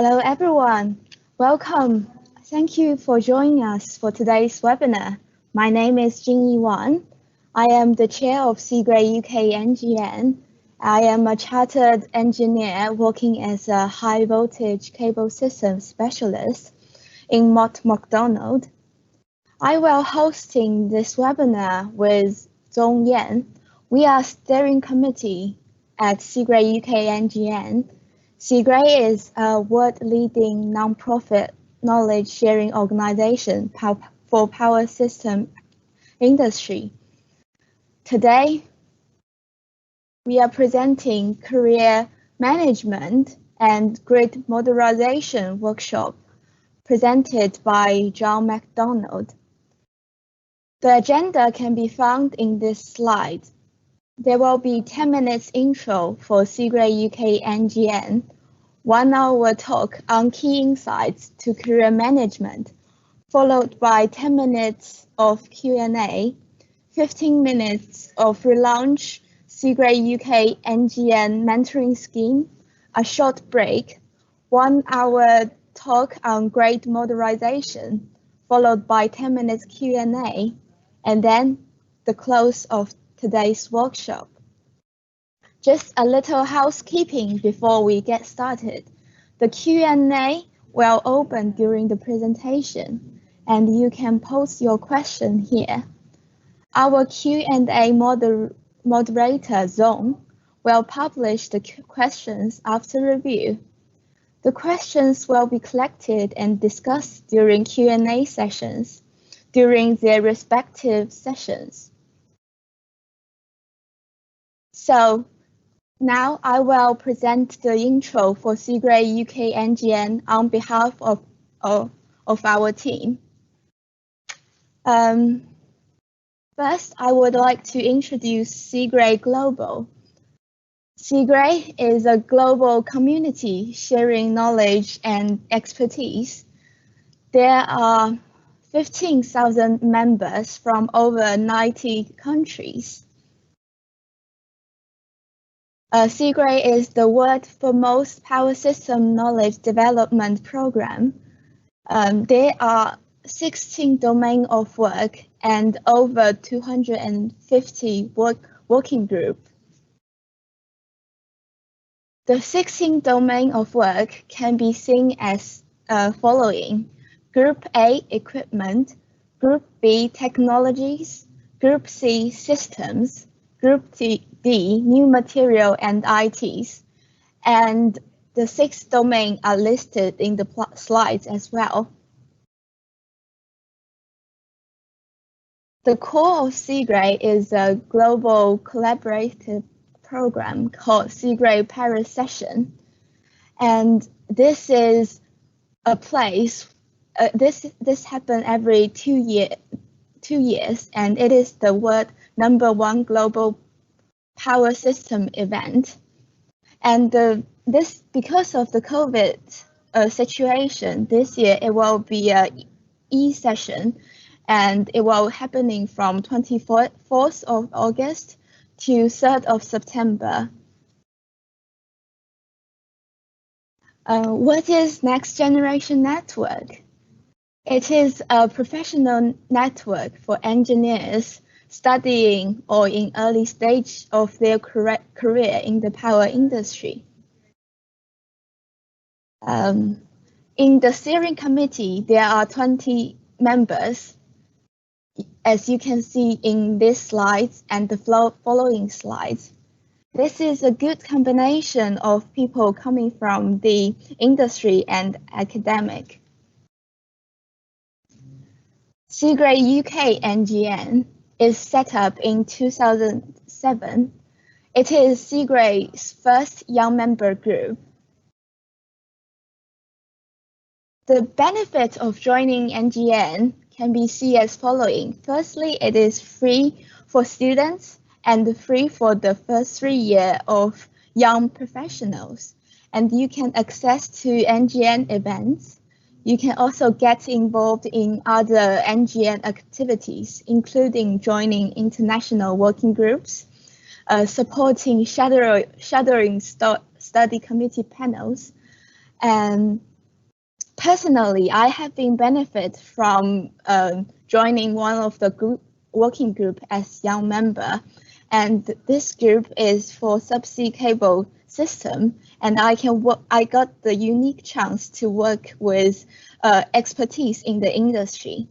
Hello, everyone. Welcome. Thank you for joining us for today's webinar. My name is Jingyi Wang. I am the chair of CIGRE UK NGN. I am a chartered engineer working as a high voltage cable system specialist in Mott MacDonald. I will hosting this webinar with Zhong Yan. We are steering committee at CIGRE UK NGN. CIGRE is a world-leading non-profit knowledge-sharing organization for power system industry. Today, we are presenting career management and grid modernization workshop presented by John MacDonald. The agenda can be found in this slide. There will be 10 minutes intro for CIGRE UK NGN, 1 hour talk on key insights to career management, followed by 10 minutes of Q&A, 15 minutes of Relaunch CIGRE UK NGN mentoring scheme, a short break, 1 hour talk on grid modernization, followed by 10 minutes Q&A, and then the close of today's workshop. Just a little housekeeping before we get started. The Q&A will open during the presentation, and you can post your question here. Our Q&A moderator, Zong, will publish the questions after review. The questions will be collected and discussed during Q&A sessions, during their respective sessions. So now I will present the intro for CIGRE UK NGN on behalf of our team. First, I would like to introduce CIGRE Global. CIGRE is a global community sharing knowledge and expertise. There are 15,000 members from over 90 countries. CIGRE is the world's foremost power system knowledge development program. There are 16 domains of work and over 250 working groups. The 16 domains of work can be seen as following: Group A, equipment; Group B, technologies; Group C, systems; Group D, new material and ITs. And the 6 domains are listed in the slides as well. The core of CIGRE is a global collaborative program called CIGRE Paris Session. And this is a place, this happens every 2 years, and it is the world #1 global power system event. And because of the COVID situation, this year it will be an e-session, and it will happening from 24th of August to 3rd of September. What is Next Generation Network? It is a professional network for engineers studying or in early stage of their career in the power industry. In the steering committee, there are 20 members, as you can see in these slides and the following slides. This is a good combination of people coming from the industry and academic. CIGRE UK NGN is set up in 2007. It is CIGRE's first young member group. The benefit of joining NGN can be seen as following. Firstly, it is free for students and free for the first 3 years of young professionals. And you can access to NGN events. You can also get involved in other NGN activities, including joining international working groups, supporting shadowing study committee panels, and Personally, I have been benefit from joining one of the working group as young member, and this group is for subsea cable system, and I got the unique chance to work with expertise in the industry.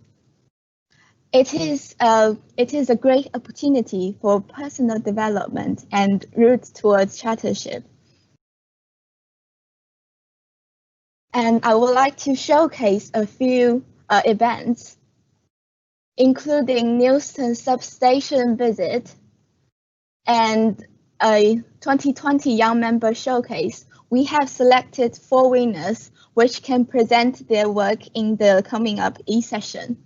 It is a great opportunity for personal development and route towards chartership. And I would like to showcase a few events, including Newston Substation visit and a 2020 Young Member Showcase. We have selected 4 winners which can present their work in the coming up e-session.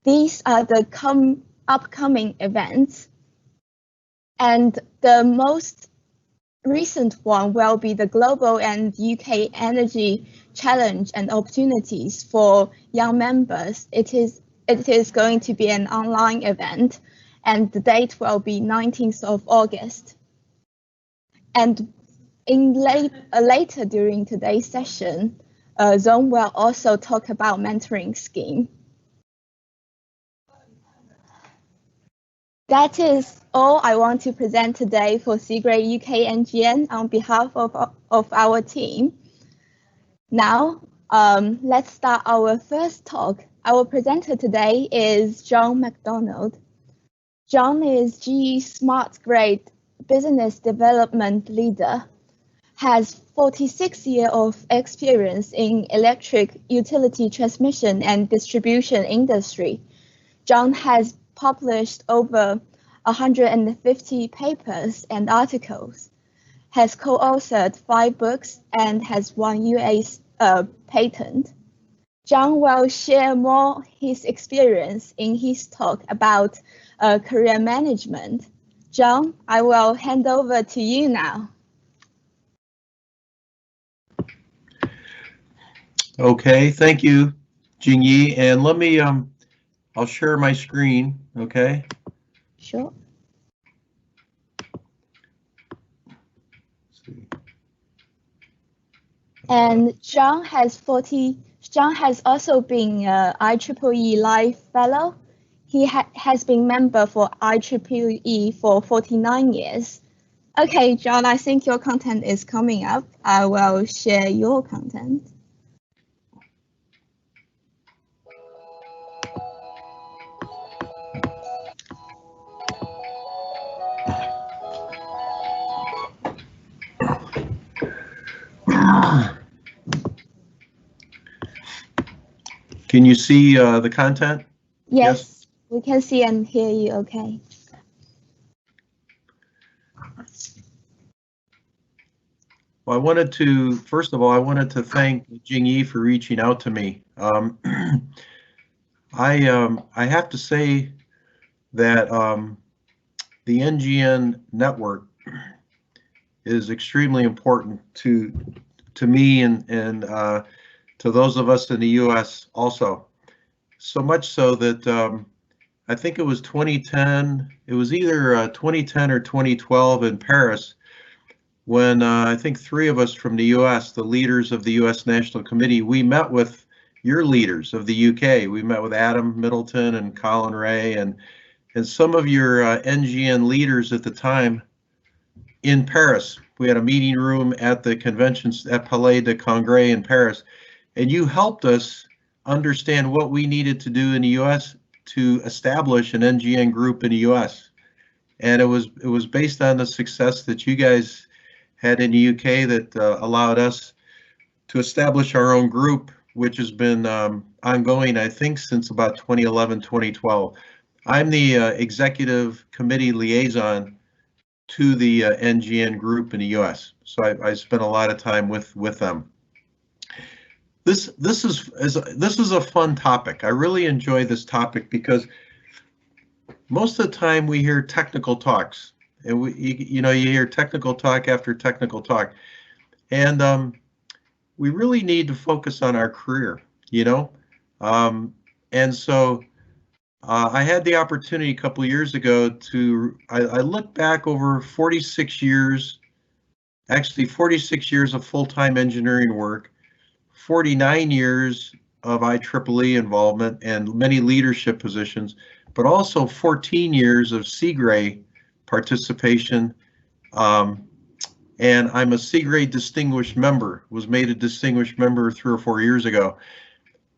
These are the upcoming events, and the most recent one will be the Global and UK Energy Challenge and Opportunities for young members. It is going to be an online event, and the date will be 19th of August. And later during today's session, Zong will also talk about mentoring scheme. That is all I want to present today for CIGRE UK NGN on behalf of our team. Now, let's start our first talk. Our presenter today is John McDonald. John is GE Smart Grid Business Development Leader, has 46 years of experience in electric utility transmission and distribution industry. John has published over 150 papers and articles, has co-authored 5 books, and has won US patent. John will share more his experience in his talk about career management. John, I will hand over to you now. Okay, thank you, Jingyi, and let me I'll share my screen, okay? Sure. Let's see. And John has also been IEEE Life Fellow. He has been member for IEEE for 49 years. Okay, John, I think your content is coming up. I will share your content. Can you see the content? Yes, we can see and hear you okay. Well, I wanted to, first of all, I wanted to thank Jingyi for reaching out to me. I have to say that the NGN network is extremely important to me and to those of us in the U.S. also. So much so that I think it was 2010. It was either 2010 or 2012 in Paris when I think 3 of us from the U.S., the leaders of the U.S. National Committee, we met with your leaders of the U.K. We met with Adam Middleton and Colin Ray and some of your NGN leaders at the time in Paris. We had a meeting room at the conventions at Palais de Congrès in Paris, and you helped us understand what we needed to do in the U.S. to establish an NGN group in the U.S. And it was based on the success that you guys had in the UK that allowed us to establish our own group, which has been ongoing, I think, since about 2011, 2012. I'm the executive committee liaison to the NGN group in the US, so I spent a lot of time with them. This is a fun topic. I really enjoy this topic because most of the time we hear technical talks, and you hear technical talk after technical talk, and we really need to focus on our career, and so I had the opportunity a couple of years ago I looked back over 46 years, actually 46 years of full-time engineering work, 49 years of IEEE involvement and many leadership positions, but also 14 years of CIGRE participation. And I'm a CIGRE distinguished member, was made a distinguished member 3 or 4 years ago.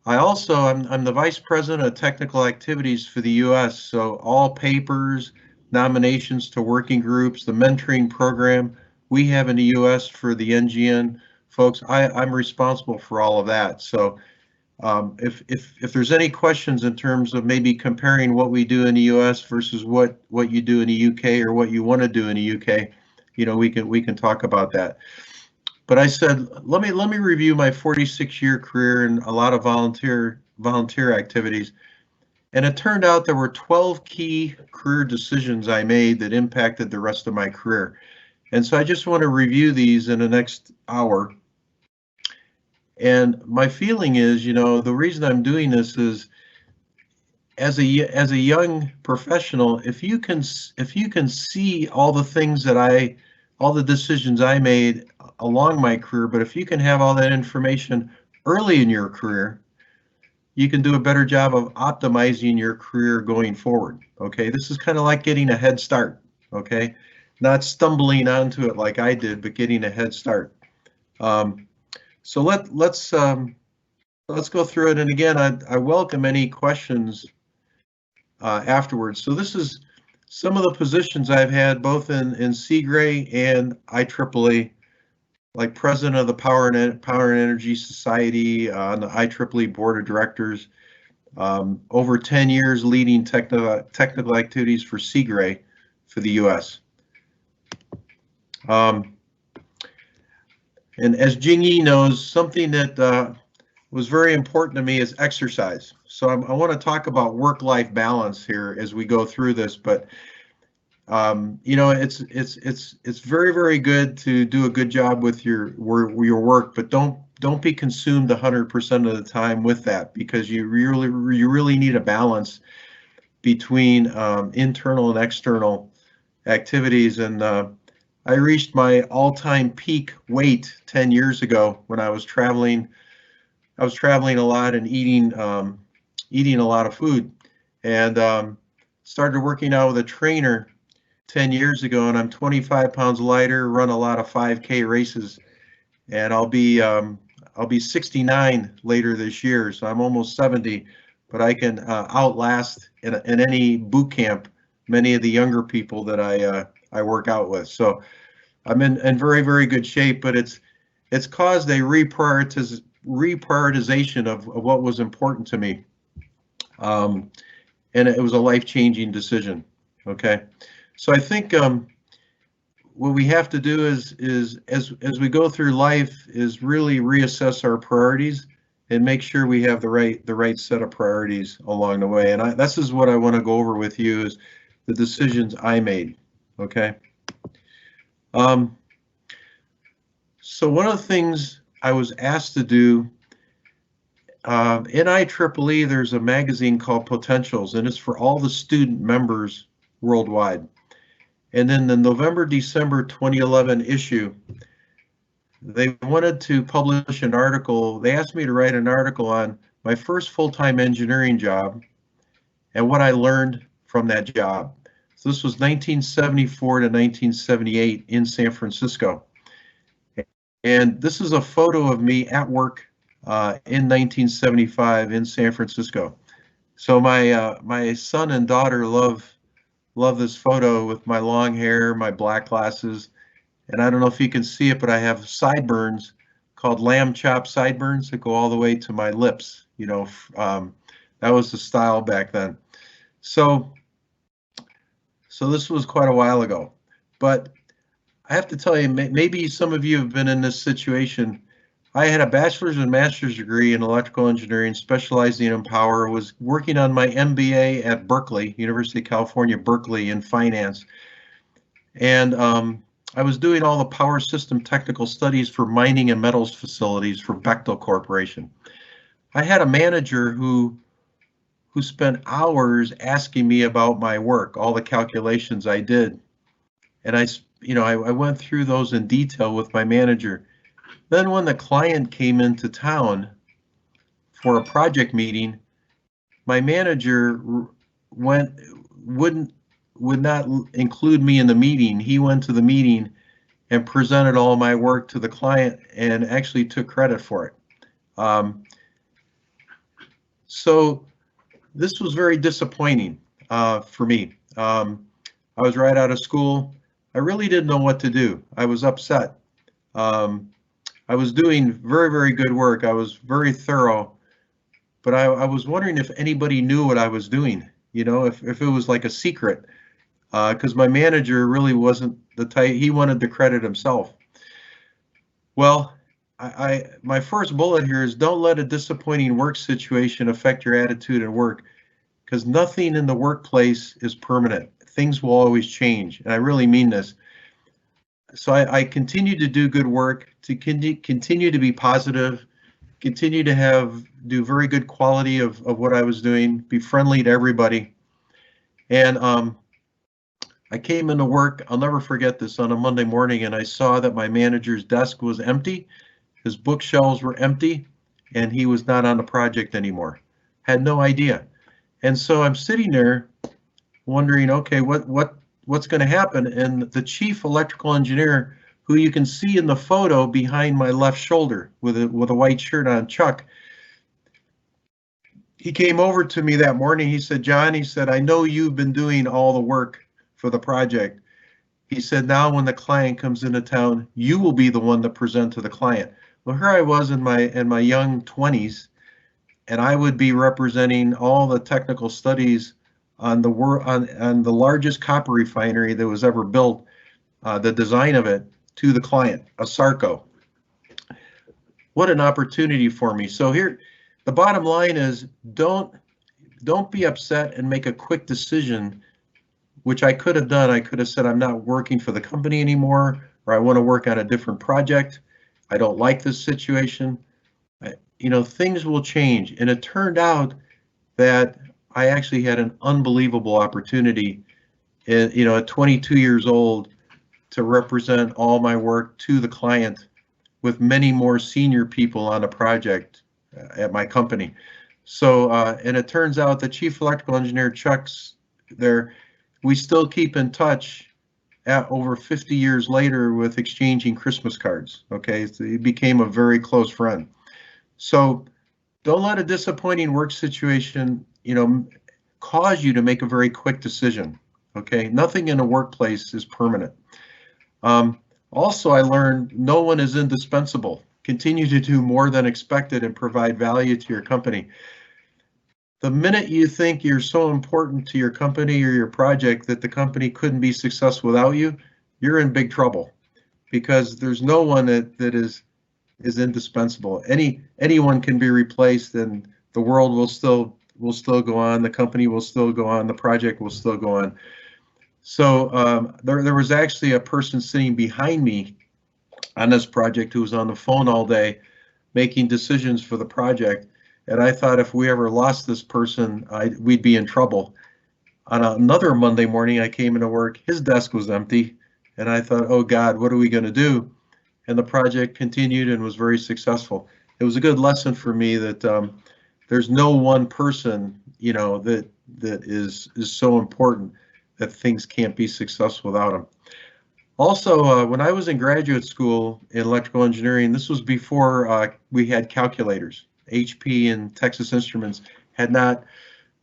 I'm the Vice President of Technical Activities for the US, so all papers, nominations to working groups, the mentoring program we have in the US for the NGN folks, I'm responsible for all of that. So if there's any questions in terms of maybe comparing what we do in the US versus what you do in the UK or what you want to do in the UK, you know, we can talk about that. But I said, let me review my 46-year career and a lot of volunteer activities. And it turned out there were 12 key career decisions I made that impacted the rest of my career. And so I just want to review these in the next hour. And my feeling is, you know, the reason I'm doing this is as a young professional, if you can see all the things that all the decisions I made along my career, but if you can have all that information early in your career, you can do a better job of optimizing your career going forward. Okay, this is kind of like getting a head start. Okay, not stumbling onto it like I did, but getting a head start. So let's go through it. And again, I welcome any questions afterwards. So this is some of the positions I've had both in CIGRE and IEEE, like president of the Power and Energy Society on the IEEE Board of Directors, over 10 years leading technical activities for CIGRE for the US. And as Jingyi knows, something that was very important to me is exercise. So I want to talk about work-life balance here as we go through this, but you know, it's very, very good to do a good job with your work, but don't be consumed 100% of the time with that, because you really need a balance between internal and external activities. And I reached my all-time peak weight 10 years ago when I was traveling. I was traveling a lot and eating a lot of food, and started working out with a trainer 10 years ago, and I'm 25 pounds lighter, run a lot of 5K races, and I'll be 69 later this year, so I'm almost 70, but I can outlast in any boot camp many of the younger people that I work out with. So I'm in very, very good shape, but it's caused a reprioritization of what was important to me, and it was a life-changing decision. Okay. So I think what we have to do is as we go through life is really reassess our priorities and make sure we have the right set of priorities along the way. And this is what I want to go over with you, is the decisions I made. Okay. So one of the things I was asked to do in IEEE, there's a magazine called Potentials, and it's for all the student members worldwide. And in the November-December 2011 issue, they wanted to publish an article. They asked me to write an article on my first full-time engineering job and what I learned from that job. So this was 1974 to 1978 in San Francisco. And this is a photo of me at work in 1975 in San Francisco. So my son and daughter love this photo with my long hair, my black glasses, and I don't know if you can see it, but I have sideburns called lamb chop sideburns that go all the way to my lips. You know, that was the style back then. So this was quite a while ago, but I have to tell you, maybe some of you have been in this situation. I had a bachelor's and master's degree in electrical engineering, specializing in power, was working on my MBA at Berkeley, University of California, Berkeley, in finance. And I was doing all the power system technical studies for mining and metals facilities for Bechtel Corporation. I had a manager who spent hours asking me about my work, all the calculations I did. And I went through those in detail with my manager. Then when the client came into town for a project meeting, my manager would not include me in the meeting. He went to the meeting and presented all my work to the client and actually took credit for it. So this was very disappointing for me. I was right out of school. I really didn't know what to do. I was upset. I was doing very, very good work. I was very thorough, but I was wondering if anybody knew what I was doing, you know, if it was like a secret, because my manager really wasn't the type, he wanted the credit himself. Well, my first bullet here is don't let a disappointing work situation affect your attitude at work, because nothing in the workplace is permanent. Things will always change, and I really mean this. So I continue to do good work, to continue to be positive, continue to do very good quality of what I was doing, be friendly to everybody. And I came into work, I'll never forget this, on a Monday morning, and I saw that my manager's desk was empty, his bookshelves were empty, and he was not on the project anymore. Had no idea. And so I'm sitting there wondering, okay, what's going to happen? And the chief electrical engineer, who you can see in the photo behind my left shoulder with a white shirt on, Chuck, he came over to me that morning. He said, John, he said, I know you've been doing all the work for the project. He said, now when the client comes into town, you will be the one to present to the client. Well, here I was in my young 20s, and I would be representing all the technical studies on the largest copper refinery that was ever built, the design of it, to the client, ASARCO. What an opportunity for me. So here, the bottom line is don't be upset and make a quick decision, which I could have done. I could have said, I'm not working for the company anymore, or I want to work on a different project. I don't like this situation. You know, things will change. And it turned out that I actually had an unbelievable opportunity, you know, at 22 years old, to represent all my work to the client with many more senior people on a project at my company. So, and it turns out the chief electrical engineer, Chuck's there, we still keep in touch at over 50 years later with exchanging Christmas cards. Okay, so he became a very close friend. So don't let a disappointing work situation, you know, cause you to make a very quick decision. Okay, nothing in a workplace is permanent. Also, I learned no one is indispensable. Continue to do more than expected and provide value to your company. The minute you think you're so important to your company or your project that the company couldn't be successful without you, you're in big trouble, because there's no one that is indispensable. Anyone can be replaced, and the world will still go on. The company will still go on. The project will still go on. So there was actually a person sitting behind me on this project who was on the phone all day making decisions for the project. And I thought if we ever lost this person, we'd be in trouble. On another Monday morning, I came into work, his desk was empty. And I thought, oh God, what are we going to do? And the project continued and was very successful. It was a good lesson for me that there's no one person, you know, that is so important that things can't be successful without them. Also, when I was in graduate school in electrical engineering, this was before we had calculators. HP and Texas Instruments had not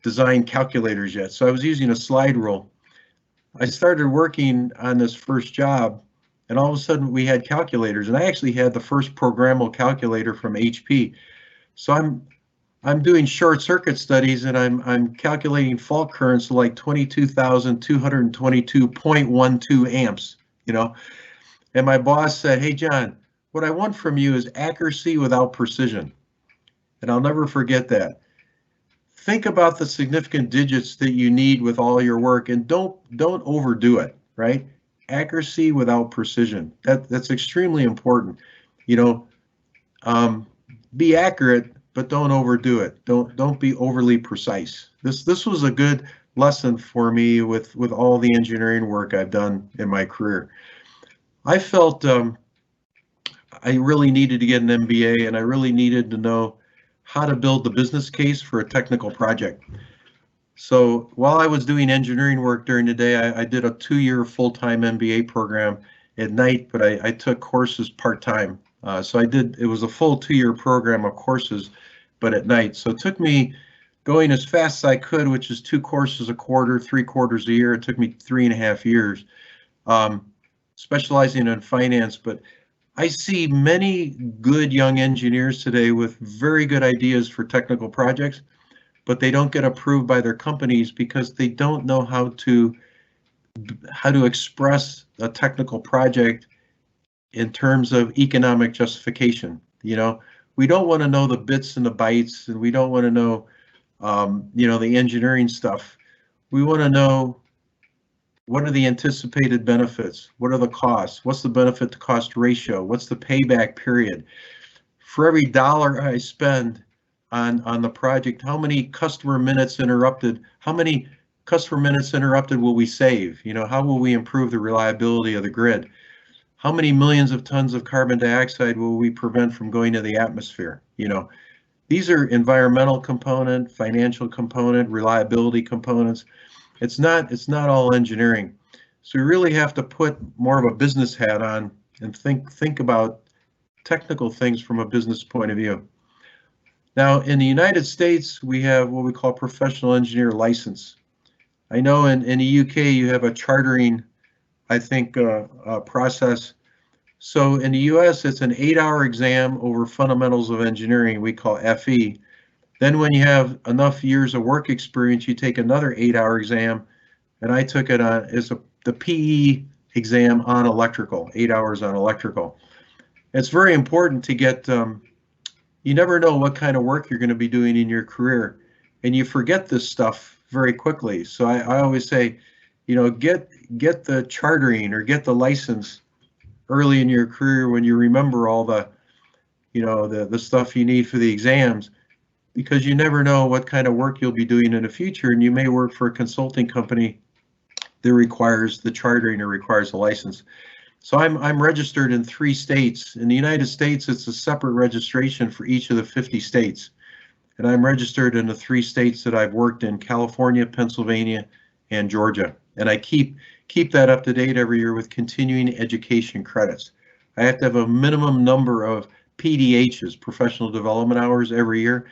designed calculators yet, so I was using a slide rule. I started working on this first job, and all of a sudden we had calculators, and I actually had the first programmable calculator from HP. So I'm doing short circuit studies, and I'm calculating fault currents like 22,222.12 amps, you know. And my boss said, hey John, what I want from you is accuracy without precision. And I'll never forget that. Think about the significant digits that you need with all your work, and don't overdo it, right? Accuracy without precision. That's extremely important. You know, be accurate, but don't overdo it. Don't be overly precise. This was a good lesson for me with all the engineering work I've done in my career. I felt I really needed to get an MBA, and I really needed to know how to build the business case for a technical project. So while I was doing engineering work during the day, I did a 2-year full-time MBA program at night, but I took courses part-time. So it was a full 2-year program of courses, but at night. So it took me going as fast as I could, which is 2 courses a quarter, 3 quarters a year. It took me 3.5 years, specializing in finance. But I see many good young engineers today with very good ideas for technical projects, but they don't get approved by their companies because they don't know how to express a technical project in terms of economic justification. We don't want to know the bits and the bytes, and we don't want to know, the engineering stuff. We want to know, what are the anticipated benefits? What are the costs? What's the benefit to cost ratio? What's the payback period? For every dollar I spend on the project, how many customer minutes interrupted? How many customer minutes interrupted will we save? How will we improve the reliability of the grid? How many millions of tons of carbon dioxide will we prevent from going to the atmosphere? These are environmental component, financial component, reliability components. It's not all engineering. So we really have to put more of a business hat on and think about technical things from a business point of view. Now, in the United States, we have what we call professional engineer license. I know in the UK you have a chartering, I think, process. So in the US, it's an 8-hour exam over fundamentals of engineering, we call FE. Then when you have enough years of work experience, you take another 8-hour exam, and I took it on as the PE exam on electrical, 8 hours on electrical. It's very important to get, you never know what kind of work you're going to be doing in your career, and you forget this stuff very quickly. So I always say, get the chartering or get the license early in your career when you remember all the, the stuff you need for the exams, because you never know what kind of work you'll be doing in the future, and you may work for a consulting company that requires the chartering or requires a license. So I'm registered in 3 states. In the United States, it's a separate registration for each of the 50 states. And I'm registered in the 3 states that I've worked in: California, Pennsylvania, and Georgia. And I keep that up to date every year with continuing education credits. I have to have a minimum number of PDHs, professional development hours, every year.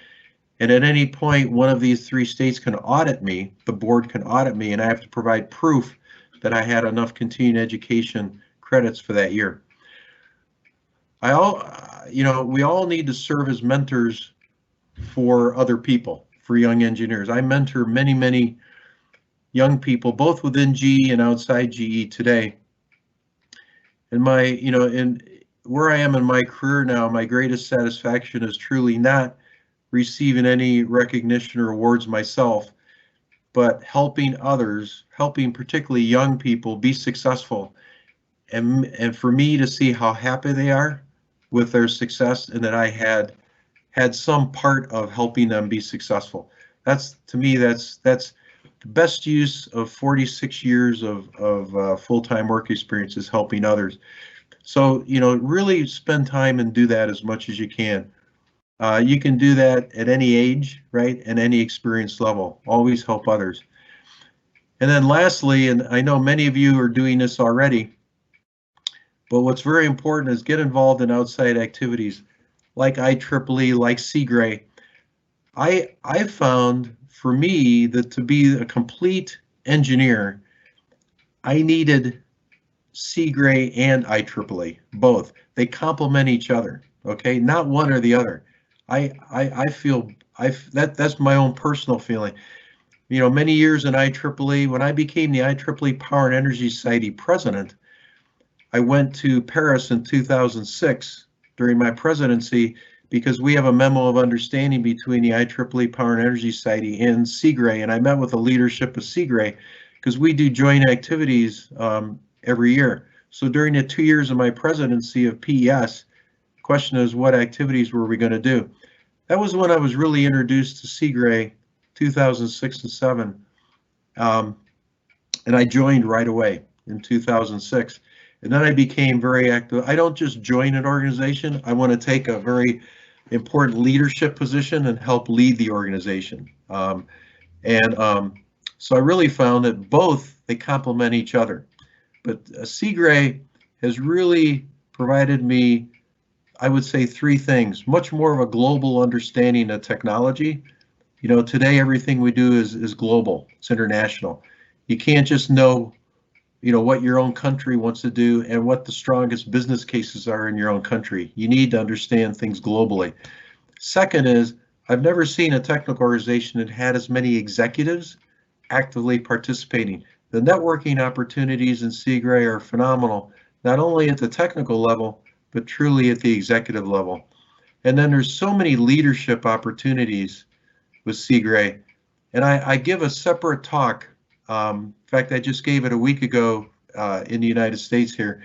And at any point, one of these 3 states can audit me, the board can audit me, and I have to provide proof that I had enough continuing education credits for that year. We all need to serve as mentors for other people, for young engineers. I mentor many young people, both within GE and outside GE today. And in where I am in my career now, my greatest satisfaction is truly not receiving any recognition or awards myself, but helping others, helping particularly young people be successful, and for me to see how happy they are with their success, and that I had some part of helping them be successful. To me, that's the best use of 46 years of full-time work experience, is helping others. So, really spend time and do that as much as you can. You can do that at any age, right? And any experience level. Always help others. And then lastly, and I know many of you are doing this already, but what's very important is get involved in outside activities like IEEE, like CIGRE. I found, for me, that to be a complete engineer, I needed CIGRE and IEEE, both. They complement each other, okay? Not one or the other. I feel that's my own personal feeling. Many years in IEEE, when I became the IEEE Power and Energy Society president, I went to Paris in 2006 during my presidency, because we have a memo of understanding between the IEEE Power and Energy Society and CIGRE, and I met with the leadership of CIGRE because we do joint activities every year. So during the 2 years of my presidency of PES, the question is, what activities were we going to do? That was when I was really introduced to CIGRE, 2006 and 7, and I joined right away in 2006. And then I became very active. I don't just join an organization. I want to take a very important leadership position and help lead the organization. So I really found that both, they complement each other. But CIGRE has really provided me, I would say, three things. Much more of a global understanding of technology. You know, today everything we do is global. It's international. You can't just know, you know, what your own country wants to do and what the strongest business cases are in your own country. You need to understand things globally. Second is, I've never seen a technical organization that had as many executives actively participating. The networking opportunities in CIGRE are phenomenal, not only at the technical level, but truly at the executive level. And then there's so many leadership opportunities with CIGRE. And I give a separate talk. In fact, I just gave it a week ago in the United States here,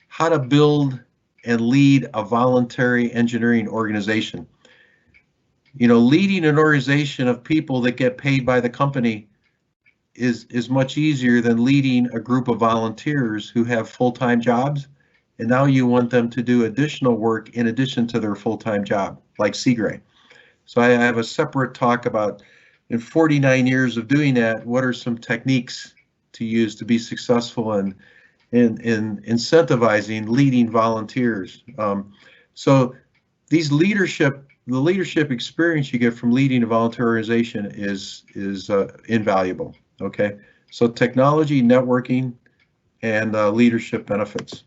how to build and lead a voluntary engineering organization. You know, leading an organization of people that get paid by the company is much easier than leading a group of volunteers who have full-time jobs, and now you want them to do additional work in addition to their full-time job, like CIGRE. So I have a separate talk about, in 49 years of doing that, what are some techniques to use to be successful in incentivizing leading volunteers. So these the leadership experience you get from leading a volunteer organization is invaluable. Okay, so technology, networking, and leadership benefits.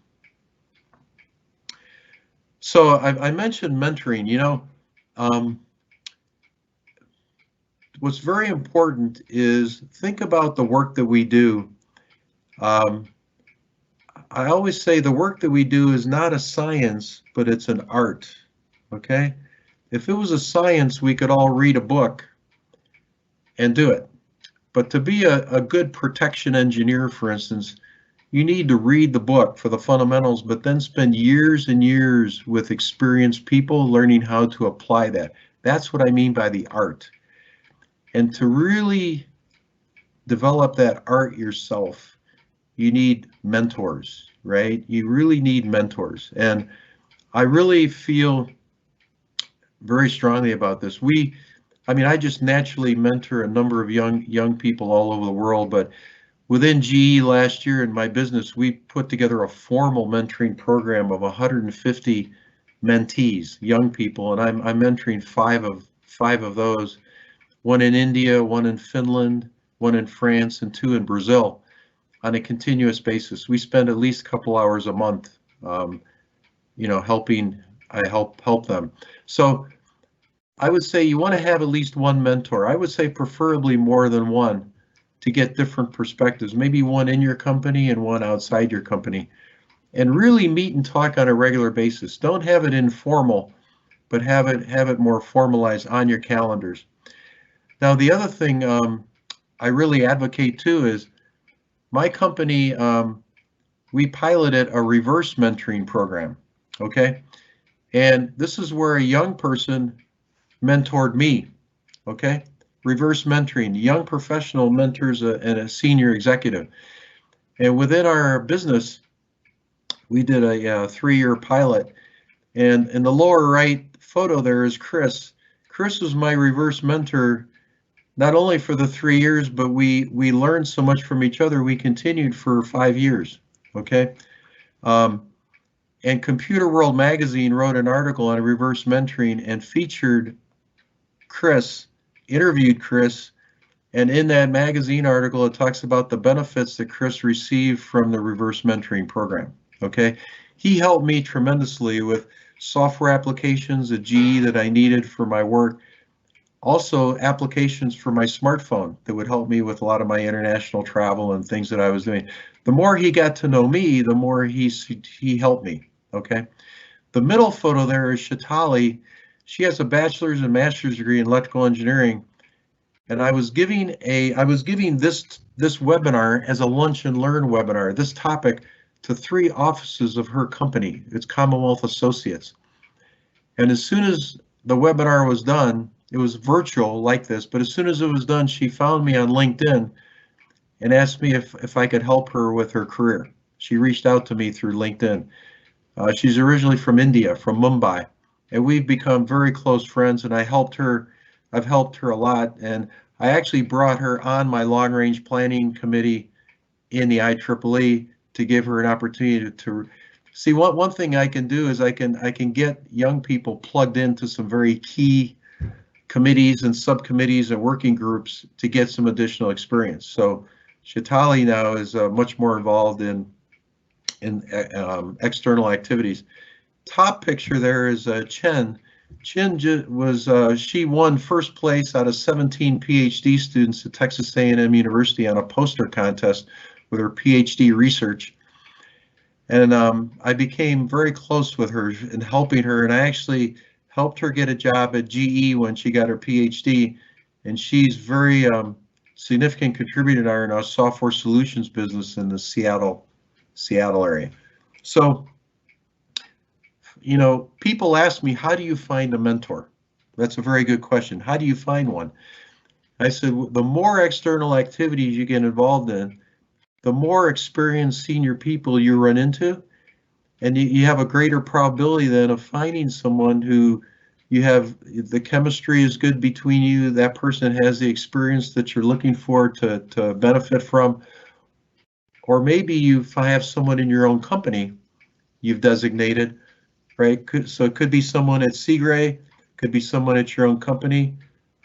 So I mentioned mentoring. You know, what's very important is think about the work that we do. I always say the work that we do is not a science, but it's an art. Okay, if it was a science, we could all read a book and do it. But to be a good protection engineer, for instance, you need to read the book for the fundamentals, but then spend years and years with experienced people learning how to apply that. That's what I mean by the art. And to really develop that art yourself, you need mentors, right? You really need mentors. And I really feel very strongly about this. I just naturally mentor a number of young people all over the world, but within GE last year in my business, we put together a formal mentoring program of 150 mentees, young people, and I'm mentoring five of those, one in India, one in Finland, one in France, and two in Brazil on a continuous basis. We spend at least a couple hours a month, you know, help them. So I would say you want to have at least one mentor. I would say preferably more than one to get different perspectives, maybe one in your company and one outside your company, and really meet and talk on a regular basis. Don't have it informal, but have it more formalized on your calendars. Now, the other thing I really advocate too is my company, we piloted a reverse mentoring program, okay? And this is where a young person mentored me, okay? Reverse mentoring, young professional mentors and a senior executive. And within our business, we did a 3-year pilot. And in the lower right photo there is Chris. Chris was my reverse mentor, not only for the 3 years, but we learned so much from each other, we continued for 5 years, okay? And Computer World Magazine wrote an article on reverse mentoring and featured Chris, interviewed Chris, and in that magazine article, it talks about the benefits that Chris received from the reverse mentoring program, okay? He helped me tremendously with software applications at GE that I needed for my work. Also, applications for my smartphone that would help me with a lot of my international travel and things that I was doing. The more he got to know me, the more he helped me, okay? The middle photo there is Shatali. She has a bachelor's and master's degree in electrical engineering, and I was giving this webinar as a lunch and learn webinar, this topic, to 3 offices of her company. It's Commonwealth Associates. And as soon as the webinar was done, it was virtual like this, but as soon as it was done, she found me on LinkedIn and asked me if I could help her with her career. she reached out to me through LinkedIn. She's originally from India, from Mumbai, and we've become very close friends, and I've helped her a lot, and I actually brought her on my long-range planning committee in the IEEE to give her an opportunity to see. One thing I can do is I can get young people plugged into some very key committees and subcommittees and working groups to get some additional experience. So Shatali now is much more involved in external activities. Top picture there is Chen. Chen she won first place out of 17 PhD students at Texas A&M University on a poster contest with her PhD research. And I became very close with her in helping her, and I actually helped her get a job at GE when she got her PhD, and she's very significant contributor in our software solutions business in the Seattle area. So, you know, people ask me, how do you find a mentor? That's a very good question. How do you find one? I said, the more external activities you get involved in, the more experienced senior people you run into, and you have a greater probability then of finding someone who you have the chemistry is good between you, that person has the experience that you're looking for to benefit from, or maybe you have someone in your own company you've designated, right? So it could be someone at CIGRE, could be someone at your own company,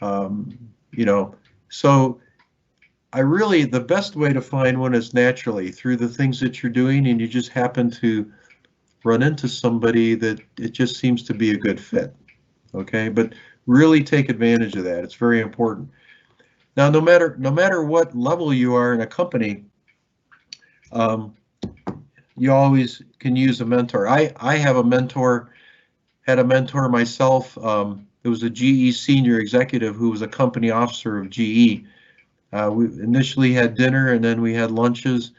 you know. So the best way to find one is naturally through the things that you're doing, and you just happen to run into somebody that it just seems to be a good fit, okay? But really take advantage of that. It's very important. Now, no matter what level you are in a company, you always can use a mentor. I have a mentor, had a mentor myself. It was a GE senior executive who was a company officer of GE. We initially had dinner and then we had lunches.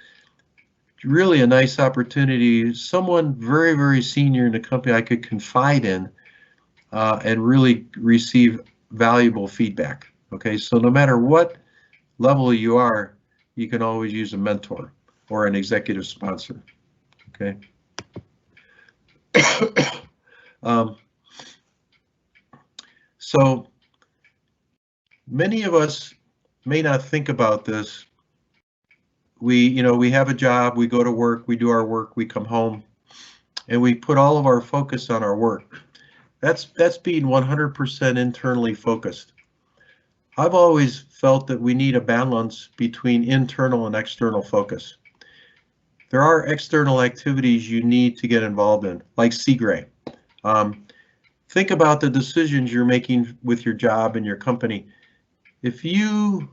Really a nice opportunity, someone very, very senior in the company I could confide in and really receive valuable feedback. Okay, so no matter what level you are, you can always use a mentor or an executive sponsor. Okay. So many of us may not think about this. We have a job, we go to work, we do our work, we come home, and we put all of our focus on our work. That's being 100% internally focused. I've always felt that we need a balance between internal and external focus. There are external activities you need to get involved in, like CIGRE. Think about the decisions you're making with your job and your company. If you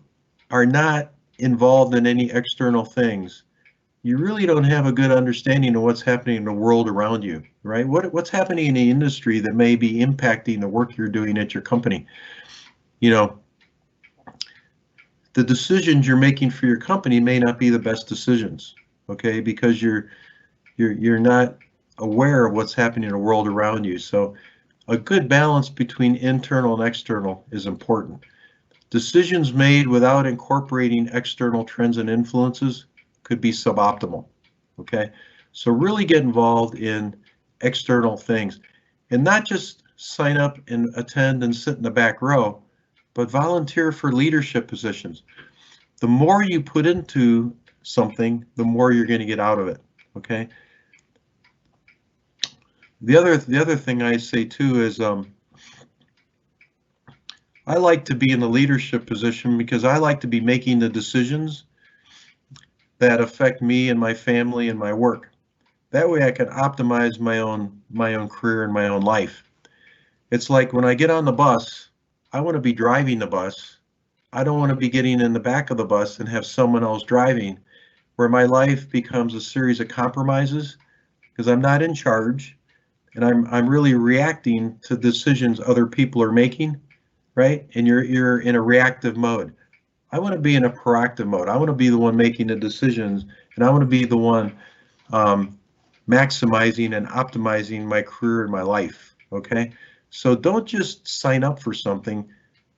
are not involved in any external things, you really don't have a good understanding of what's happening in the world around you, right? What's happening in the industry that may be impacting the work you're doing at your company. You know, the decisions you're making for your company may not be the best decisions, okay? Because you're not aware of what's happening in the world around you. So a good balance between internal and external is important. Decisions made without incorporating external trends and influences could be suboptimal, okay? So really get involved in external things and not just sign up and attend and sit in the back row, but volunteer for leadership positions. The more you put into something, the more you're going to get out of it, okay? The other thing I say too is I like to be in the leadership position because I like to be making the decisions that affect me and my family and my work. That way I can optimize my own career and my own life. It's like when I get on the bus, I want to be driving the bus. I don't want to be getting in the back of the bus and have someone else driving, where my life becomes a series of compromises because I'm not in charge and I'm really reacting to decisions other people are making, right? And you're in a reactive mode. I want to be in a proactive mode. I want to be the one making the decisions, and I want to be the one maximizing and optimizing my career and my life, okay? So don't just sign up for something,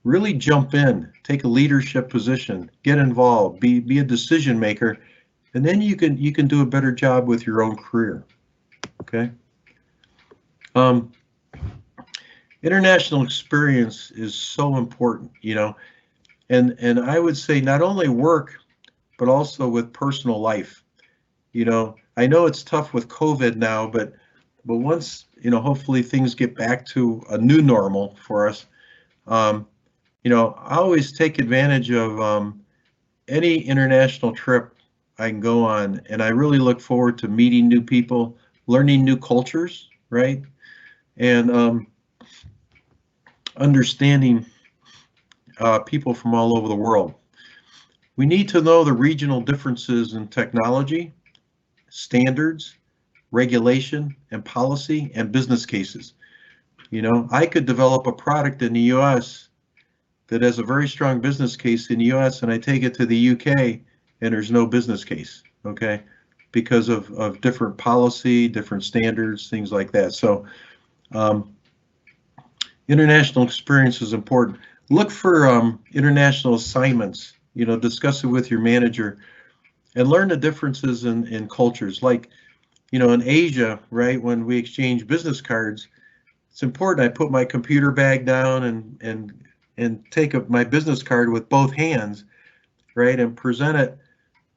really jump in, take a leadership position, get involved, be a decision maker, and then you can do a better job with your own career. Okay. International experience is so important, and I would say not only work, but also with personal life. I know it's tough with COVID now, but once, hopefully things get back to a new normal for us, I always take advantage of any international trip I can go on, and I really look forward to meeting new people, learning new cultures, right? And understanding people from all over the world. We need to know the regional differences in technology, standards, regulation, and policy, and business cases. I could develop a product in the US that has a very strong business case in the US, and I take it to the UK, and there's no business case, okay? Because of different policy, different standards, things like that. So international experience is important. Look for international assignments, discuss it with your manager, and learn the differences in cultures. Like, in Asia, right, when we exchange business cards, it's important I put my computer bag down and take up my business card with both hands, right, and present it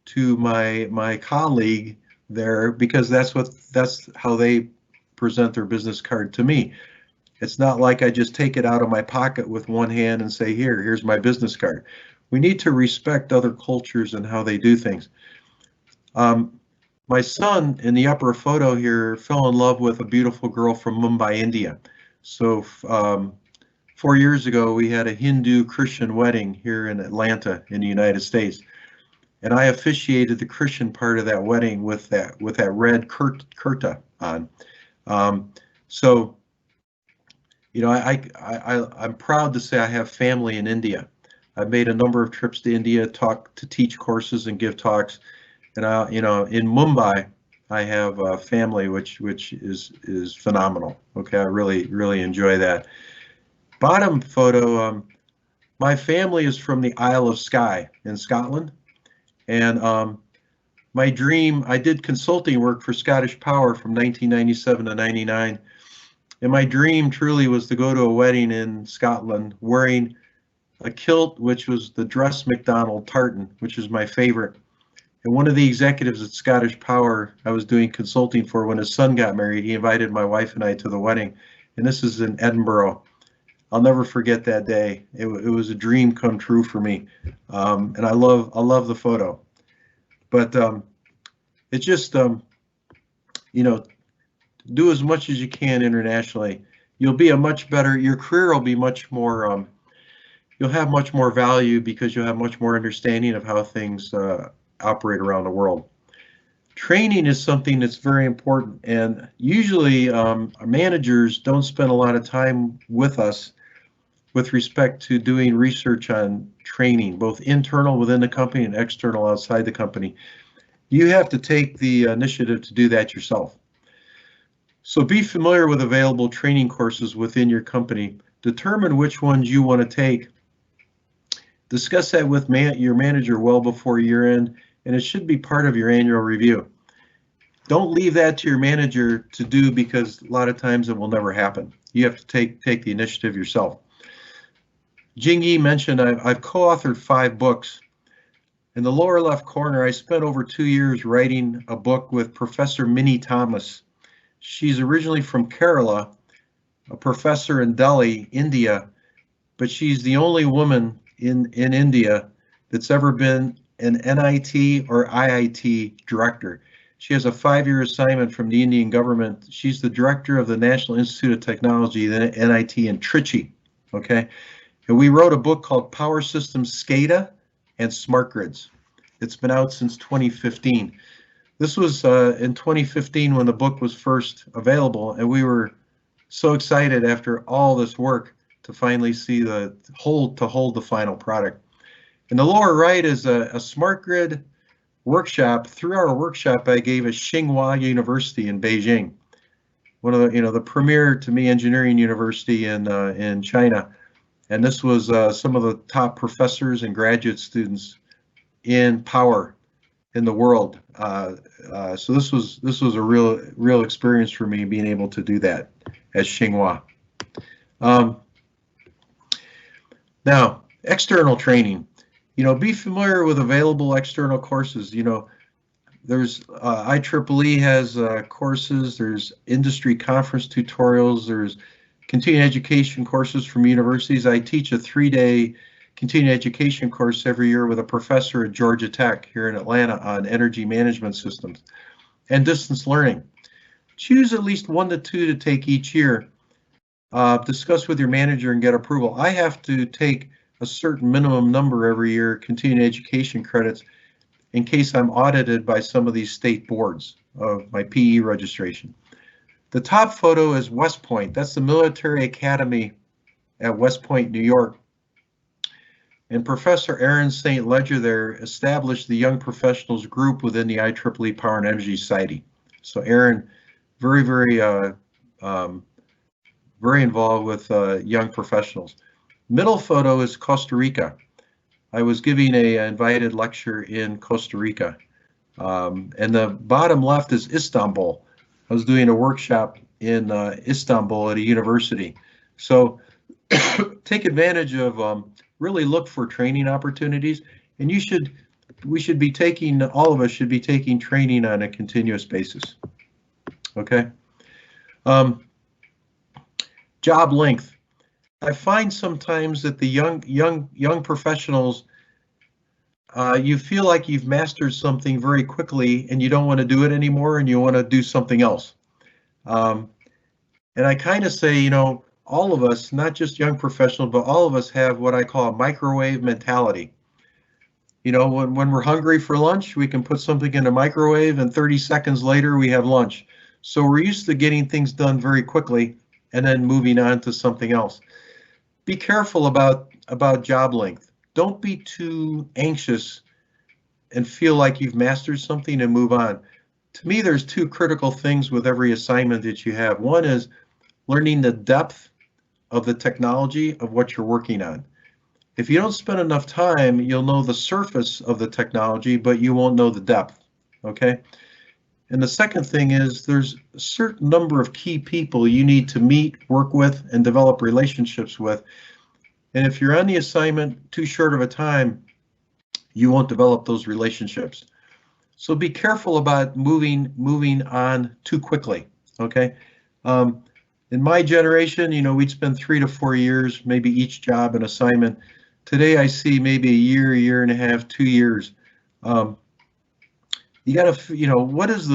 to my colleague there, because that's how they present their business card to me. It's not like I just take it out of my pocket with one hand and say, here's my business card. We need to respect other cultures and how they do things. My son in the upper photo here fell in love with a beautiful girl from Mumbai, India. So 4 years ago, we had a Hindu Christian wedding here in Atlanta in the United States. And I officiated the Christian part of that wedding with that red kurta on. So, I'm proud to say I have family in India. I've made a number of trips to India, to teach courses and give talks. And in Mumbai, I have a family which is phenomenal. Okay, I really enjoy that. Bottom photo, my family is from the Isle of Skye in Scotland, and my dream, I did consulting work for Scottish Power from 1997 to 99, and my dream truly was to go to a wedding in Scotland wearing a kilt, which was the dress McDonald tartan, which is my favorite. And one of the executives at Scottish Power I was doing consulting for, when his son got married, he invited my wife and I to the wedding. And this is in Edinburgh. I'll never forget that day. It was a dream come true for me. And I love the photo. But it's just, do as much as you can internationally. You'll be your career will be much more, you'll have much more value because you'll have much more understanding of how things operate around the world. Training is something that's very important, and usually our managers don't spend a lot of time with us with respect to doing research on training, both internal within the company and external outside the company. You have to take the initiative to do that yourself. So be familiar with available training courses within your company. Determine which ones you want to take. Discuss that with your manager well before year end, and it should be part of your annual review. Don't leave that to your manager to do, because a lot of times it will never happen. You have to take the initiative yourself. Jingyi mentioned I've co-authored 5 books. In the lower left corner, I spent over 2 years writing a book with Professor Minnie Thomas. She's originally from Kerala, a professor in Delhi, India, but she's the only woman in India that's ever been an NIT or IIT director. She has a 5-year assignment from the Indian government. She's the director of the National Institute of Technology, the NIT in Trichy, okay? And we wrote a book called Power Systems SCADA and Smart Grids. It's been out since 2015. This was in 2015 when the book was first available, and we were so excited after all this work to finally see the hold the final product. In the lower right is a smart grid workshop. Through our workshop, I gave at Tsinghua University in Beijing, one of the premier, to me, engineering university in China. And this was some of the top professors and graduate students in power in the world. So this was a real experience for me, being able to do that as Xinhua. Now, external training. Be familiar with available external courses. There's IEEE has courses, there's industry conference tutorials, there's continuing education courses from universities. I teach a 3-day continuing education course every year with a professor at Georgia Tech here in Atlanta on energy management systems and distance learning. Choose at least 1 to 2 to take each year. Discuss with your manager and get approval. I have to take a certain minimum number every year, continuing education credits, in case I'm audited by some of these state boards of my PE registration. The top photo is West Point. That's the military academy at West Point, New York. And Professor Aaron St. Ledger there established the Young Professionals group within the IEEE Power and Energy Society. So Aaron, very involved with young professionals. Middle photo is Costa Rica. I was giving a invited lecture in Costa Rica. And the bottom left is Istanbul. I was doing a workshop in Istanbul at a university. So take advantage of, really look for training opportunities. And we should be taking, all of us should be taking training on a continuous basis. Okay. Job length. I find sometimes that the young professionals, you feel like you've mastered something very quickly and you don't want to do it anymore and you want to do something else. And I kind of say, all of us, not just young professionals, but all of us have what I call a microwave mentality. When we're hungry for lunch, we can put something in a microwave and 30 seconds later we have lunch. So we're used to getting things done very quickly and then moving on to something else. Be careful about job length. Don't be too anxious and feel like you've mastered something and move on. To me, there's 2 critical things with every assignment that you have. One is learning the depth of the technology of what you're working on. If you don't spend enough time, you'll know the surface of the technology, but you won't know the depth, okay? And the second thing is there's a certain number of key people you need to meet, work with, and develop relationships with. And if you're on the assignment too short of a time, you won't develop those relationships. So be careful about moving on too quickly, okay? In my generation, we'd spend 3 to 4 years, maybe each job and assignment. Today I see maybe a year and a half, 2 years. You got to, what is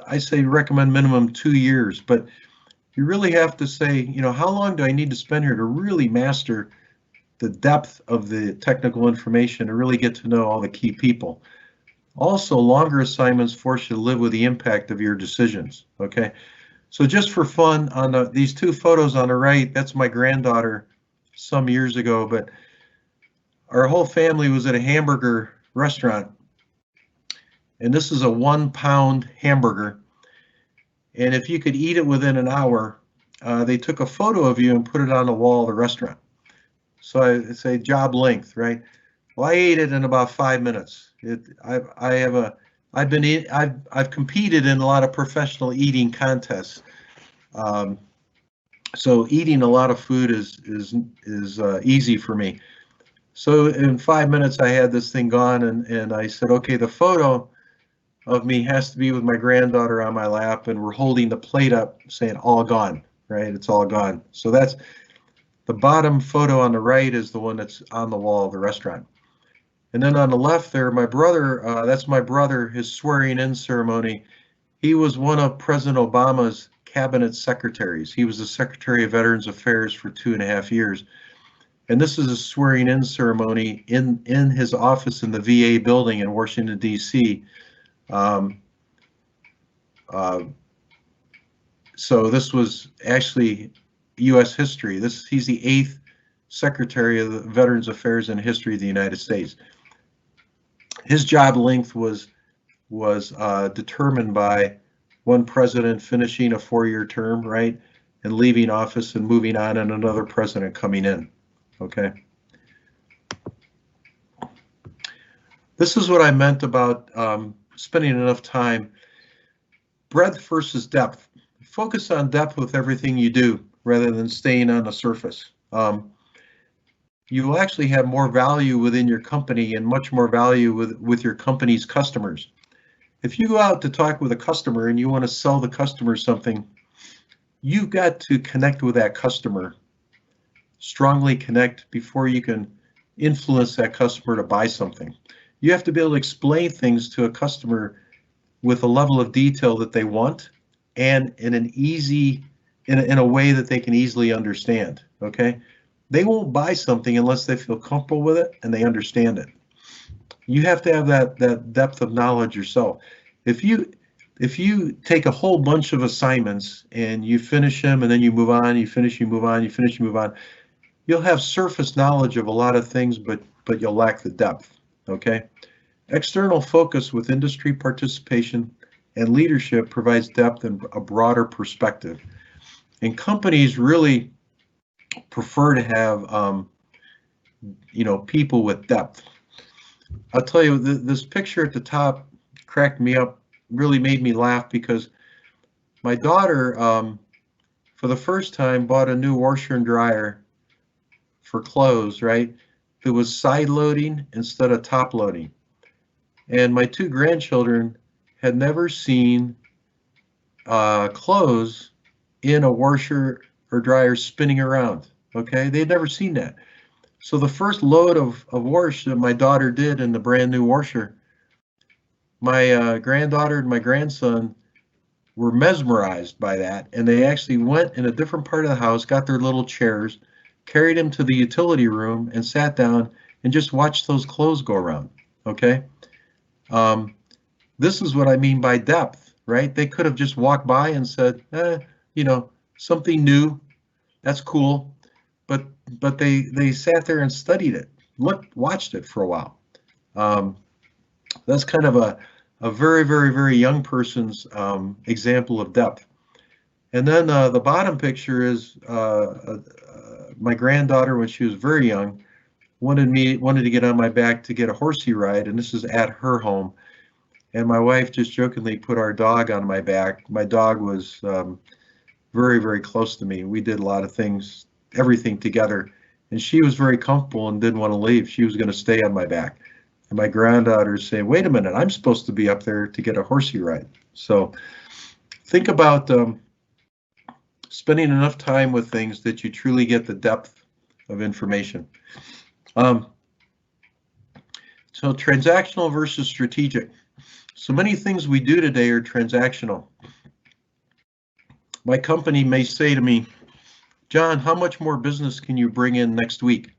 I say recommend minimum 2 years, but you really have to say, how long do I need to spend here to really master the depth of the technical information and really get to know all the key people. Also, longer assignments force you to live with the impact of your decisions, okay? So just for fun, on these 2 photos on the right, that's my granddaughter some years ago, but our whole family was at a hamburger restaurant. And this is a 1-pound hamburger. And if you could eat it within an hour, they took a photo of you and put it on the wall of the restaurant. So I say job length, right? Well, I ate it in about 5 minutes. I've competed in a lot of professional eating contests. So eating a lot of food is easy for me. So in 5 minutes, I had this thing gone, and I said, okay, the photo of me has to be with my granddaughter on my lap, and we're holding the plate up saying all gone, right? It's all gone. So that's the bottom photo on the right is the one that's on the wall of the restaurant. And then on the left there, my brother, that's my brother, his swearing in ceremony. He was one of President Obama's cabinet secretaries. He was the Secretary of Veterans Affairs for 2.5 years. And this is a swearing in ceremony in his office in the VA building in Washington, D.C. So this was actually U.S. history. He's the 8th Secretary of the Veterans Affairs in history of the United States. His job length was determined by one president finishing a 4-year term, right, and leaving office and moving on, and another president coming in. Okay. This is what I meant about spending enough time. Breadth versus depth. Focus on depth with everything you do rather than staying on the surface. You will actually have more value within your company and much more value with your company's customers. If you go out to talk with a customer and you want to sell the customer something, you've got to connect with that customer, strongly connect before you can influence that customer to buy something. You have to be able to explain things to a customer with a level of detail that they want and in a way that they can easily understand. Okay, they won't buy something unless they feel comfortable with it and they understand it. You have to have that depth of knowledge yourself. If you take a whole bunch of assignments and you finish them and then you move on, you finish, you move on, you finish, you move on, you'll have surface knowledge of a lot of things, but you'll lack the depth. Okay, external focus with industry participation and leadership provides depth and a broader perspective. And companies really prefer to have people with depth. I'll tell you, this picture at the top cracked me up, really made me laugh, because my daughter, for the first time, bought a new washer and dryer for clothes, right? It was side loading instead of top loading. And my two grandchildren had never seen clothes in a washer or dryer spinning around, okay? They'd never seen that. So the first load of wash that my daughter did in the brand new washer, my granddaughter and my grandson were mesmerized by that, and they actually went in a different part of the house, got their little chairs, carried them to the utility room, and sat down and just watched those clothes go around, okay? This is what I mean by depth, right? They could have just walked by and said, something new, that's cool. But they sat there and studied it, watched it for a while. That's kind of a very, very, very young person's example of depth. And then the bottom picture is my granddaughter, when she was very young, wanted to get on my back to get a horsey ride, and this is at her home. And my wife just jokingly put our dog on my back. My dog was very, very close to me. We did a lot of things, everything together, and she was very comfortable and didn't want to leave. She was going to stay on my back. And my granddaughter's saying, wait a minute, I'm supposed to be up there to get a horsey ride. So think about spending enough time with things that you truly get the depth of information. So transactional versus strategic. So many things we do today are transactional. My company may say to me, John, how much more business can you bring in next week?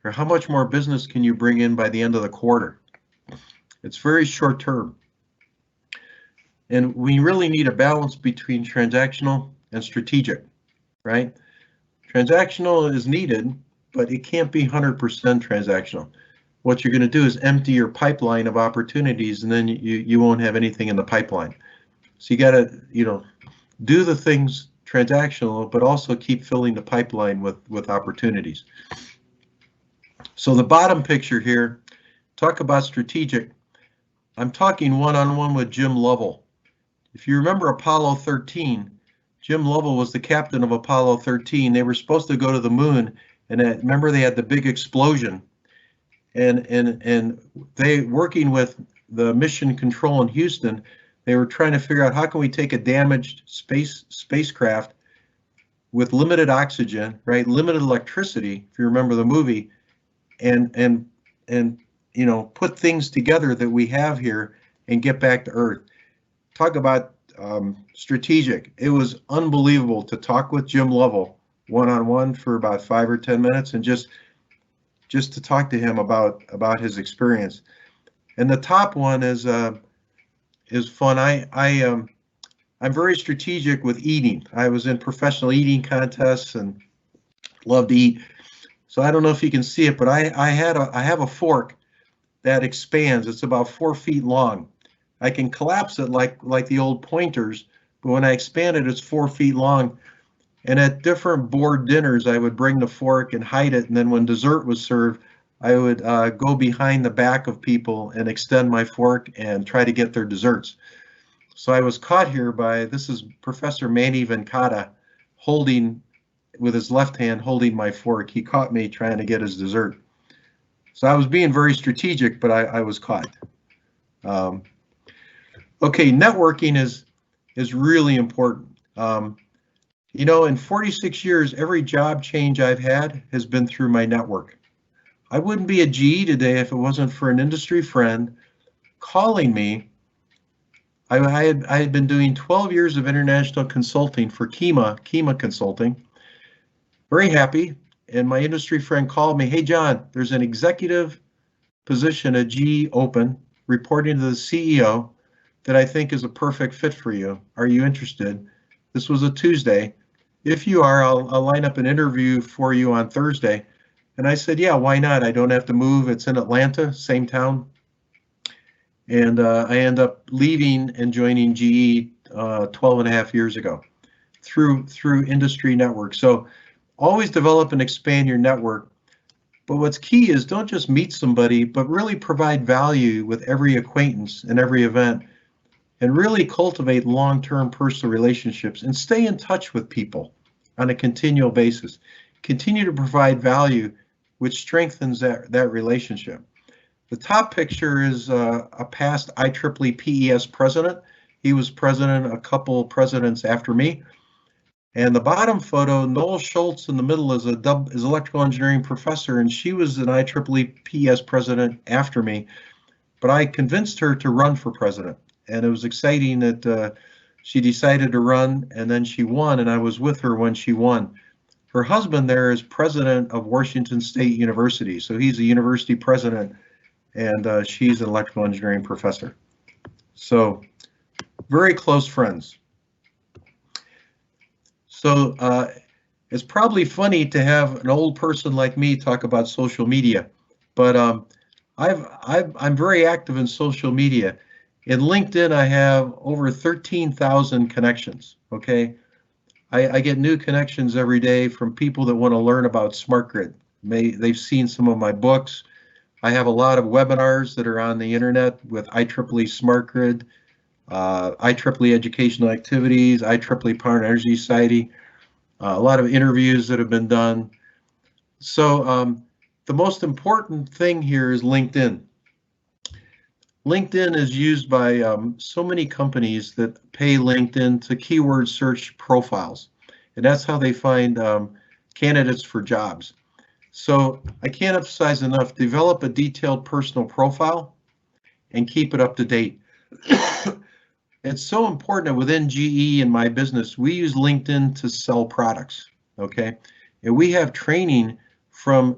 Or how much more business can you bring in by the end of the quarter? It's very short term. And we really need a balance between transactional and strategic, right? Transactional is needed, but it can't be 100% transactional. What you're going to do is empty your pipeline of opportunities, and then you won't have anything in the pipeline. So you got to, do the things transactional, but also keep filling the pipeline with opportunities. So the bottom picture here, talk about strategic. I'm talking one-on-one with Jim Lovell. If you remember Apollo 13, Jim Lovell was the captain of Apollo 13. They were supposed to go to the moon, and remember they had the big explosion. And they, working with the mission control in Houston, they were trying to figure out how can we take a damaged spacecraft with limited oxygen, right, limited electricity, if you remember the movie, and put things together that we have here and get back to Earth. Talk about strategic. It was unbelievable to talk with Jim Lovell one-on-one for about 5 or 10 minutes and just to talk to him about his experience. And the top one is fun. I'm very strategic with eating. I was in professional eating contests and love to eat. So I don't know if you can see it, but I have a fork that expands. It's about 4 feet long. I can collapse it like the old pointers, but when I expand it, it's 4 feet long. And at different board dinners, I would bring the fork and hide it, and then when dessert was served, go behind the back of people and extend my fork and try to get their desserts. So I was caught here by, this is Professor Manny Venkata holding, with his left hand holding my fork. He caught me trying to get his dessert. So I was being very strategic, but I was caught. Okay, networking is really important. You know, in 46 years, every job change I've had has been through my network. I wouldn't be a GE today if it wasn't for an industry friend calling me. I had been doing 12 years of international consulting for Keynote Consulting. Very happy, and my industry friend called me, "Hey John, there's an executive position at GE open, reporting to the CEO, that I think is a perfect fit for you. Are you interested?" This was a Tuesday. "If you are, I'll line up an interview for you on Thursday." And I said, "Yeah, why not? I don't have to move. It's in Atlanta, same town." And I end up leaving and joining GE 12 and a half years ago through industry networks. So always develop and expand your network. But what's key is don't just meet somebody, but really provide value with every acquaintance and every event, and really cultivate long-term personal relationships and stay in touch with people on a continual basis. Continue to provide value, which strengthens that relationship. The top picture is a past IEEE PES president. He was president a couple presidents after me. And the bottom photo, Noel Schultz in the middle is is electrical engineering professor, and she was an IEEE PES president after me. But I convinced her to run for president, and it was exciting that she decided to run, and then she won, and I was with her when she won. Her husband there is president of Washington State University, so he's a university president, and she's an electrical engineering professor. So very close friends. So it's probably funny to have an old person like me talk about social media, but I'm very active in social media. In LinkedIn, I have over 13,000 connections, okay? I get new connections every day from people that want to learn about smart grid. They've seen some of my books. I have a lot of webinars that are on the internet with IEEE Smart Grid, IEEE Educational Activities, IEEE Power and Energy Society, a lot of interviews that have been done. So the most important thing here is LinkedIn. LinkedIn is used by so many companies that pay LinkedIn to keyword search profiles, and that's how they find candidates for jobs. So I can't emphasize enough, develop a detailed personal profile and keep it up to date. It's so important that within GE and my business, we use LinkedIn to sell products, okay? And we have training from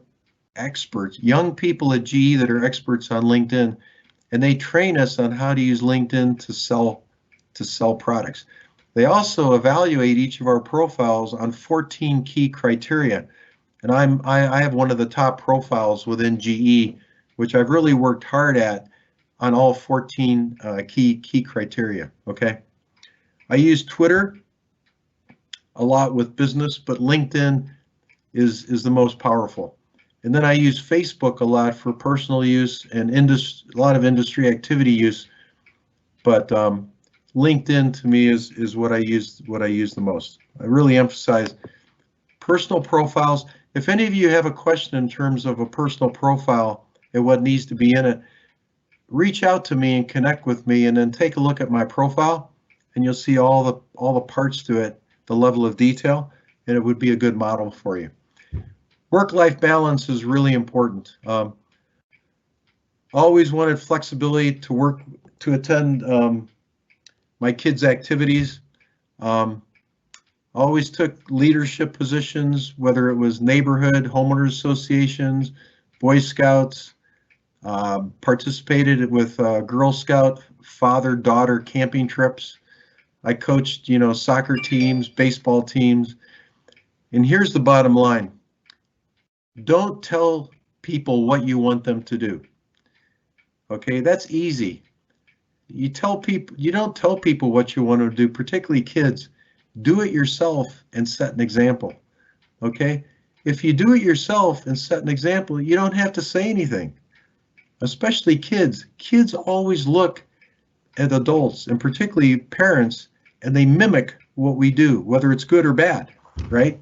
experts, young people at GE that are experts on LinkedIn, and they train us on how to use LinkedIn to sell products. They also evaluate each of our profiles on 14 key criteria. And I have one of the top profiles within GE, which I've really worked hard at on all 14 key criteria, okay? I use Twitter a lot with business, but LinkedIn is the most powerful. And then I use Facebook a lot for personal use and a lot of industry activity use. But LinkedIn to me is what I use the most. I really emphasize personal profiles. If any of you have a question in terms of a personal profile and what needs to be in it, reach out to me and connect with me, and then take a look at my profile, and you'll see all the parts to it, the level of detail, and it would be a good model for you. Work-life balance is really important. Always wanted flexibility to attend my kids' activities. Always took leadership positions, whether it was neighborhood, homeowners associations, Boy Scouts, participated with Girl Scout father-daughter camping trips. I coached, soccer teams, baseball teams. And here's the bottom line. Don't tell people what you want them to do. Okay, that's easy. You don't tell people what you want to do, particularly kids. Do it yourself and set an example. Okay? if you do it yourself and set an example, you don't have to say anything, especially kids. Kids always look at adults, and particularly parents, and they mimic what we do, whether it's good or bad, right?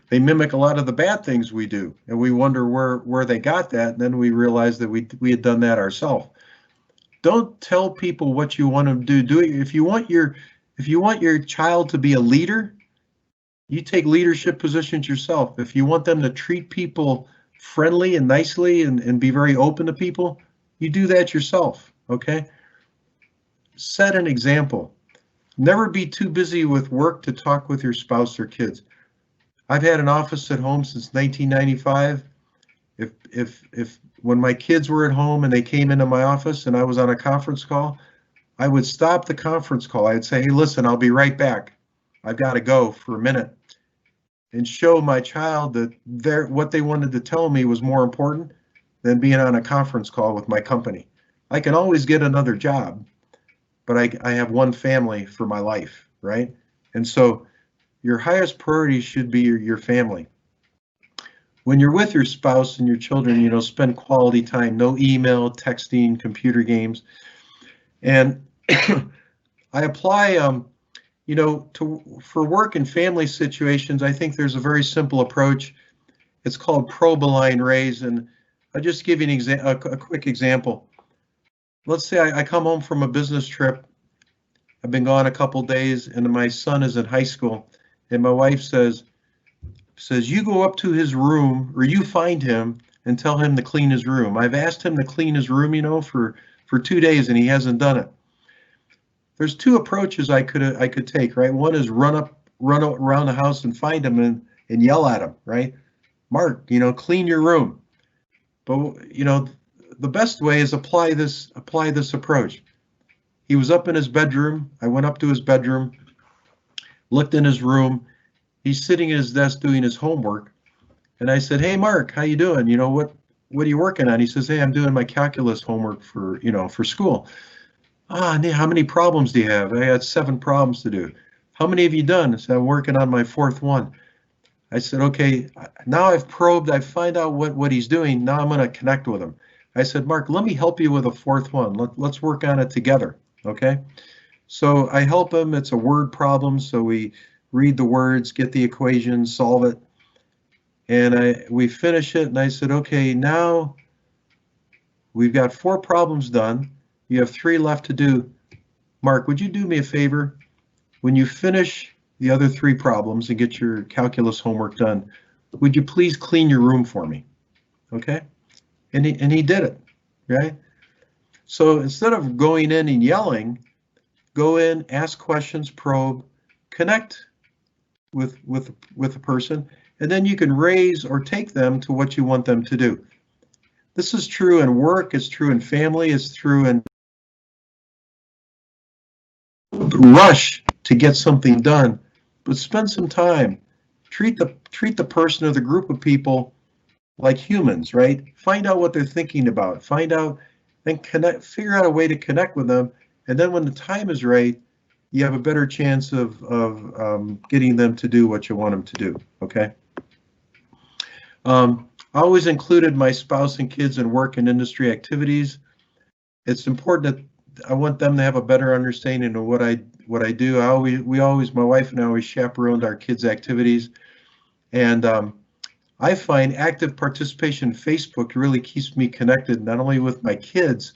They mimic a lot of the bad things we do, and we wonder where they got that, and then we realize that we had done that ourselves. Don't tell people what you want them to do. Do it if you want your child to be a leader, you take leadership positions yourself. If you want them to treat people friendly and nicely and be very open to people, you do that yourself, okay? Set an example. Never be too busy with work to talk with your spouse or kids. I've had an office at home since 1995. If when my kids were at home and they came into my office and I was on a conference call, I would stop the conference call. I'd say, hey, listen, I'll be right back. I've got to go for a minute, and show my child that what they wanted to tell me was more important than being on a conference call with my company. I can always get another job, but I have one family for my life, right? And so your highest priority should be your family. When you're with your spouse and your children, spend quality time, no email, texting, computer games. And I apply, for work and family situations, I think there's a very simple approach. It's called probe-align raise, and I'll just give you a quick example. Let's say I come home from a business trip. I've been gone a couple days, and my son is in high school, and my wife says, you go up to his room, or you find him and tell him to clean his room. I've asked him to clean his room, for 2 days, and he hasn't done it. There's two approaches I could take, right? One is run around the house and find him and yell at him, right? Mark, clean your room. But the best way is apply this approach. He was up in his bedroom. I went up to his bedroom, looked in his room. He's sitting at his desk doing his homework. And I said, hey, Mark, how you doing? What are you working on? He says, hey, I'm doing my calculus homework for school. How many problems do you have? I had 7 problems to do. How many have you done? I said, I'm working on my 4th one. I said, okay, now I've probed, I find out what he's doing. Now I'm going to connect with him. I said, Mark, let me help you with a 4th one. Let's work on it together, okay? So I help him. It's a word problem, so we read the words, get the equation, solve it. And we finish it, and I said, okay, now we've got 4 problems done. You have 3 left to do. Mark, would you do me a favor? When you finish the other 3 problems and get your calculus homework done, would you please clean your room for me? Okay? And he did it, right? So instead of going in and yelling, go in, ask questions, probe, connect with a person, and then you can raise or take them to what you want them to do. This is true in work, it's true in family, it's true in rush to get something done, but spend some time. Treat the person or the group of people like humans, right? Find out what they're thinking about. Find out and figure out a way to connect with them. And then when the time is right, you have a better chance of getting them to do what you want them to do, okay? I always included my spouse and kids in work and industry activities. It's important that I want them to have a better understanding of what I do. My wife and I always chaperoned our kids' activities, and I find active participation in Facebook really keeps me connected not only with my kids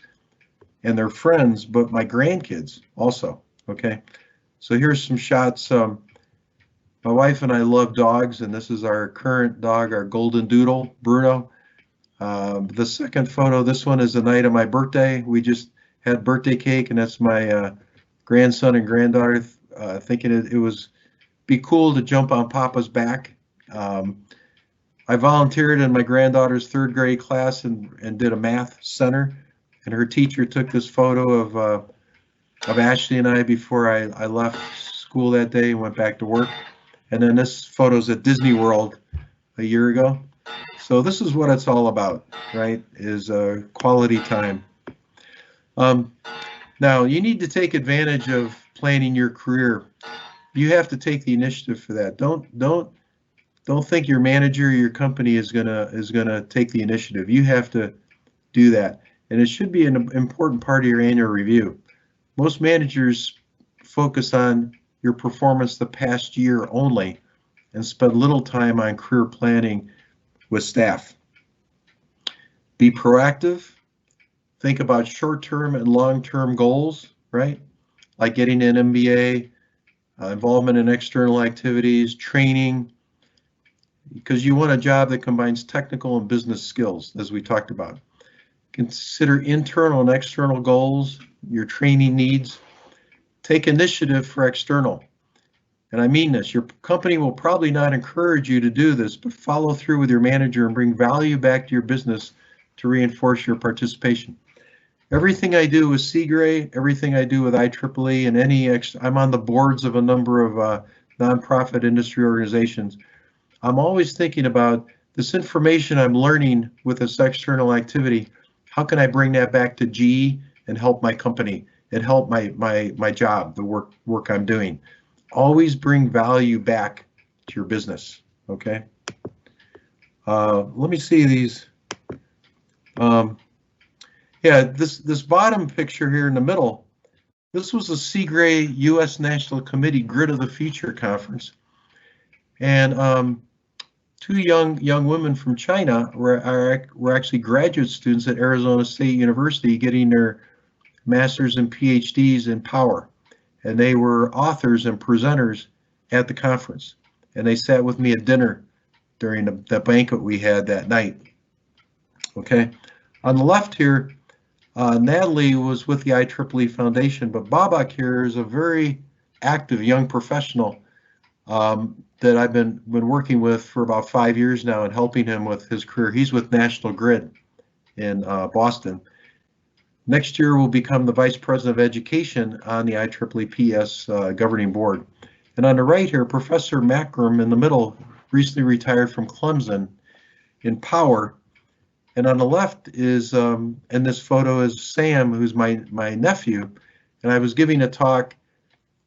and their friends, but my grandkids also. Okay, so here's some shots. My wife and I love dogs, and this is our current dog, our golden doodle, Bruno. The second photo, this one is the night of my birthday. We just had birthday cake, and that's my grandson and granddaughter thinking it was be cool to jump on Papa's back. I volunteered in my granddaughter's 3rd grade class and did a math center, and her teacher took this photo of Ashley and I before I left school that day and went back to work. And then this photo's at Disney World a year ago. So this is what it's all about, right? Is quality time. Now you need to take advantage of planning your career. You have to take the initiative for that. Don't Don't think your manager or your company is gonna take the initiative. You have to do that, and it should be an important part of your annual review. Most managers focus on your performance the past year only and spend little time on career planning with staff. Be proactive. Think about short-term and long-term goals, right? Like getting an MBA, involvement in external activities, training, because you want a job that combines technical and business skills, as we talked about. Consider internal and external goals, your training needs. Take initiative for external. And I mean this, your company will probably not encourage you to do this, but follow through with your manager and bring value back to your business to reinforce your participation. Everything I do with CIGRE, everything I do with IEEE, and I'm on the boards of a number of nonprofit industry organizations. I'm always thinking about this information I'm learning with this external activity. How can I bring that back to GE and help my company and help my job, the work I'm doing? Always bring value back to your business. Okay. Let me see these. Yeah, this bottom picture here in the middle, this was the CIGRE U.S. National Committee Grid of the Future Conference. And two young women from China were actually graduate students at Arizona State University getting their masters and PhDs in power. And they were authors and presenters at the conference. And they sat with me at dinner during the banquet we had that night. Okay, on the left here, Natalie was with the IEEE Foundation, but Babak here is a very active young professional that I've been working with for about 5 years now and helping him with his career. He's with National Grid in Boston. Next year will become the Vice President of Education on the IEEE governing board. And on the right here, Professor Macram in the middle recently retired from Clemson in power. And on the left is, in this photo is Sam, who's my nephew. And I was giving a talk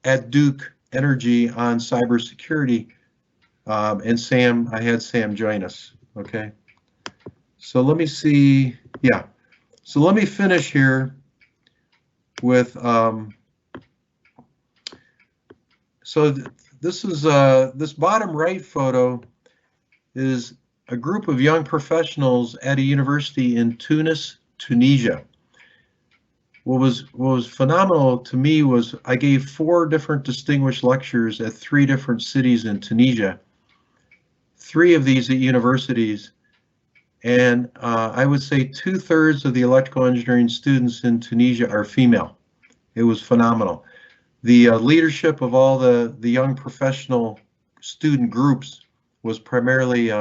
at Duke Energy on cybersecurity. And I had Sam join us, okay? So let me see, yeah. So let me finish here with, this bottom right photo is a group of young professionals at a university in Tunis, Tunisia. What was phenomenal to me was I gave 4 different distinguished lectures at 3 different cities in Tunisia, 3 of these at universities, and I would say 2/3 of the electrical engineering students in Tunisia are female. It was phenomenal. The leadership of all the young professional student groups was primarily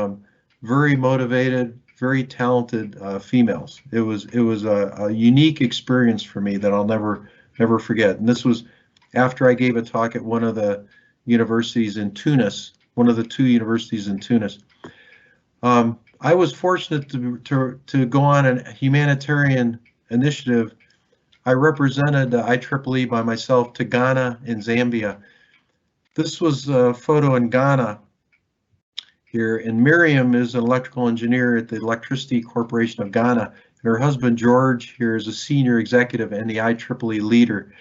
very motivated, very talented females. It was a unique experience for me that I'll never forget. And this was after I gave a talk at one of the universities in Tunis, one of the 2 universities in Tunis. I was fortunate to go on a humanitarian initiative. I represented the IEEE by myself to Ghana and Zambia. This was a photo in Ghana here, and Miriam is an electrical engineer at the Electricity Corporation of Ghana. And her husband George here is a senior executive and the IEEE leader.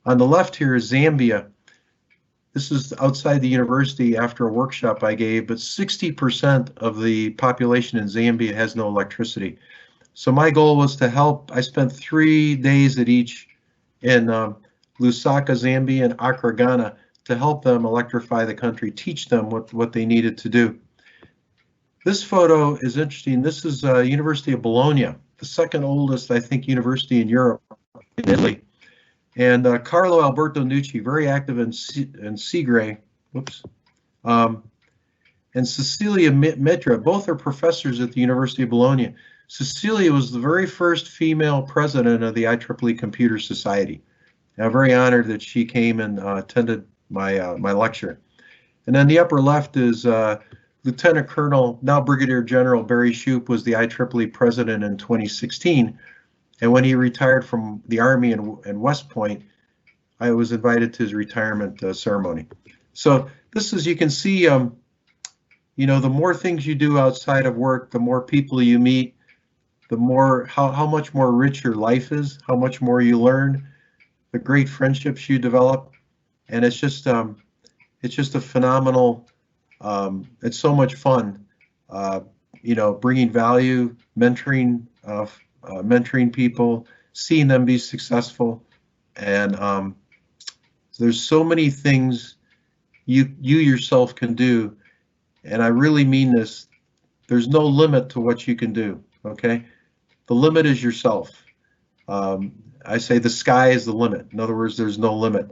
On the left here is Zambia. This is outside the university after a workshop I gave, but 60% of the population in Zambia has no electricity. So my goal was to help. I spent 3 days at each in Lusaka, Zambia, and Accra, Ghana, to help them electrify the country, teach them what they needed to do. This photo is interesting. This is University of Bologna, the 2nd oldest, I think, university in Europe, in Italy. And Carlo Alberto Nucci, very active in CIGRE, and Cecilia Mitra, both are professors at the University of Bologna. Cecilia was the very first female president of the IEEE Computer Society. I'm very honored that she came and attended my lecture. And then the upper left is Lieutenant Colonel, now Brigadier General Barry Shoup was the IEEE president in 2016. And when he retired from the Army in West Point, I was invited to his retirement ceremony. So this is, you can see you know, the more things you do outside of work, the more people you meet, the more how much more rich your life is, how much more you learn, the great friendships you develop, and it's just a phenomenal. It's so much fun, you know, bringing value, mentoring people, seeing them be successful, and there's so many things you yourself can do, and I really mean this. There's no limit to what you can do. Okay, the limit is yourself. I say the sky is the limit. In other words, there's no limit.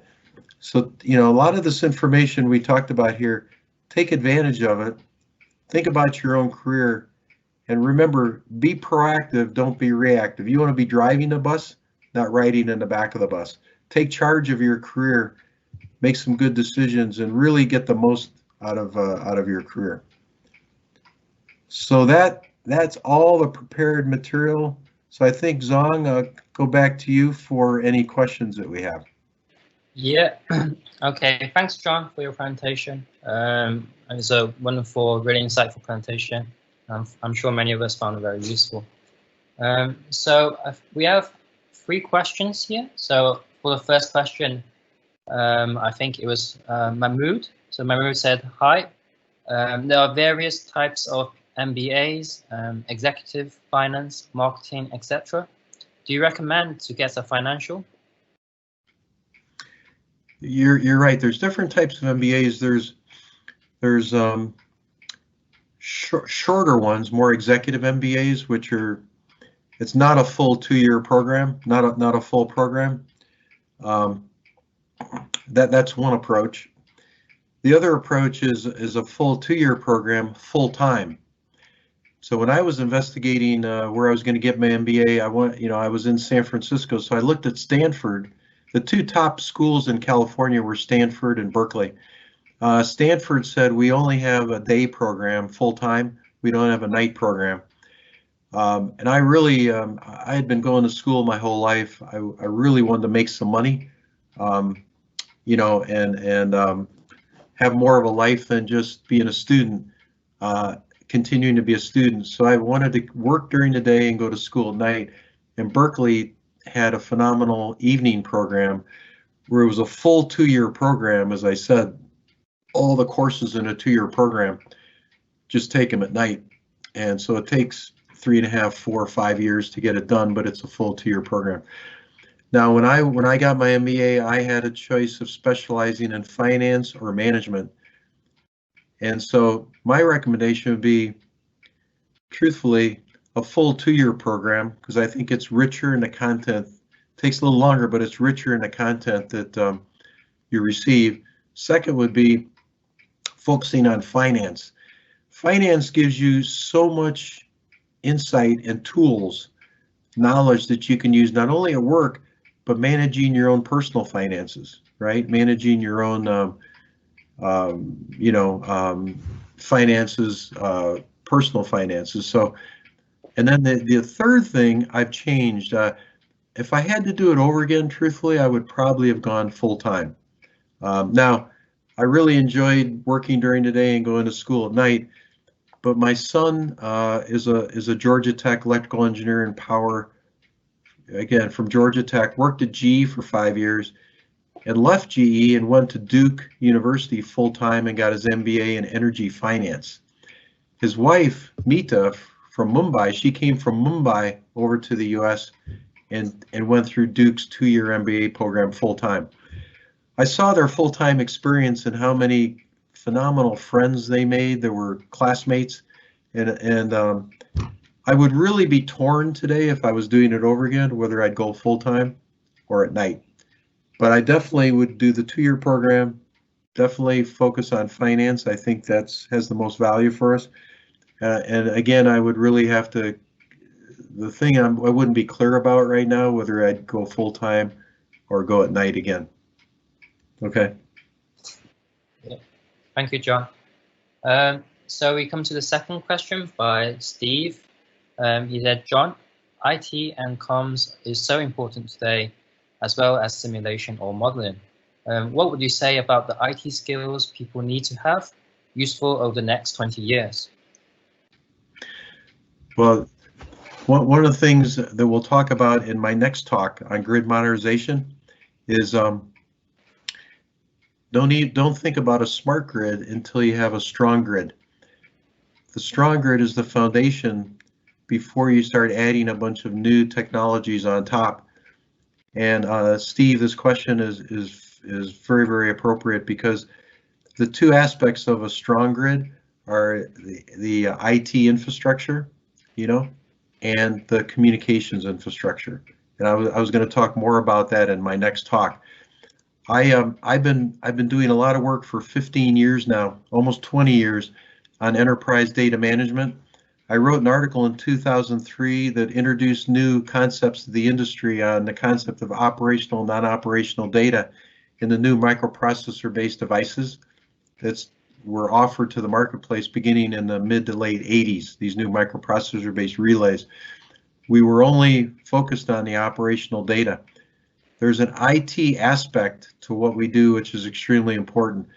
So, you know, a lot of this information we talked about here, take advantage of it. Think about your own career, and remember, be proactive, don't be reactive. You want to be driving the bus, not riding in the back of the bus. Take charge of your career, make some good decisions, and really get the most out of your career. So that's all the prepared material. So I think Zong, go back to you for any questions that we have. Yeah. Okay. Thanks, John, for your presentation. It's a wonderful, really insightful presentation. I'm sure many of us found it very useful. So we have 3 questions here. So for the first question, I think it was Mahmood. So Mahmood said, hi, there are various types of MBAs, executive, finance, marketing, etc. Do you recommend to get a financial? You're right. There's different types of MBAs. There's shorter ones, more executive MBAs, which are, it's not a full 2-year program, not a full program. That's one approach. The other approach is a full 2-year program, full time. So when I was investigating where I was going to get my MBA, I was in San Francisco, so I looked at Stanford. The 2 top schools in California were Stanford and Berkeley. Stanford said we only have a day program full time. We don't have a night program. And I really, I had been going to school my whole life. I really wanted to make some money, you know, and have more of a life than just being a student, continuing to be a student. So I wanted to work during the day and go to school at night. And Berkeley had a phenomenal evening program where it was a full 2-year program. As I said, all the courses in a 2-year program, just take them at night. And so it takes 3.5, 4, 5 years to get it done, but it's a full 2-year program. Now, when I got my MBA, I had a choice of specializing in finance or management. And so my recommendation would be, truthfully, a full 2-year program, because I think it's richer in the content. It takes a little longer, but it's richer in the content that you receive. Second would be focusing on finance. Finance gives you so much insight and tools, knowledge that you can use not only at work, but managing your own personal finances, right? Managing your own, finances, personal finances. So, and then the third thing I've changed, if I had to do it over again, truthfully, I would probably have gone full time. Now, I really enjoyed working during the day and going to school at night, but my son is a Georgia Tech electrical engineer in power. Again, from Georgia Tech, worked at GE for 5 years, and left GE and went to Duke University full time and got his MBA in energy finance. His wife, Mita, from Mumbai, she came from Mumbai over to the US and went through Duke's 2-year MBA program full time. I saw their full time experience and how many phenomenal friends they made. They were classmates, and I would really be torn today if I was doing it over again, whether I'd go full time or at night. But I definitely would do the 2-year program, definitely focus on finance. I think that's has the most value for us. And again, I would really have to, the thing I wouldn't be clear about right now, whether I'd go full time or go at night again. Okay. Yeah. Thank you, John. So we come to the second question by Steve. He said, John, IT and comms is so important today, as well as simulation or modeling. What would you say about the IT skills people need to have? useful over the next 20 years? Well, one of the things that we'll talk about in my next talk on grid modernization is don't think about a smart grid until you have a strong grid. The strong grid is the foundation before you start adding a bunch of new technologies on top. And Steve, this question is very, very appropriate, because the two aspects of a strong grid are the IT infrastructure, you know, and the communications infrastructure. And I was going to talk more about that in my next talk. I've been doing a lot of work for 15 years now, almost 20 years, on enterprise data management. I wrote an article in 2003 that introduced new concepts to the industry on the concept of operational, non-operational data in the new microprocessor-based devices that were offered to the marketplace beginning in the mid to late 80s, these new microprocessor-based relays. We were only focused on the operational data. There's an IT aspect to what we do, which is extremely important.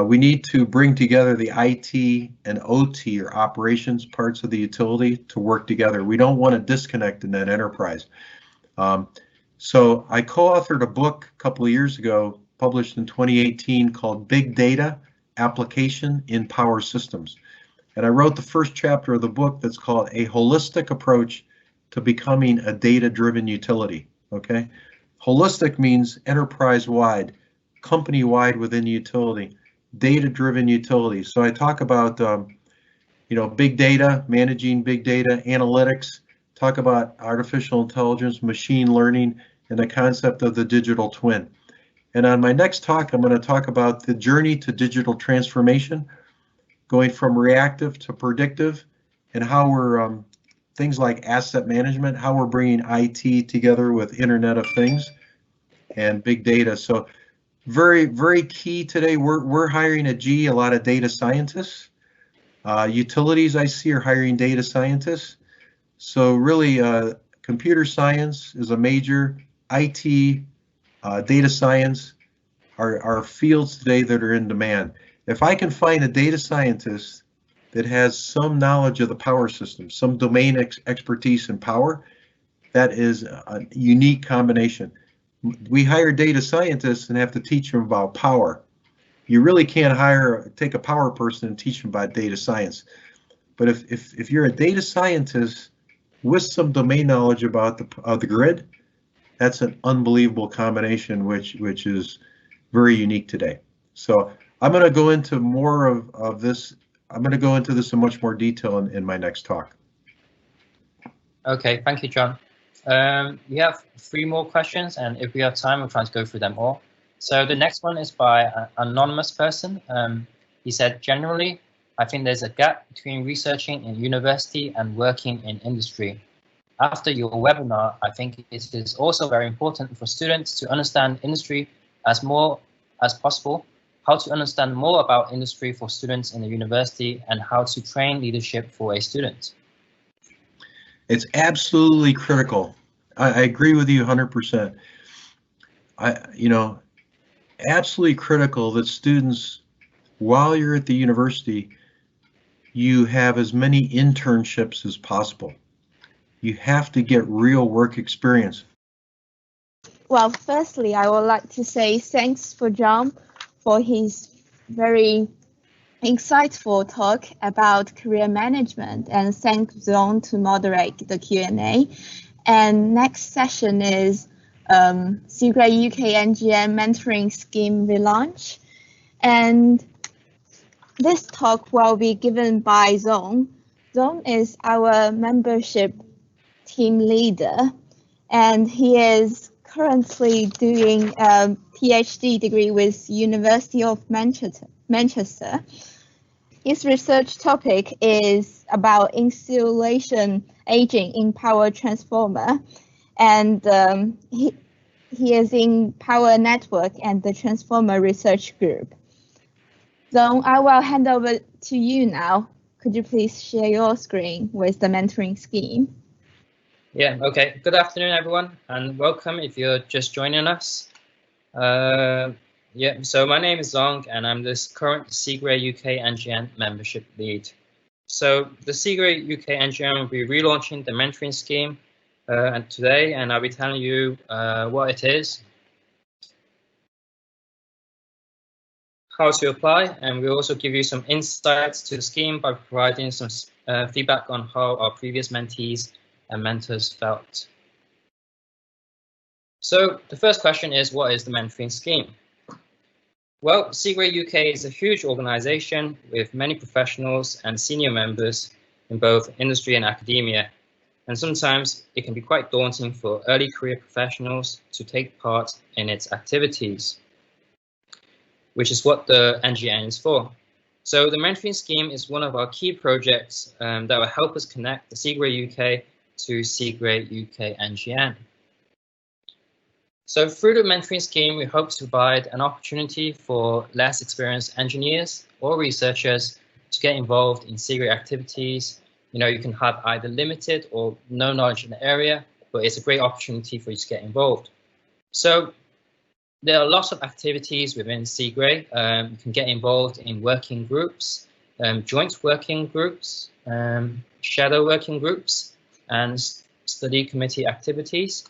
We need to bring together the IT and OT, or operations, parts of the utility to work together. We don't want to disconnect in that enterprise. So I co-authored a book a couple of years ago, published in 2018, called Big Data Application in Power Systems. And I wrote the first chapter of the book that's called A Holistic Approach to Becoming a Data-Driven Utility. Okay, holistic means enterprise-wide, company-wide within the utility, data-driven utility. So I talk about big data, managing big data, analytics, talk about artificial intelligence, machine learning, and the concept of the digital twin. And on my next talk, I'm going to talk about the journey to digital transformation, going from reactive to predictive, and how we're things like asset management, how we're bringing IT together with Internet of Things and big data. So very, very key today. We're hiring at GE a lot of data scientists. Utilities I see are hiring data scientists. So really, computer science is a major. IT, data science are fields today that are in demand. If I can find a data scientist that has some knowledge of the power system, some domain expertise in power, that is a unique combination. We hire data scientists and have to teach them about power. You really can't take a power person and teach them about data science. But if you're a data scientist with some domain knowledge about the grid, that's an unbelievable combination, which is very unique today. So I'm going to go into more of this. I'm going to go into this in much more detail in my next talk. Okay, thank you, John. We have 3 more questions, and if we have time, we'll try to go through them all. So the next one is by an anonymous person. He said, generally, I think there's a gap between researching in university and working in industry. After your webinar, I think it is also very important for students to understand industry as more as possible, how to understand more about industry for students in the university, and how to train leadership for a student. It's absolutely critical. I agree with you 100%. Absolutely critical that students, while you're at the university, you have as many internships as possible. You have to get real work experience. Well, firstly, I would like to say thanks for John for his very insightful talk about career management, and thank Zong to moderate the Q&A. And next session is CIGRE UK NGN mentoring scheme relaunch. And this talk will be given by Zong. Zong is our membership team leader, and he is currently doing a PhD degree with University of Manchester. His research topic is about insulation aging in power transformer, and he is in power network and the transformer research group. So I will hand over to you now. Could you please share your screen with the mentoring scheme? Yeah, okay. Good afternoon, everyone, and welcome if you're just joining us. Yeah, so my name is Long, and I'm the current CIGRE UK NGN membership lead. So the CIGRE UK NGN will be relaunching the mentoring scheme today, and I'll be telling you what it is, how to apply, and we'll also give you some insights to the scheme by providing some feedback on how our previous mentees and mentors felt. So the first question is, what is the mentoring scheme? Well, CIGRE UK is a huge organization with many professionals and senior members in both industry and academia. And sometimes it can be quite daunting for early career professionals to take part in its activities, which is what the NGN is for. So the mentoring scheme is one of our key projects that will help us connect the CIGRE UK to CIGRE UK NGN. So through the mentoring scheme, we hope to provide an opportunity for less experienced engineers or researchers to get involved in CIGRE activities. You know, you can have either limited or no knowledge in the area, but it's a great opportunity for you to get involved. So there are lots of activities within CIGRE. You can get involved in working groups, joint working groups, shadow working groups, and study committee activities.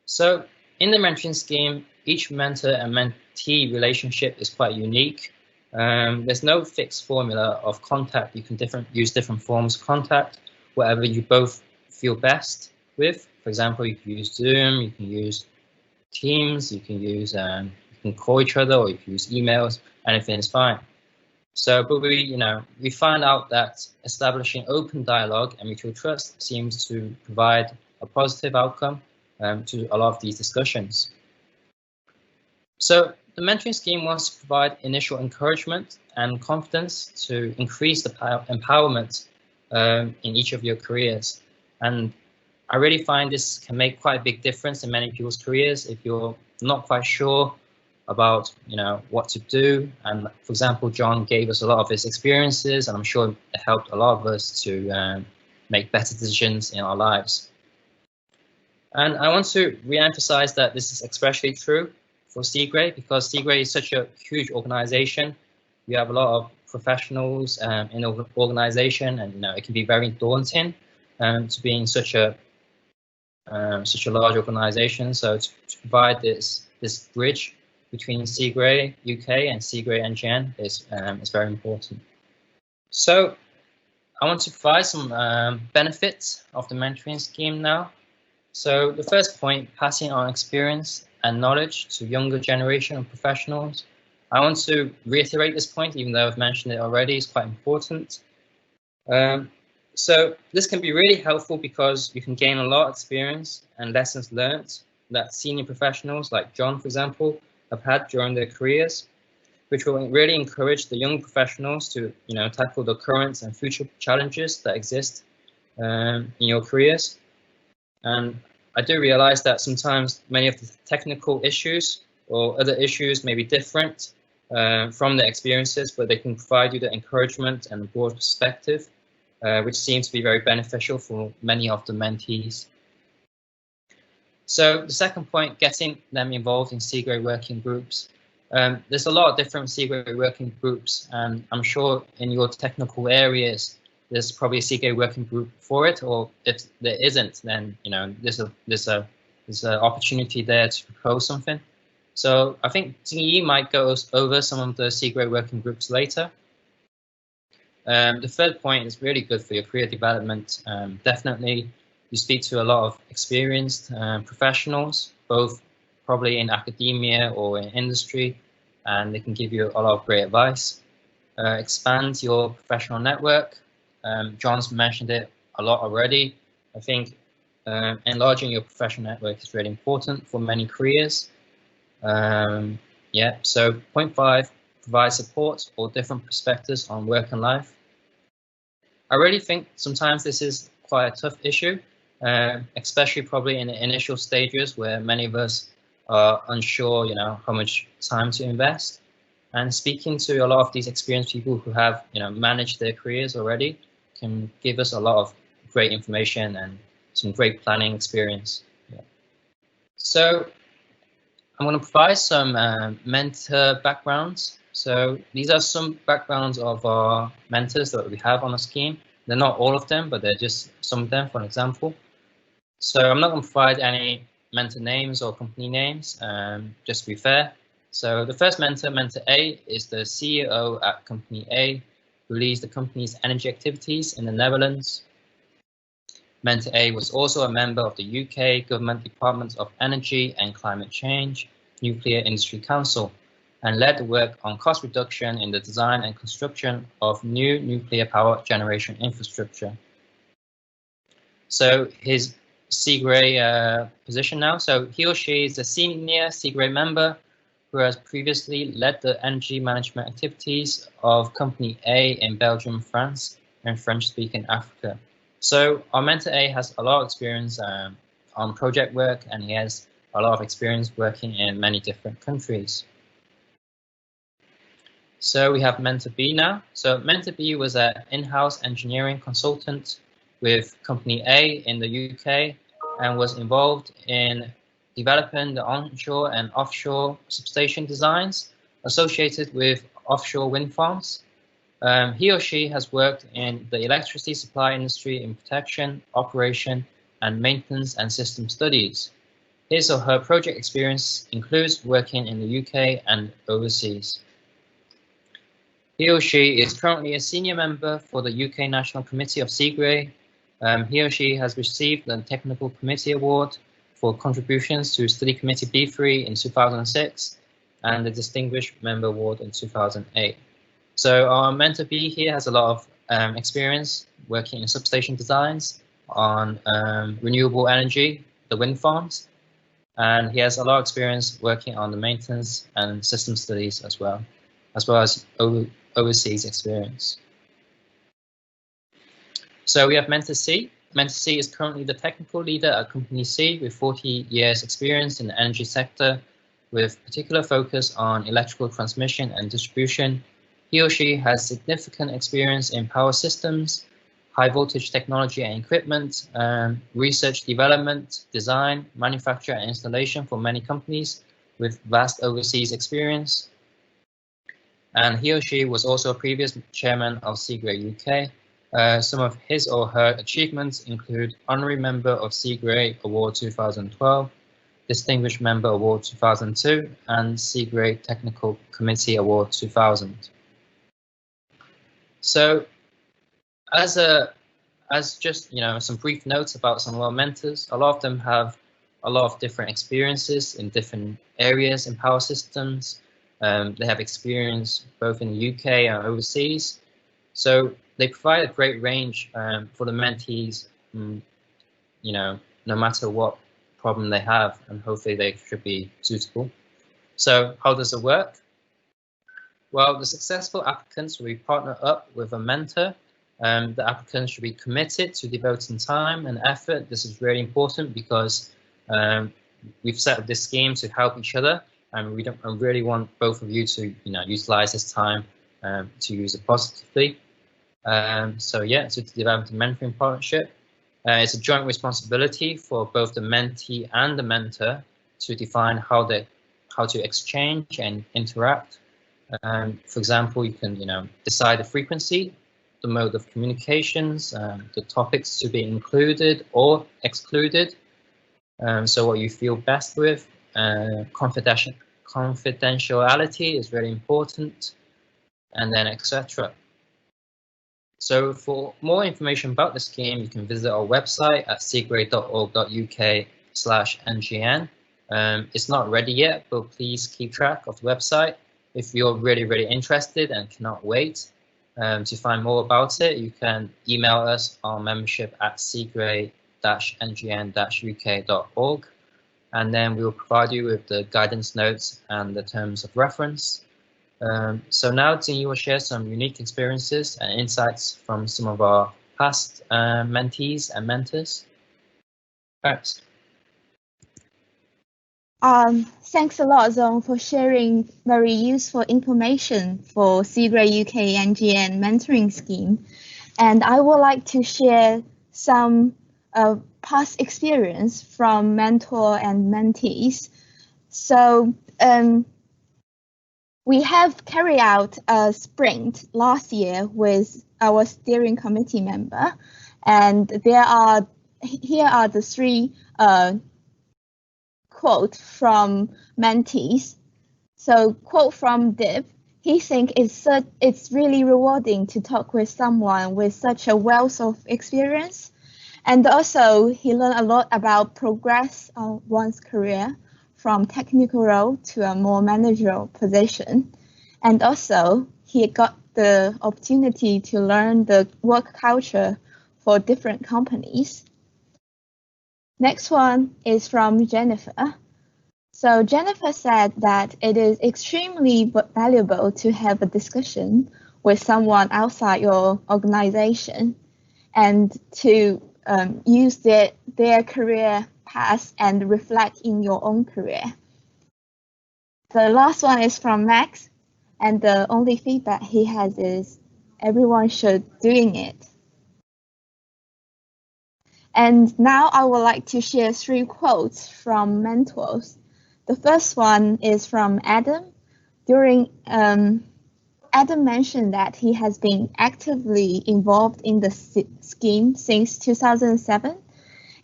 So in the mentoring scheme, each mentor and mentee relationship is quite unique. There's no fixed formula of contact. You can use different forms of contact, whatever you both feel best with. For example, you can use Zoom, you can use Teams, you can use you can call each other, or you can use emails. Anything is fine. So, but we find out that establishing open dialogue and mutual trust seems to provide a positive outcome to a lot of these discussions. So the mentoring scheme wants to provide initial encouragement and confidence to increase the empowerment in each of your careers. And I really find this can make quite a big difference in many people's careers if you're not quite sure about what to do. And for example, John gave us a lot of his experiences, and I'm sure it helped a lot of us to make better decisions in our lives. And I want to re-emphasize that this is especially true for CIGRE, because CIGRE is such a huge organization. We have a lot of professionals in the organization, and it can be very daunting to be in such a large organization. So to provide this bridge between CIGRE UK and CIGRE NGN is very important. So I want to provide some benefits of the mentoring scheme now. So the first point, passing on experience and knowledge to younger generation of professionals. I want to reiterate this point, even though I've mentioned it already. It's quite important. So this can be really helpful because you can gain a lot of experience and lessons learned that senior professionals like John, for example, have had during their careers, which will really encourage the young professionals to tackle the current and future challenges that exist in your careers. And I do realize that sometimes many of the technical issues or other issues may be different from the experiences, but they can provide you the encouragement and broad perspective, which seems to be very beneficial for many of the mentees. So the second point, getting them involved in CIGRE working groups. There's a lot of different CIGRE working groups, and I'm sure in your technical areas, there's probably a CIGRE working group for it, or if there isn't, then there's an opportunity there to propose something. So I think Jingyi might go over some of the CIGRE working groups later. The third point is really good for your career development. Definitely, you speak to a lot of experienced professionals, both probably in academia or in industry, and they can give you a lot of great advice. Expand your professional network. John's mentioned it a lot already. I think enlarging your professional network is really important for many careers. So point 5, provide support or different perspectives on work and life. I really think sometimes this is quite a tough issue, especially probably in the initial stages where many of us are unsure, how much time to invest. And speaking to a lot of these experienced people who have, managed their careers already can give us a lot of great information and some great planning experience. Yeah. So I'm going to provide some mentor backgrounds. So these are some backgrounds of our mentors that we have on the scheme. They're not all of them, but they're just some of them, for example. So I'm not going to provide any mentor names or company names, just to be fair. So the first mentor, Mentor A, is the CEO at Company A, who leads the company's energy activities in the Netherlands. Mentor A was also a member of the UK Government Department of Energy and Climate Change Nuclear Industry Council and led the work on cost reduction in the design and construction of new nuclear power generation infrastructure. So his CIGRE position now, so he or she is a senior CIGRE member who has previously led the energy management activities of Company A in Belgium, France, and French-speaking Africa. So our Mentor A has a lot of experience on project work, and he has a lot of experience working in many different countries. So we have Mentor B now. So Mentor B was an in-house engineering consultant with Company A in the UK and was involved in developing the onshore and offshore substation designs associated with offshore wind farms. He or she has worked in the electricity supply industry in protection, operation, and maintenance and system studies. His or her project experience includes working in the UK and overseas. He or she is currently a senior member for the UK National Committee of CIGRE. He or she has received the Technical Committee Award for contributions to Study Committee B3 in 2006 and the Distinguished Member Award in 2008. So our Mentor B here has a lot of experience working in substation designs on renewable energy, the wind farms, and he has a lot of experience working on the maintenance and system studies as well as overseas experience. So we have Mentor C. Mentor C is currently the technical leader at Company C with 40 years experience in the energy sector with particular focus on electrical transmission and distribution. He or she has significant experience in power systems, high voltage technology and equipment, research development, design, manufacture and installation for many companies with vast overseas experience. And he or she was also a previous chairman of CIGRE UK. Some of his or her achievements include Honorary Member of CIGRE Award 2012, Distinguished Member Award 2002, and CIGRE Technical Committee Award 2000. So, as just some brief notes about some of our mentors, a lot of them have a lot of different experiences in different areas in power systems. They have experience both in the UK and overseas. So they provide a great range for the mentees, no matter what problem they have, and hopefully they should be suitable. So how does it work? Well, the successful applicants will be partnered up with a mentor. The applicants should be committed to devoting time and effort. This is really important because we've set up this scheme to help each other, and we really want both of you to utilize this time to use it positively. So to develop a mentoring partnership. It's a joint responsibility for both the mentee and the mentor to define how to exchange and interact. For example, you can decide the frequency, the mode of communications, the topics to be included or excluded. So what you feel best with. Confidentiality is very important, and then etc. So for more information about the scheme, you can visit our website at cigre.org.uk/ngn. It's not ready yet, but please keep track of the website. If you're really interested and cannot wait to find more about it, you can email us on membership at cigre-ngn-uk.org, and then we will provide you with the guidance notes and the terms of reference. So now Jingyi will share some unique experiences and insights from some of our past mentees and mentors. Thanks. Thanks a lot, Zong, for sharing very useful information for CIGRE UK NGN mentoring scheme. And I would like to share some past experience from mentor and mentees. So we have carried out a sprint last year with our steering committee member, and here are the three quotes from mentees. So quote from Dib, he thinks it's really rewarding to talk with someone with such a wealth of experience. And also he learned a lot about progress on one's career from technical role to a more managerial position. And also he got the opportunity to learn the work culture for different companies. Next one is from Jennifer. So Jennifer said that it is extremely valuable to have a discussion with someone outside your organization and to use their career path and reflect in your own career. The last one is from Max, and the only feedback he has is everyone should doing it. And now I would like to share 3 quotes from mentors. The first one is from Adam. Adam mentioned that he has been actively involved in the scheme since 2007,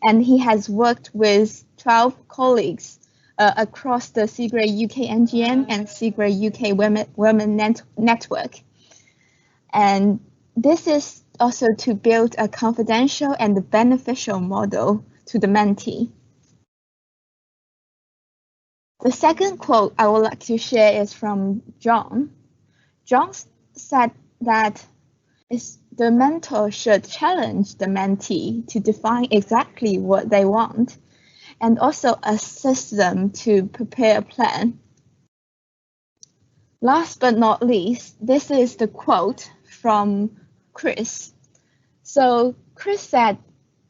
and he has worked with 12 colleagues across the CIGRE UK NGN and CIGRE UK Women Network. And this is also to build a confidential and beneficial model to the mentee. The second quote I would like to share is from John. John said that the mentor should challenge the mentee to define exactly what they want and also assist them to prepare a plan. Last but not least, this is the quote from Chris. So Chris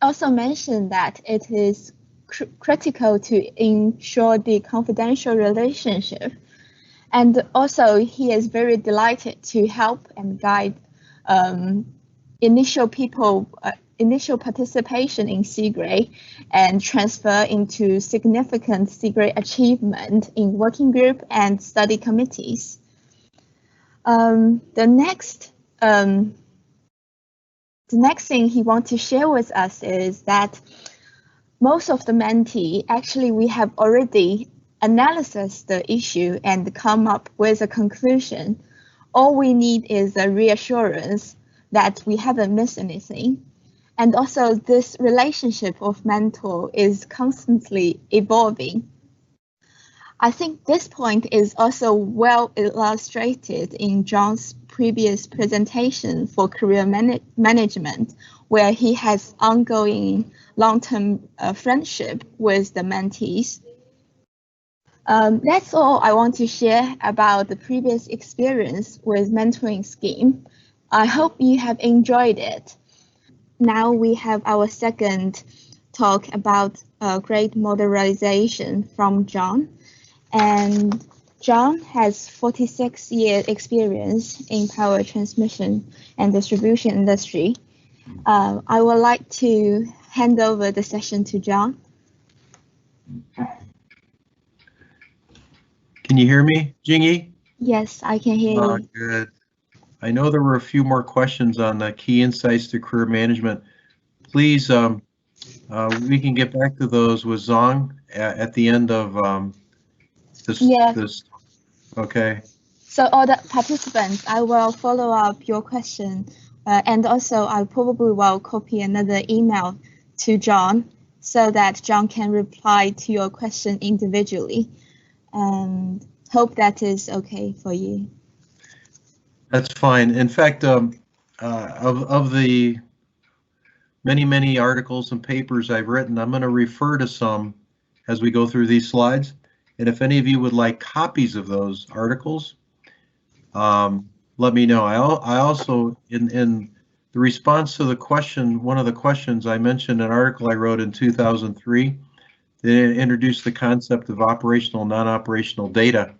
also mentioned that it is critical to ensure the confidential relationship, and also he is very delighted to help and guide initial participation in CIGRE and transfer into significant CIGRE achievement in working group and study committees. The next thing he wants to share with us is that most of the mentee, actually we have already analyzed the issue and come up with a conclusion. All we need is a reassurance that we haven't missed anything. And also this relationship of mentor is constantly evolving. I think this point is also well illustrated in John's previous presentation for career management, where he has ongoing long-term friendship with the mentees. That's all I want to share about the previous experience with mentoring scheme. I hope you have enjoyed it. Now we have our second talk about great modernization from John. And John has 46 years experience in power transmission and distribution industry. I would like to hand over the session to John. Can you hear me, Jingyi? Yes, I can hear you. Good. I know there were a few more questions on the key insights to career management. Please, we can get back to those with Zong at the end of this. Okay. So all the participants, I will follow up your question, and also I probably will copy another email to John so that John can reply to your question individually. And hope that is okay for you. That's fine. In fact, of the many articles and papers I've written, I'm going to refer to some as we go through these slides. And if any of you would like copies of those articles, let me know. I also, in the response to the question, one of the questions, I mentioned an article I wrote in 2003 that introduced the concept of operational, non-operational data.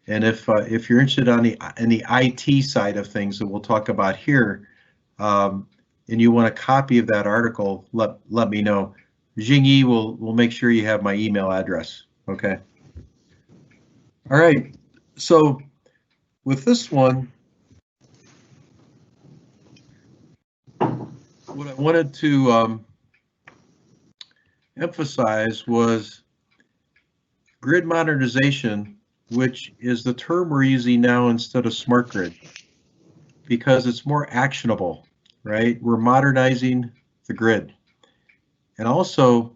And if you're interested in the IT side of things that we'll talk about here, and you want a copy of that article, let me know. Jingyi will make sure you have my email address. Okay. All right. So with this one, what I wanted to emphasize was grid modernization, which is the term we're using now instead of smart grid, because it's more actionable, right? We're modernizing the grid. And also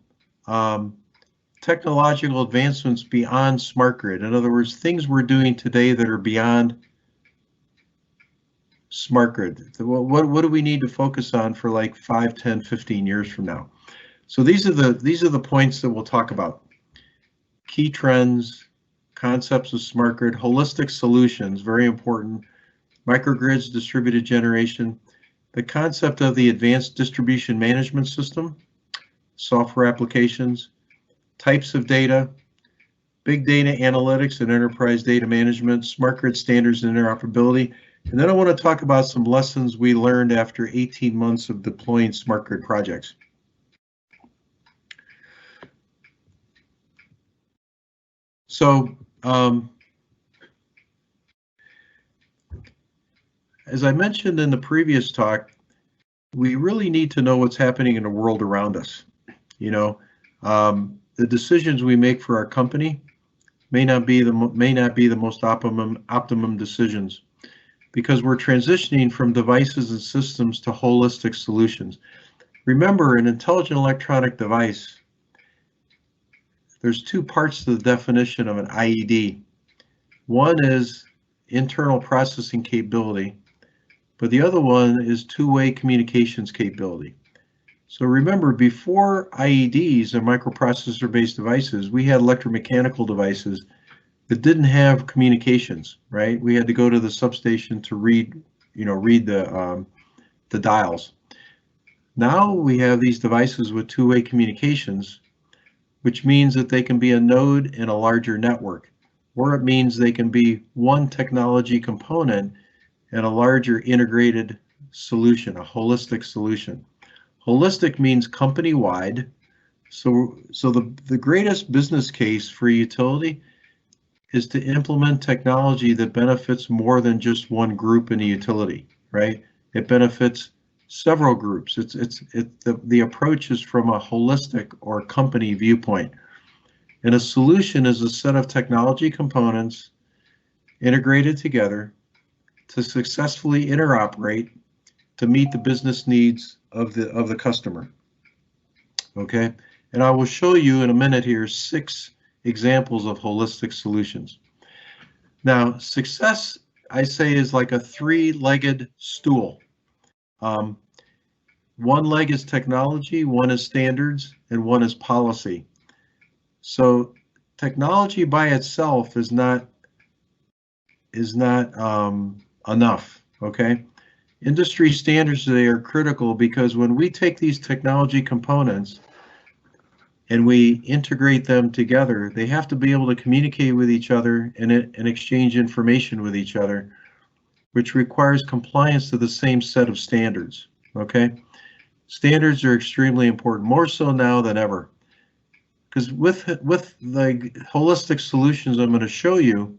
technological advancements beyond smart grid. In other words, things we're doing today that are beyond smart grid. What do we need to focus on for like 5, 10, 15 years from now? So these are the points that we'll talk about. Key trends, concepts of smart grid, holistic solutions, very important. Microgrids, distributed generation, the concept of the advanced distribution management system, software applications, types of data, big data analytics and enterprise data management, smart grid standards and interoperability. And then I want to talk about some lessons we learned after 18 months of deploying smart grid projects. So, as I mentioned in the previous talk, we really need to know what's happening in the world around us. You know, the decisions we make for our company may not be the most optimum decisions, because we're transitioning from devices and systems to holistic solutions. Remember, an intelligent electronic device, there's two parts to the definition of an IED. One is internal processing capability, but the other one is two-way communications capability. So remember, before IEDs and microprocessor-based devices, we had electromechanical devices that didn't have communications, right? We had to go to the substation to read the dials. Now we have these devices with two-way communications, which means that they can be a node in a larger network, or it means they can be one technology component in a larger integrated solution, a holistic solution. Holistic means company-wide. So the greatest business case for a utility is to implement technology that benefits more than just one group in a utility, right? It benefits several groups. The approach is from a holistic or company viewpoint. And a solution is a set of technology components integrated together to successfully interoperate to meet the business needs of the customer. Okay, and I will show you in a minute here 6 examples of holistic solutions. Now, success, I say, is like a 3-legged stool. One leg is technology, one is standards, and one is policy. So technology by itself is not enough, okay? Industry standards today are critical, because when we take these technology components and we integrate them together, they have to be able to communicate with each other and exchange information with each other, which requires compliance to the same set of standards, okay? Standards are extremely important, more so now than ever, because with the holistic solutions I'm going to show you,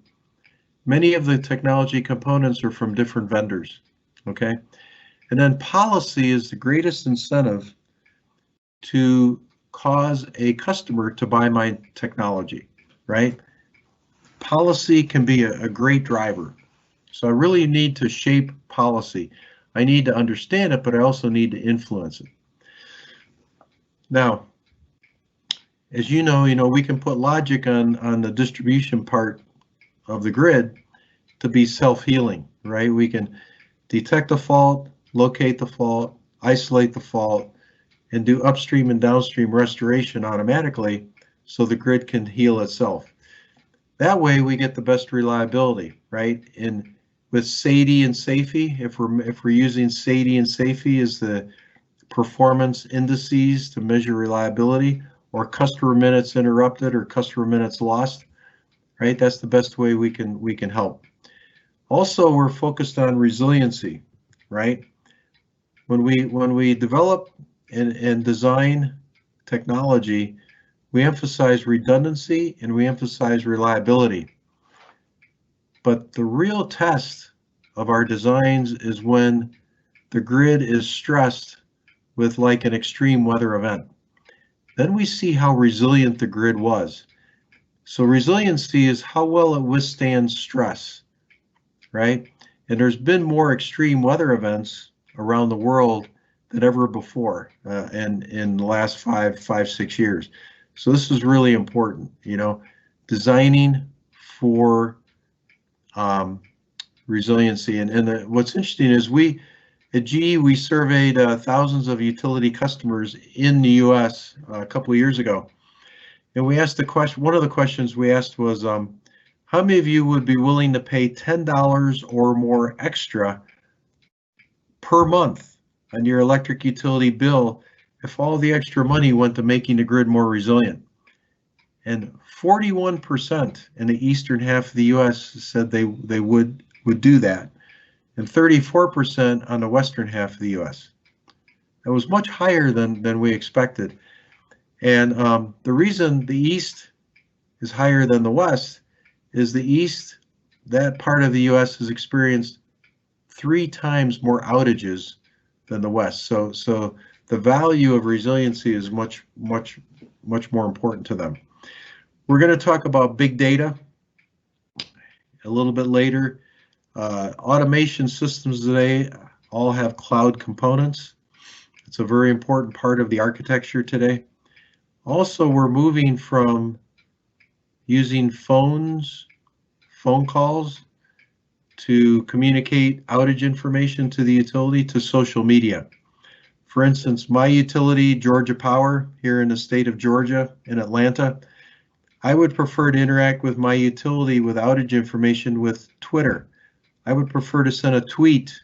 many of the technology components are from different vendors, okay? And then policy is the greatest incentive to cause a customer to buy my technology, right? Policy can be a great driver. So I really need to shape policy. I need to understand it, but I also need to influence it. Now, as you know, we can put logic on the distribution part of the grid to be self-healing, right? We can detect the fault, locate the fault, isolate the fault, and do upstream and downstream restoration automatically so the grid can heal itself. That way we get the best reliability, right? And with SAIDI and SAIFI, if we're using SAIDI and SAIFI as the performance indices to measure reliability, or customer minutes interrupted or customer minutes lost, right? That's the best way we can help. Also, we're focused on resiliency, right? When we develop and design technology, we emphasize redundancy, and we emphasize reliability. But the real test of our designs is when the grid is stressed with like an extreme weather event. Then we see how resilient the grid was. So resiliency is how well it withstands stress, right? And there's been more extreme weather events around the world than ever before, and in the last 6 years. So this is really important, you know, designing for resiliency. And what's interesting is at GE, we surveyed thousands of utility customers in the US a couple of years ago. And we asked the question, one of the questions we asked was, how many of you would be willing to pay $10 or more extra per month on your electric utility bill if all the extra money went to making the grid more resilient? And 41% in the eastern half of the US said they would do that, and 34% on the western half of the US. That was much higher than we expected. And the reason the East is higher than the West is the East, that part of the US has experienced 3 times more outages than the West. So the value of resiliency is much more important to them. We're going to talk about big data a little bit later. Automation systems today all have cloud components. It's a very important part of the architecture today. Also, we're moving from using phone calls to communicate outage information to the utility to social media. For instance, my utility, Georgia Power, here in the state of Georgia, in Atlanta, I would prefer to interact with my utility with outage information with Twitter. I would prefer to send a tweet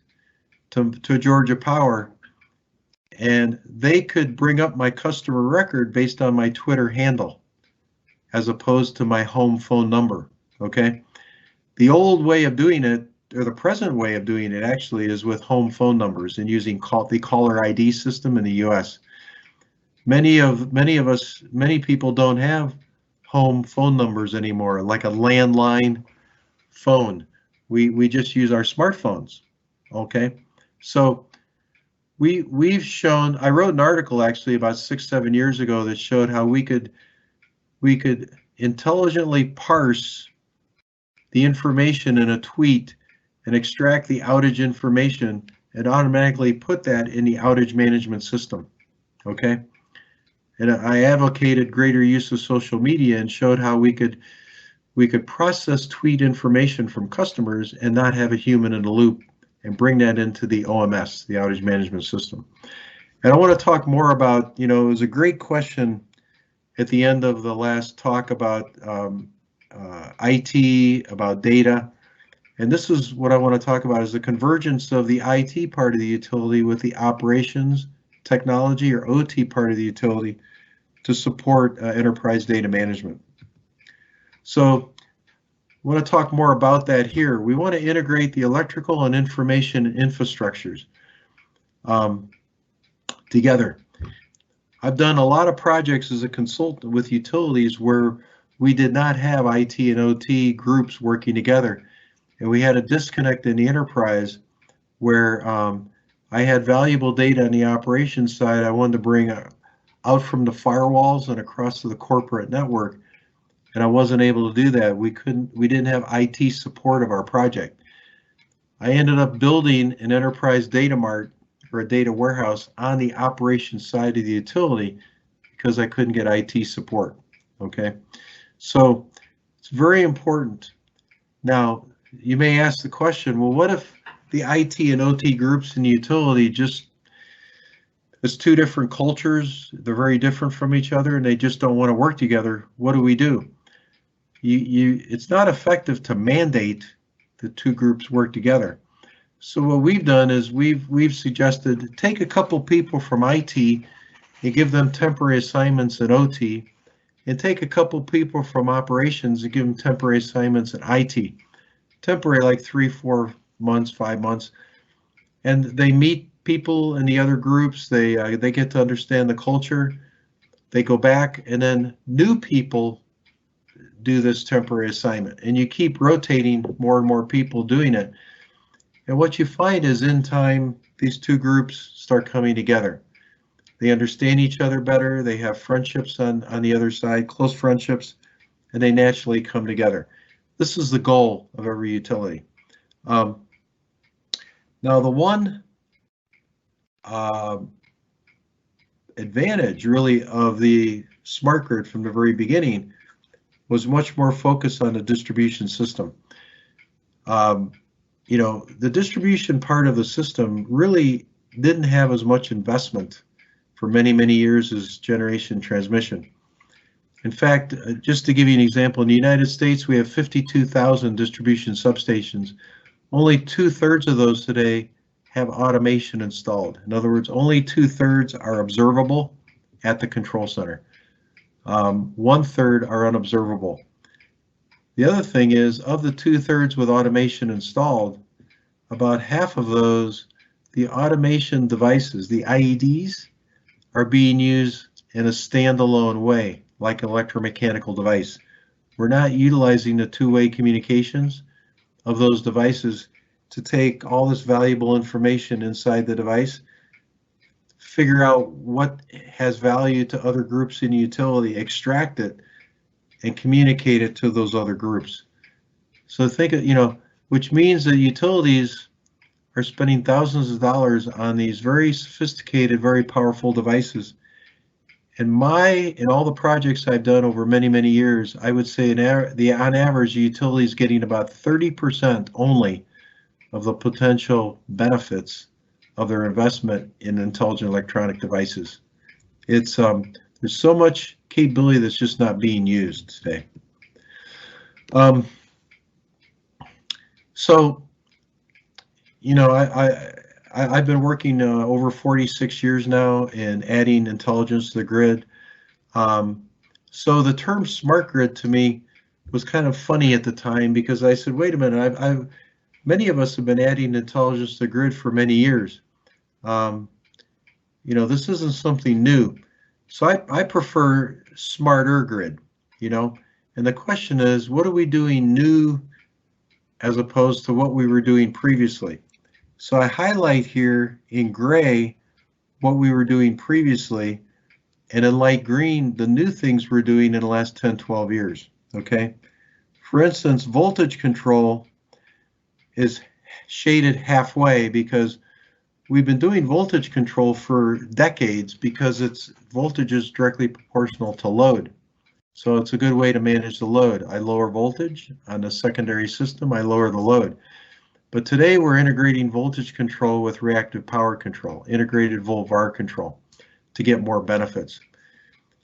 to Georgia Power, and they could bring up my customer record based on my Twitter handle, as opposed to my home phone number, okay? The old way of doing it, or the present way of doing it actually, is with home phone numbers and using the caller ID system in the US. Many people don't have home phone numbers anymore, like a landline phone. We just use our smartphones, okay? So we've shown, I wrote an article actually about 6-7 years ago that showed how we could intelligently parse the information in a tweet and extract the outage information and automatically put that in the outage management system, okay? And I advocated greater use of social media and showed how we could process tweet information from customers and not have a human in the loop and bring that into the OMS, the outage management system. And I want to talk more about, you know, it was a great question at the end of the last talk about IT, about data. And this is what I want to talk about, is the convergence of the IT part of the utility with the operations, technology, or OT part of the utility to support enterprise data management. So I want to talk more about that here. We want to integrate the electrical and information infrastructures together. I've done a lot of projects as a consultant with utilities where we did not have IT and OT groups working together. And we had a disconnect in the enterprise where I had valuable data on the operations side I wanted to bring out from the firewalls and across to the corporate network. And I wasn't able to do that. We didn't have IT support of our project. I ended up building an enterprise data mart, or a data warehouse, on the operations side of the utility because I couldn't get IT support, okay? So it's very important. Now, you may ask the question, well, what if the IT and OT groups in the utility it's 2 different cultures, they're very different from each other, and they just don't want to work together? What do? It's not effective to mandate the 2 groups work together. So what we've done is we've suggested take a couple people from IT and give them temporary assignments at OT, and take a couple people from operations and give them temporary assignments at IT. Temporary, like 3-4 months, 5 months, and they meet people in the other groups. They get to understand the culture. they go back, and then new people do this temporary assignment, and you keep rotating more and more people doing it. And what you find is in time, these two groups start coming together. They understand each other better, they have friendships on the other side, close friendships, and they naturally come together. This is the goal of every utility. Now the one advantage really of the smart grid from the very beginning was much more focused on the distribution system. You know, the distribution part of the system really didn't have as much investment for many, many years as generation transmission. In fact, just to give you an example, in the United States, we have 52,000 distribution substations. Only 2/3 of those today have automation installed. In other words, only 2/3 are observable at the control center. 1/3 are unobservable. The other thing is, of the 2/3 with automation installed, about half of those, the automation devices, the IEDs, are being used in a standalone way, like an electromechanical device. We're not utilizing the two-way communications of those devices to take all this valuable information inside the device, figure out what has value to other groups in the utility, extract it, and communicate it to those other groups. So think of, you know, which means that utilities are spending thousands of dollars on these very sophisticated, very powerful devices. In all the projects I've done over many, many years, I would say on average, the utility is getting about 30% only of the potential benefits of their investment in intelligent electronic devices. It's there's so much capability that's just not being used today. So, you know, I've been working over 46 years now in adding intelligence to the grid. So the term smart grid to me was kind of funny at the time, because I said, wait a minute, many of us have been adding intelligence to the grid for many years. You know, this isn't something new. So I prefer smarter grid, you know, and the question is, what are we doing new as opposed to what we were doing previously? So I highlight here in gray what we were doing previously, and in light green, the new things we're doing in the last 10, 12 years, okay? For instance, voltage control is shaded halfway because we've been doing voltage control for decades because voltage is directly proportional to load. So it's a good way to manage the load. I lower voltage on the secondary system, I lower the load. But today we're integrating voltage control with reactive power control, integrated volt-var control to get more benefits.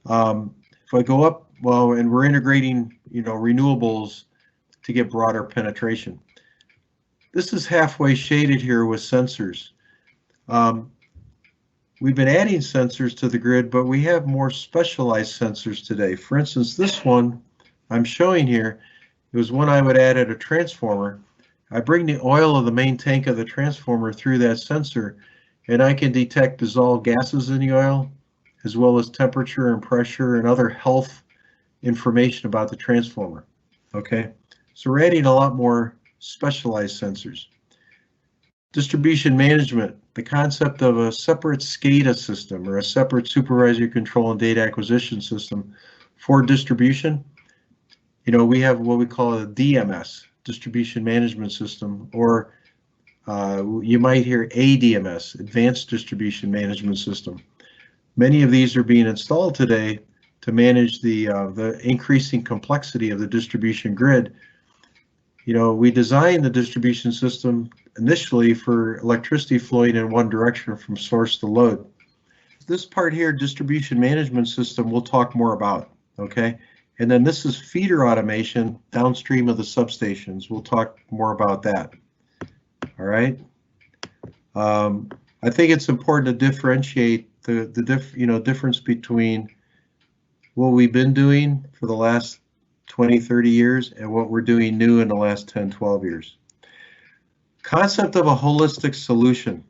If I go up, well, and we're integrating, you know, renewables to get broader penetration. This is halfway shaded here with sensors. We've been adding sensors to the grid, but we have more specialized sensors today. For instance, this one I'm showing here, it was one I would add at a transformer. I bring the oil of the main tank of the transformer through that sensor, and I can detect dissolved gases in the oil, as well as temperature and pressure and other health information about the transformer. Okay, so we're adding a lot more specialized sensors. Distribution management, the concept of a separate SCADA system or a separate supervisory control and data acquisition system for distribution. You know, we have what we call a DMS, distribution management system, or you might hear ADMS, advanced distribution management system. Many of these are being installed today to manage the increasing complexity of the distribution grid. You know, we designed the distribution system initially for electricity flowing in one direction from source to load. This part here, distribution management system, we'll talk more about, okay? And then this is feeder automation downstream of the substations. We'll talk more about that, all right? I think it's important to differentiate the difference between what we've been doing for the last 20, 30 years and what we're doing new in the last 10, 12 years. Concept of a holistic solution.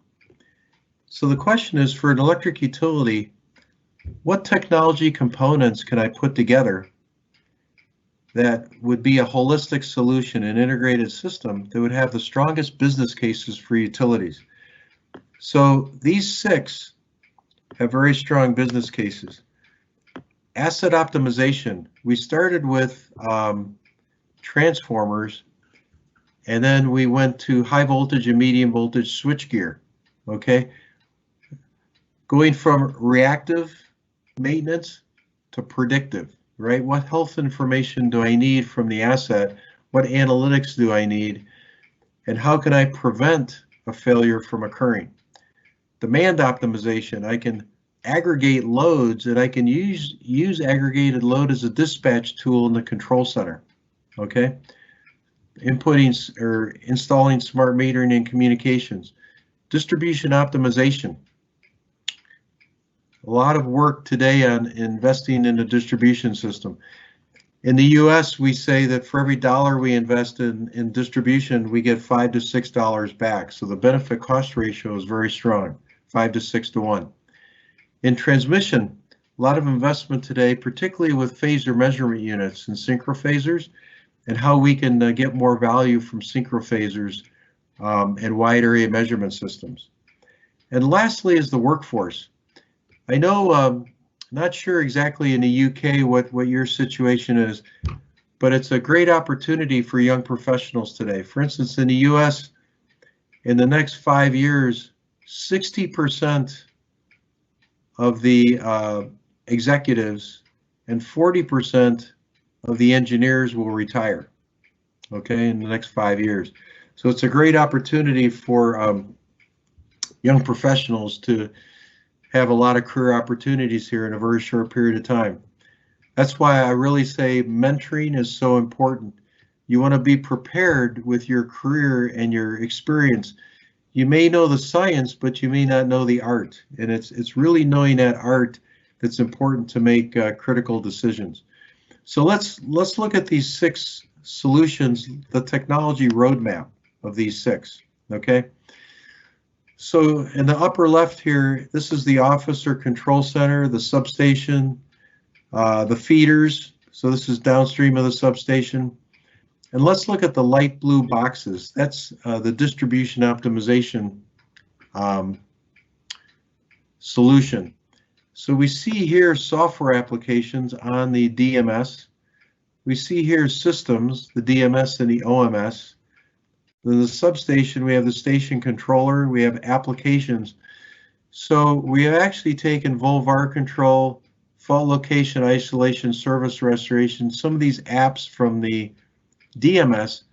So the question is, for an electric utility, what technology components can I put together that would be a holistic solution, an integrated system that would have the strongest business cases for utilities? So these 6 have very strong business cases. Asset optimization, we started with transformers, and then we went to high voltage and medium voltage switchgear, okay? Going from reactive maintenance to predictive, right? What health information do I need from the asset? What analytics do I need? And how can I prevent a failure from occurring? Demand optimization, I can aggregate loads, and I can use aggregated load as a dispatch tool in the control center, okay? Inputting or installing smart metering and communications. Distribution optimization. A lot of work today on investing in a distribution system. In the US, we say that for every dollar we invest in distribution, we get $5 to $6 back. So the benefit cost ratio is very strong, 5 to 6 to 1. In transmission, a lot of investment today, particularly with phaser measurement units and synchrophasers, and how we can get more value from synchrophasers and wide area measurement systems. And lastly is the workforce. I know, not sure exactly in the UK what your situation is, but it's a great opportunity for young professionals today. For instance, in the US, in the next 5 years, 60% of the executives and 40% of the engineers will retire, okay, in the next 5 years. So it's a great opportunity for young professionals to have a lot of career opportunities here in a very short period of time. That's why I really say mentoring is so important. You want to be prepared with your career and your experience. You may know the science, but you may not know the art. And it's really knowing that art that's important to make critical decisions. So let's look at these 6 solutions, the technology roadmap of these 6, okay? So in the upper left here, this is the office or control center, the substation, the feeders. So this is downstream of the substation. And let's look at the light blue boxes. That's the distribution optimization solution. So we see here software applications on the DMS. We see here systems, the DMS and the OMS. Then the substation, we have the station controller, we have applications. So we have actually taken Volvar control, fault location, isolation, service restoration, some of these apps from the DMS,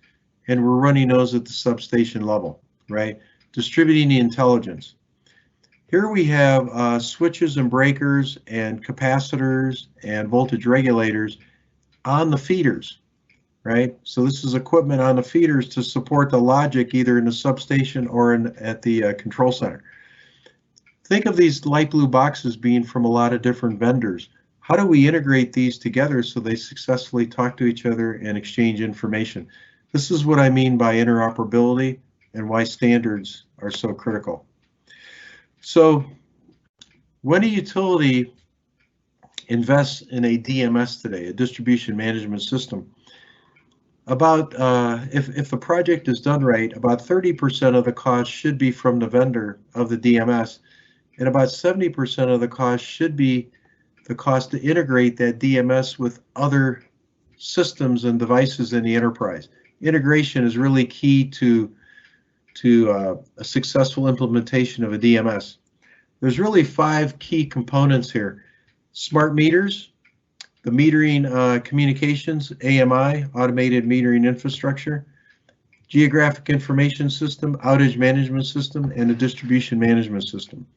and we're running those at the substation level, right? Distributing the intelligence. Here we have switches and breakers and capacitors and voltage regulators on the feeders. Right? So this is equipment on the feeders to support the logic either in the substation or at the control center. Think of these light blue boxes being from a lot of different vendors. How do we integrate these together so they successfully talk to each other and exchange information? This is what I mean by interoperability and why standards are so critical. So when a utility invests in a DMS today, a distribution management system, about if the project is done right, about 30% of the cost should be from the vendor of the DMS, and about 70% of the cost should be the cost to integrate that DMS with other systems and devices in the enterprise. Integration is really key to a successful implementation of a DMS. There's really 5 key components here: smart meters, the metering communications, AMI, automated metering infrastructure, geographic information system, outage management system, and a distribution management system.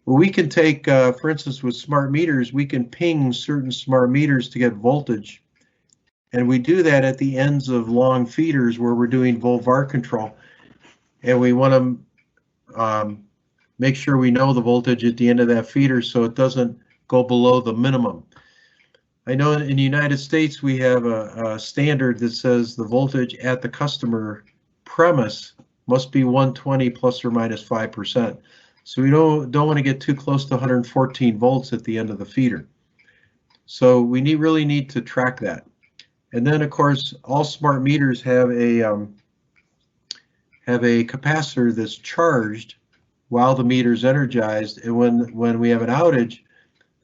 Well, we can take, for instance, with smart meters, we can ping certain smart meters to get voltage. And we do that at the ends of long feeders where we're doing Volvar control. And we want to make sure we know the voltage at the end of that feeder so it doesn't go below the minimum. I know in the United States, we have a standard that says the voltage at the customer premise must be 120 plus or minus 5%. So we don't want to get too close to 114 volts at the end of the feeder. So we really need to track that. And then, of course, all smart meters have a capacitor that's charged while the meter is energized. And when we have an outage,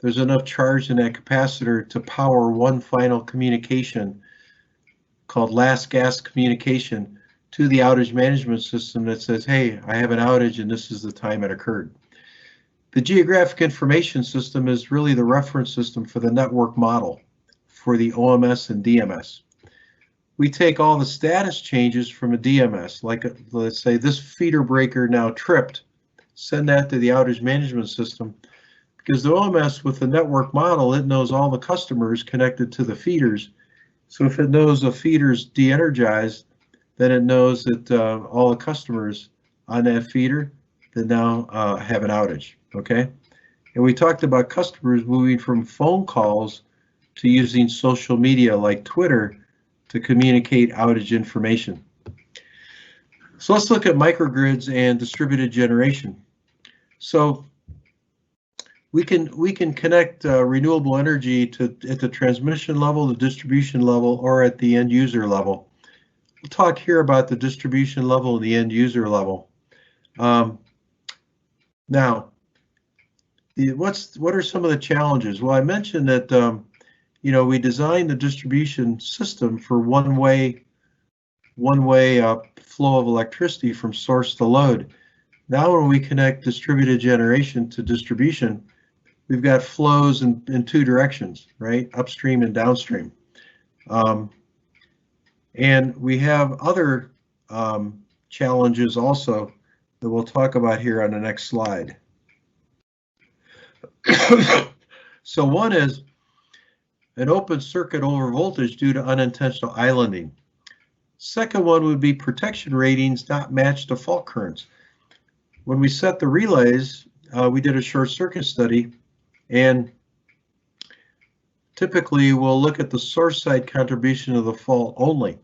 there's enough charge in that capacitor to power one final communication called last gasp communication to the outage management system that says, hey, I have an outage and this is the time it occurred. The geographic information system is really the reference system for the network model for the OMS and DMS. We take all the status changes from a DMS, like let's say this feeder breaker now tripped, send that to the outage management system, because the OMS with the network model, it knows all the customers connected to the feeders. So if it knows a feeder's de-energized, then it knows that all the customers on that feeder that now have an outage, okay? And we talked about customers moving from phone calls to using social media like Twitter to communicate outage information. So let's look at microgrids and distributed generation. So we can connect renewable energy at the transmission level, the distribution level, or at the end user level. We'll talk here about the distribution level and the end user level. Now, what are some of the challenges? Well, I mentioned that we designed the distribution system for one-way flow of electricity from source to load. Now, when we connect distributed generation to distribution, we've got flows in two directions, right? Upstream and downstream. And we have other challenges also that we'll talk about here on the next slide. So one is an open circuit over voltage due to unintentional islanding. Second one would be protection ratings not matched to fault currents. When we set the relays, we did a short circuit study, and typically we'll look at the source side contribution of the fault only.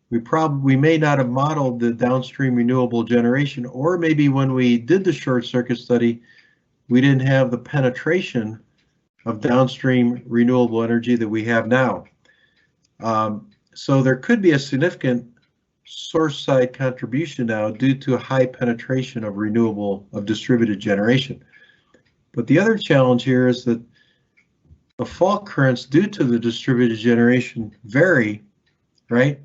We may not have modeled the downstream renewable generation, or maybe when we did the short circuit study, we didn't have the penetration of downstream renewable energy that we have now. So there could be a significant source side contribution now due to a high penetration of distributed generation. But the other challenge here is that the fault currents due to the distributed generation vary, right?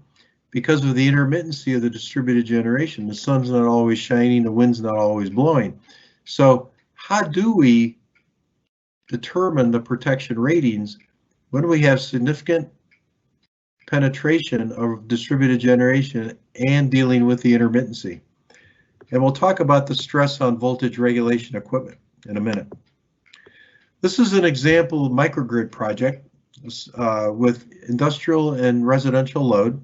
Because of the intermittency of the distributed generation. The sun's not always shining, the wind's not always blowing. So how do we determine the protection ratings when we have significant penetration of distributed generation and dealing with the intermittency? And we'll talk about the stress on voltage regulation equipment in a minute. This is an example of microgrid project with industrial and residential load.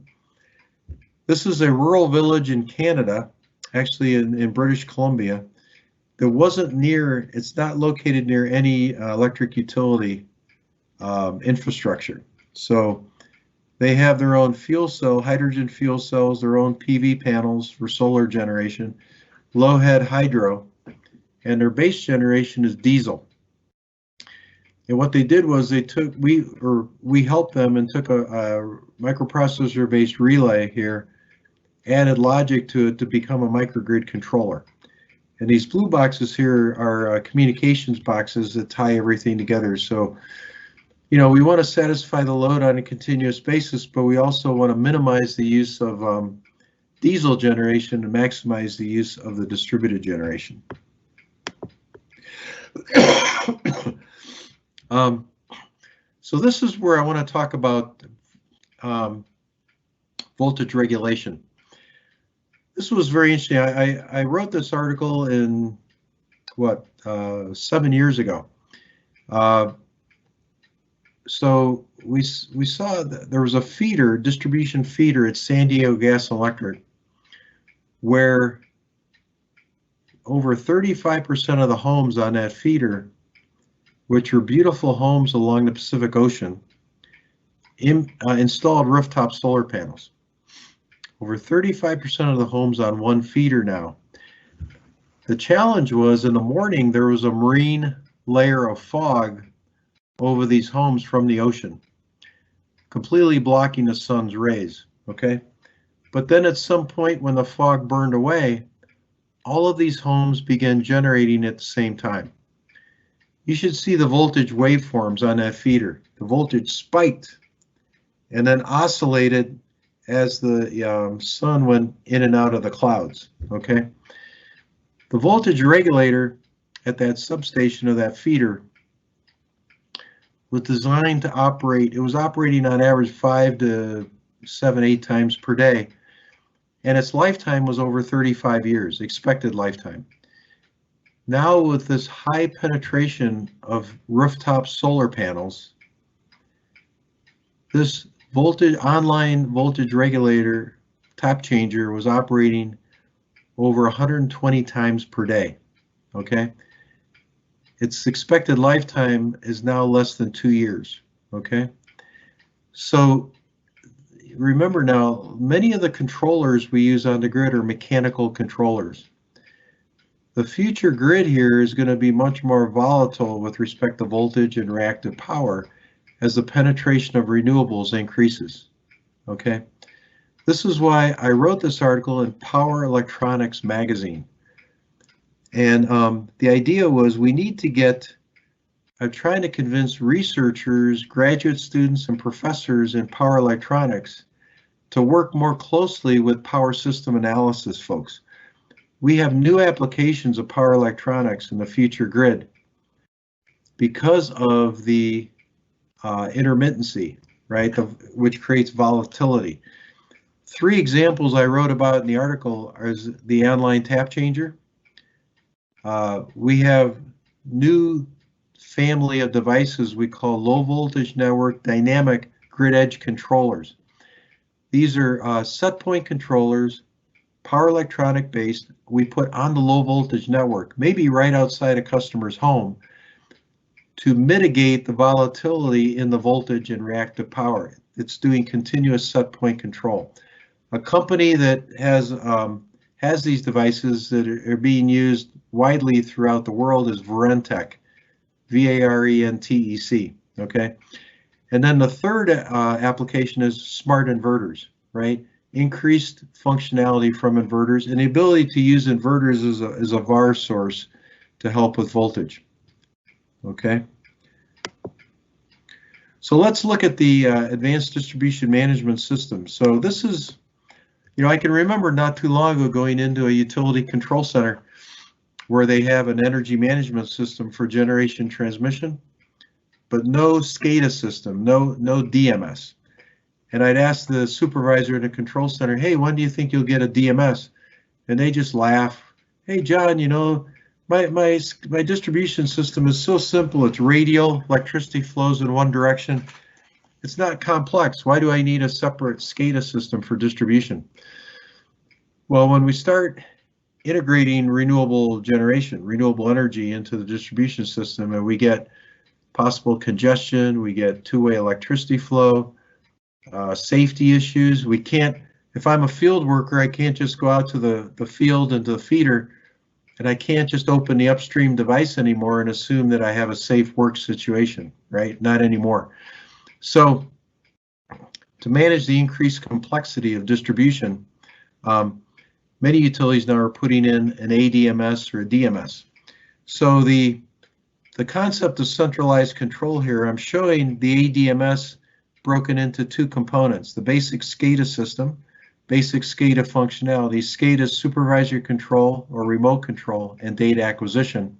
This is a rural village in Canada, actually in British Columbia, that it's not located near any electric utility infrastructure. So they have their own fuel cell, hydrogen fuel cells, their own PV panels for solar generation, low head hydro, and their base generation is diesel. And what they did was we helped them and took a microprocessor-based relay here, added logic to it to become a microgrid controller. And these blue boxes here are communications boxes that tie everything together. So, we want to satisfy the load on a continuous basis, but we also want to minimize the use of diesel generation and maximize the use of the distributed generation. So this is where I want to talk about voltage regulation. This was very interesting. I wrote this article in 7 years ago. So we saw that there was a distribution feeder at San Diego Gas and Electric, where over 35% of the homes on that feeder, which are beautiful homes along the Pacific Ocean, installed rooftop solar panels. Over 35% of the homes on one feeder now. The challenge was in the morning, there was a marine layer of fog over these homes from the ocean, completely blocking the sun's rays, okay? But then at some point when the fog burned away, all of these homes began generating at the same time. You should see the voltage waveforms on that feeder. The voltage spiked and then oscillated as the sun went in and out of the clouds, okay? The voltage regulator at that substation of that feeder was designed to operate, it was operating on average 5 to 7, 8 times per day, and its lifetime was over 35 years, expected lifetime. Now with this high penetration of rooftop solar panels, this online voltage regulator top changer was operating over 120 times per day, okay? Its expected lifetime is now less than 2 years, okay? So remember now, many of the controllers we use on the grid are mechanical controllers. The future grid here is going to be much more volatile with respect to voltage and reactive power as the penetration of renewables increases, okay? This is why I wrote this article in Power Electronics magazine. And the idea was we need to get, I'm trying to convince researchers, graduate students, and professors in power electronics to work more closely with power system analysis folks. We have new applications of power electronics in the future grid because of the intermittency, right, which creates volatility. 3 examples I wrote about in the article is the online tap changer. We have new family of devices we call low voltage network dynamic grid edge controllers. These are set point controllers, power electronic based, we put on the low voltage network, maybe right outside a customer's home, to mitigate the volatility in the voltage and reactive power. It's doing continuous set point control. A company that has these devices that are being used widely throughout the world is Varentec, V-A-R-E-N-T-E-C, okay? And then the third application is smart inverters, right? Increased functionality from inverters and the ability to use inverters as a VAR source to help with voltage, okay? So let's look at the advanced distribution management system. So this is, I can remember not too long ago going into a utility control center where they have an energy management system for generation transmission, but no SCADA system, no DMS. And I'd ask the supervisor in the control center, hey, when do you think you'll get a DMS? And they just laugh. Hey, John, my distribution system is so simple. It's radial, electricity flows in one direction. It's not complex. Why do I need a separate SCADA system for distribution? Well, when we start integrating renewable generation, renewable energy into the distribution system, and we get possible congestion, we get two-way electricity flow, safety issues. We can't, if I'm a field worker, I can't just go out to the field and to the feeder, and I can't just open the upstream device anymore and assume that I have a safe work situation, right? Not anymore. So to manage the increased complexity of distribution, many utilities now are putting in an ADMS or a DMS. So the concept of centralized control here, I'm showing the ADMS broken into 2 components, the basic SCADA system, basic SCADA functionality. SCADA is supervisory control or remote control and data acquisition.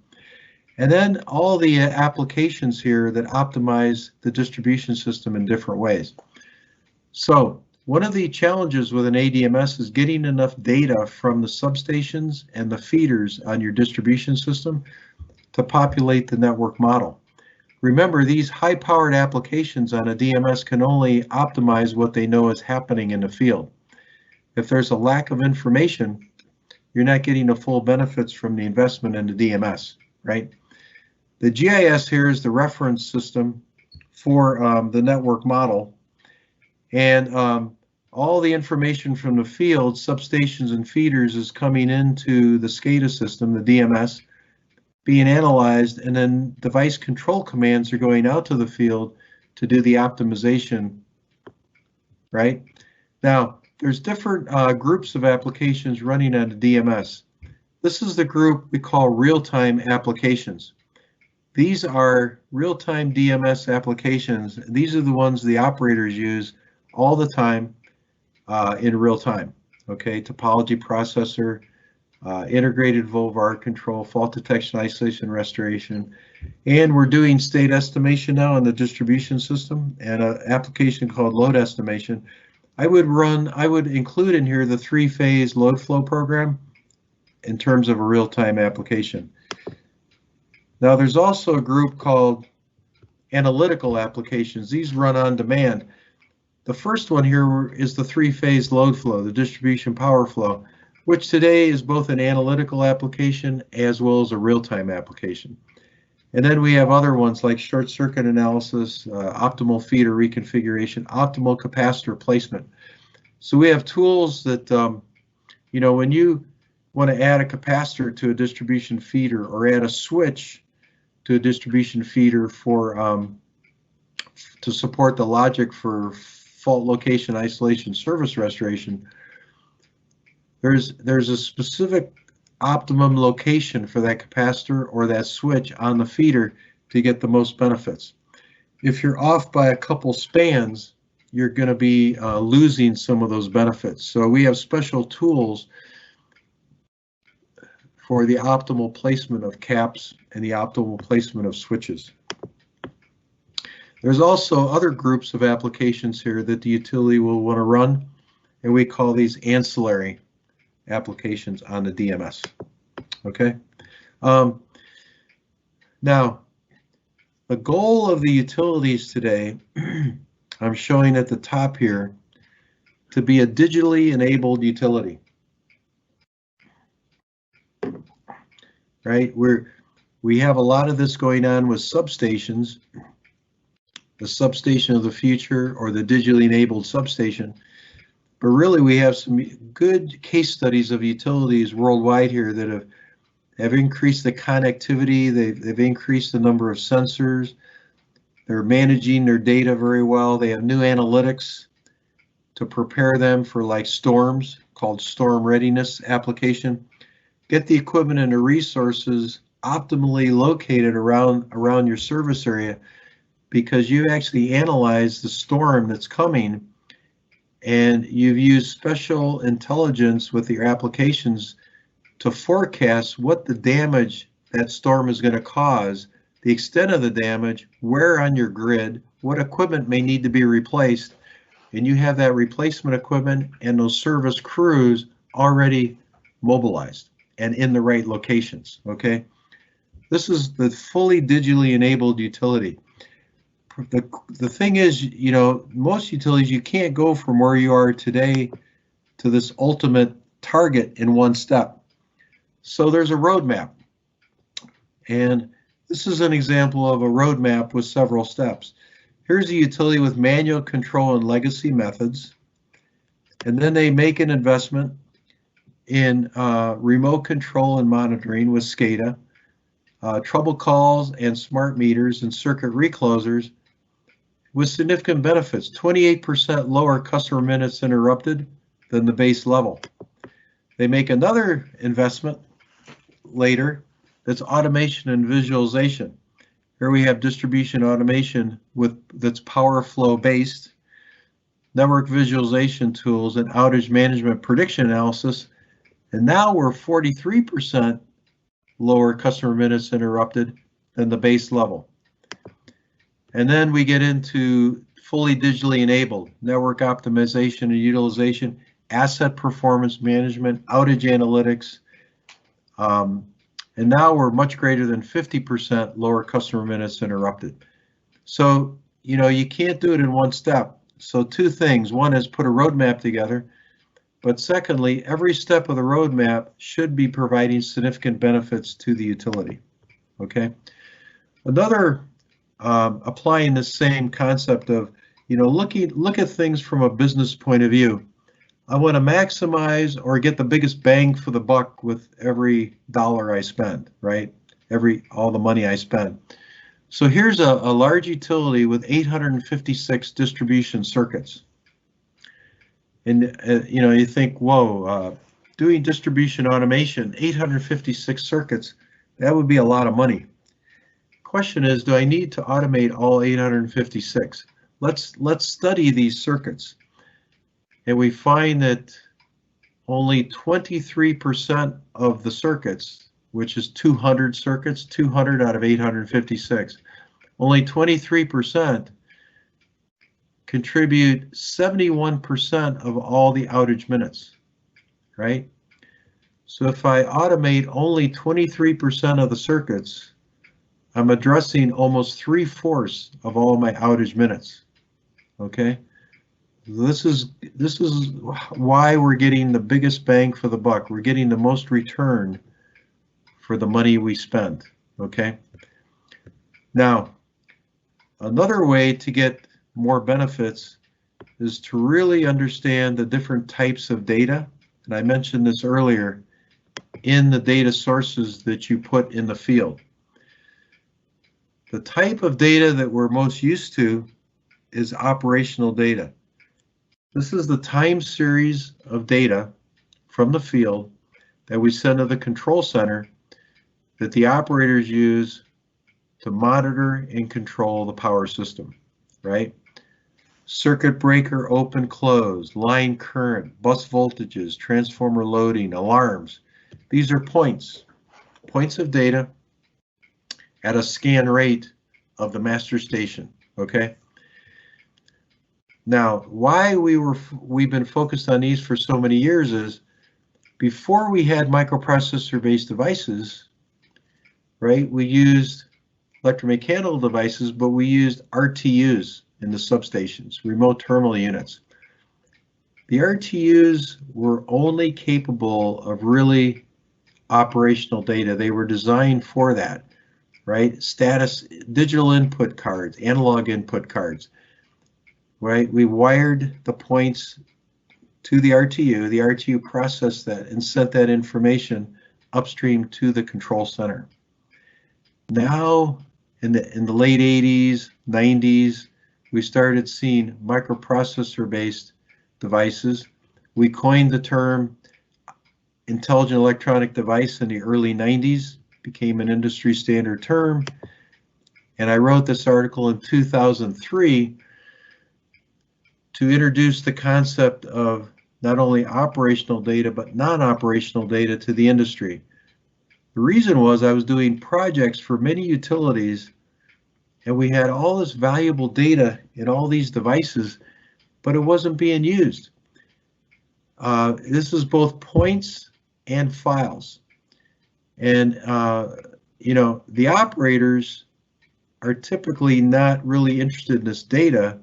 And then all the applications here that optimize the distribution system in different ways. So one of the challenges with an ADMS is getting enough data from the substations and the feeders on your distribution system to populate the network model. Remember, these high-powered applications on a DMS can only optimize what they know is happening in the field. If there's a lack of information, you're not getting the full benefits from the investment in the DMS, right? The GIS here is the reference system for the network model. And all the information from the field, substations and feeders, is coming into the SCADA system, the DMS, being analyzed, and then device control commands are going out to the field to do the optimization, right? Now, there's different groups of applications running on the DMS. This is the group we call real-time applications. These are real-time DMS applications. These are the ones the operators use all the time in real time. Okay, topology processor, integrated VOVAR control, fault detection, isolation, restoration, and we're doing state estimation now in the distribution system and an application called load estimation. I would include in here the 3-phase load flow program in terms of a real-time application. Now there's also a group called analytical applications. These run on demand. The first one here is the 3-phase load flow, the distribution power flow, which today is both an analytical application as well as a real-time application. And then we have other ones like short circuit analysis, optimal feeder reconfiguration, optimal capacitor placement. So we have tools that, you know, when you want to add a capacitor to a distribution feeder or add a switch to a distribution feeder for to support the logic for fault location isolation service restoration, there's a specific optimum location for that capacitor or that switch on the feeder to get the most benefits. If you're off by a couple spans, you're going to be losing some of those benefits. So we have special tools for the optimal placement of caps and the optimal placement of switches. There's also other groups of applications here that the utility will want to run, and we call these ancillary applications on the DMS. Okay. Now, the goal of the utilities today, I'm showing at the top here, to be a digitally enabled utility. Right? We have a lot of this going on with substations, the substation of the future or the digitally enabled substation. But really, we have some good case studies of utilities worldwide here that have increased the connectivity. They've increased the number of sensors. They're managing their data very well. They have new analytics to prepare them for like storms, called storm readiness application. Get the equipment and the resources optimally located around your service area, because you actually analyze the storm that's coming, and you've used special intelligence with your applications to forecast what the damage that storm is going to cause, the extent of the damage, where on your grid, what equipment may need to be replaced, and you have that replacement equipment and those service crews already mobilized and in the right locations. Okay, this is the fully digitally enabled utility. The thing is, you know, most utilities, you can't go from where you are today to this ultimate target in one step. So there's a roadmap, and this is an example of a roadmap with several steps. Here's a utility with manual control and legacy methods, and then they make an investment in remote control and monitoring with SCADA, trouble calls and smart meters and circuit reclosers with significant benefits, 28% lower customer minutes interrupted than the base level. They make another investment later that's automation and visualization. Here we have distribution automation that's power flow based, network visualization tools, and outage management prediction analysis. And now we're 43% lower customer minutes interrupted than the base level. And then we get into fully digitally enabled network optimization and utilization, asset performance management, outage analytics. And now we're much greater than 50% lower customer minutes interrupted. So, you know, you can't do it in one step. So two things. One is put a roadmap together. But secondly, every step of the roadmap should be providing significant benefits to the utility. Okay. Another applying the same concept of you know, look at things from a business point of view. I want to maximize or get the biggest bang for the buck with every dollar I spend, right? All the money I spend. So here's a large utility with 856 distribution circuits. And you know, you think, whoa, doing distribution automation, 856 circuits, that would be a lot of money. Question is, do I need to automate all 856? Let's study these circuits. And we find that only 23% of the circuits, which is 200 circuits, 200 out of 856, only 23% contribute 71% of all the outage minutes, right? So if I automate only 23% of the circuits, I'm addressing almost 3/4 of all my outage minutes, okay? This is why we're getting the biggest bang for the buck. We're getting the most return for the money we spend, okay? Now, another way to get more benefits is to really understand the different types of data. And I mentioned this earlier in the data sources that you put in the field. The type of data that we're most used to is operational data. This is the time series of data from the field that we send to the control center that the operators use to monitor and control the power system, right? Circuit breaker open, close, line current, bus voltages, transformer loading, alarms. These are points of data at a scan rate of the master station, okay? Now, why we've been focused on these for so many years is before we had microprocessor-based devices, right? We used electromechanical devices, but we used RTUs in the substations, remote terminal units. The RTUs were only capable of really operational data. They were designed for that, right? Status, digital input cards, analog input cards. Right, we wired the points to the RTU processed that and sent that information upstream to the control center. Now, in the late 80s, 90s, we started seeing microprocessor-based devices. We coined the term intelligent electronic device in the early 90s, became an industry standard term, and I wrote this article in 2003 to introduce the concept of not only operational data, but non-operational data to the industry. The reason was I was doing projects for many utilities, and we had all this valuable data in all these devices, but it wasn't being used. This is both points and files. And, you know, the operators are typically not really interested in this data,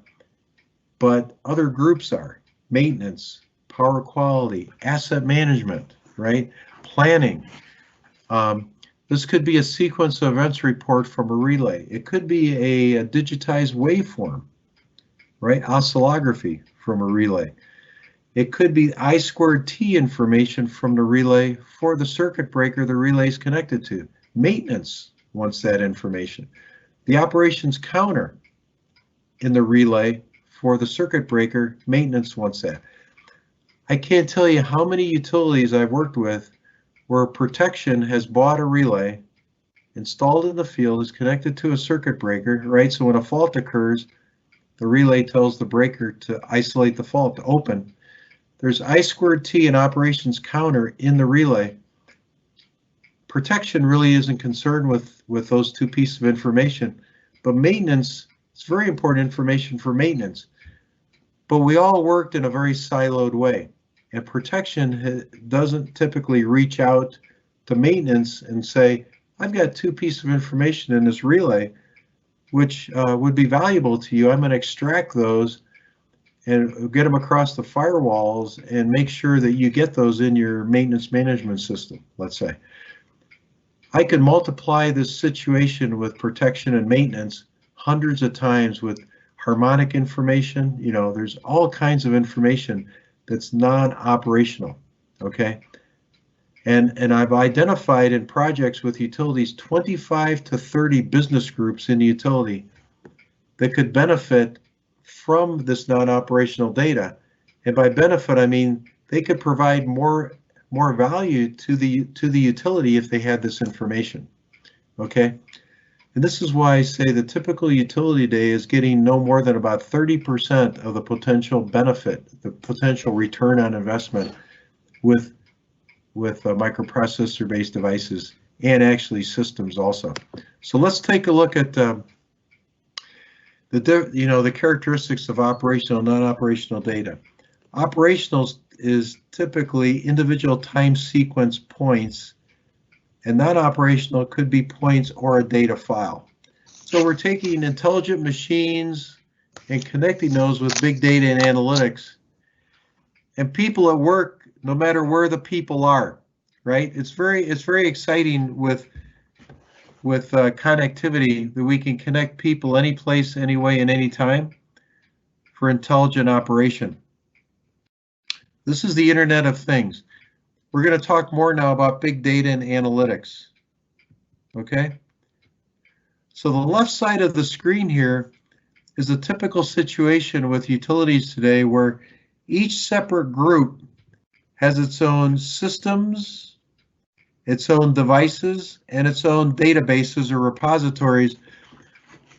but other groups are. Maintenance, power quality, asset management, right? Planning. This could be a sequence of events report from a relay. It could be a digitized waveform, right? Oscillography from a relay. It could be I²T information from the relay for the circuit breaker the relay is connected to. Maintenance wants that information. The operations counter in the relay for the circuit breaker, maintenance wants that. I can't tell you how many utilities I've worked with where protection has bought a relay, installed in the field, is connected to a circuit breaker, right? So when a fault occurs, the relay tells the breaker to isolate the fault, to open. There's I²T and operations counter in the relay. Protection really isn't concerned with those two pieces of information, but maintenance, it's very important information for maintenance. But we all worked in a very siloed way, and protection doesn't typically reach out to maintenance and say, I've got two pieces of information in this relay which would be valuable to you. I'm going to extract those and get them across the firewalls and make sure that you get those in your maintenance management system, let's say. I can multiply this situation with protection and maintenance hundreds of times with harmonic information. You know, there's all kinds of information that's non-operational, okay? And I've identified in projects with utilities 25 to 30 business groups in the utility that could benefit from this non-operational data. And by benefit, I mean they could provide more value to the utility if they had this information. Okay, and this is why I say the typical utility day is getting no more than about 30% of the potential benefit, the potential return on investment with microprocessor-based devices and actually systems also. So let's take a look at the characteristics of operational and non-operational data. Operational is typically individual time sequence points, and non-operational could be points or a data file. So we're taking intelligent machines and connecting those with big data and analytics, and people at work, no matter where the people are, right? It's very exciting with connectivity that we can connect people any place, any way, and any time for intelligent operation. This is the Internet of Things. We're going to talk more now about big data and analytics. Okay? So the left side of the screen here is a typical situation with utilities today where each separate group has its own systems, its own devices, and its own databases or repositories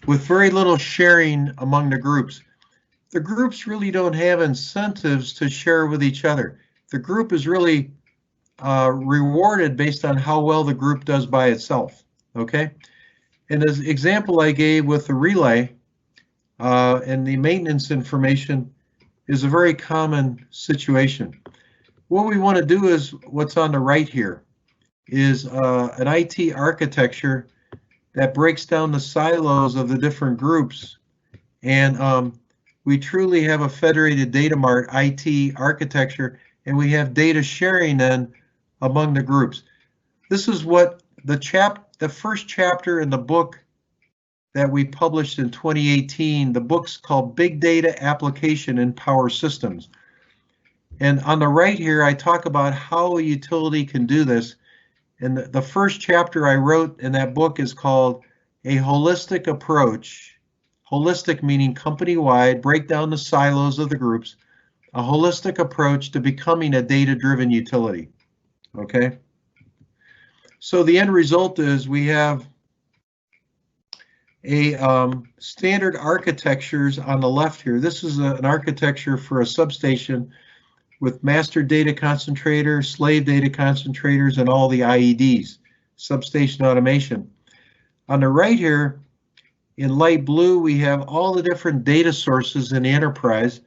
with very little sharing among the groups. The groups really don't have incentives to share with each other. The group is really rewarded based on how well the group does by itself, okay? And as example I gave with the relay and the maintenance information is a very common situation. What we want to do is what's on the right here is an IT architecture that breaks down the silos of the different groups, and we truly have a federated data mart IT architecture, and we have data sharing then among the groups. This is what the first chapter in the book that we published in 2018, the book's called Big Data Application in Power Systems. And on the right here, I talk about how a utility can do this. And the first chapter I wrote in that book is called A Holistic Approach. Holistic meaning company-wide, break down the silos of the groups, a holistic approach to becoming a data-driven utility, okay? So the end result is we have a standard architectures on the left here. This is an architecture for a substation with master data concentrator, slave data concentrators, and all the IEDs, substation automation. On the right here, in light blue, we have all the different data sources in the enterprise.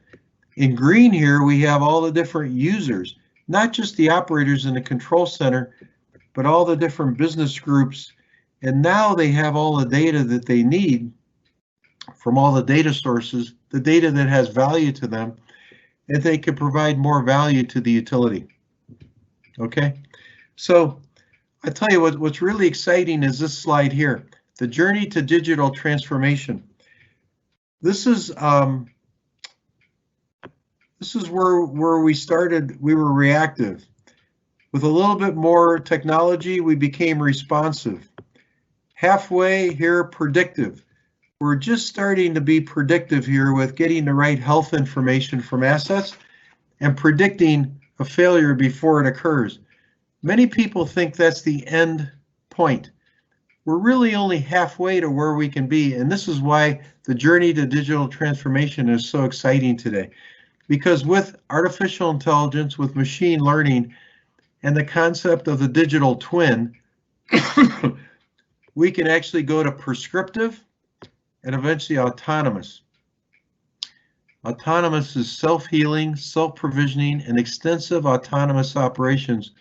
In green here, we have all the different users, not just the operators in the control center, but all the different business groups. And now they have all the data that they need from all the data sources, the data that has value to them, and they can provide more value to the utility. Okay, so I tell you what's really exciting is this slide here, the journey to digital transformation. This is where we started. We were reactive. With a little bit more technology, we became responsive. Halfway here, predictive. We're just starting to be predictive here with getting the right health information from assets and predicting a failure before it occurs. Many people think that's the end point. We're really only halfway to where we can be, and this is why the journey to digital transformation is so exciting today. Because with artificial intelligence, with machine learning, and the concept of the digital twin, we can actually go to prescriptive and eventually autonomous. Autonomous is self-healing, self-provisioning, and extensive autonomous operations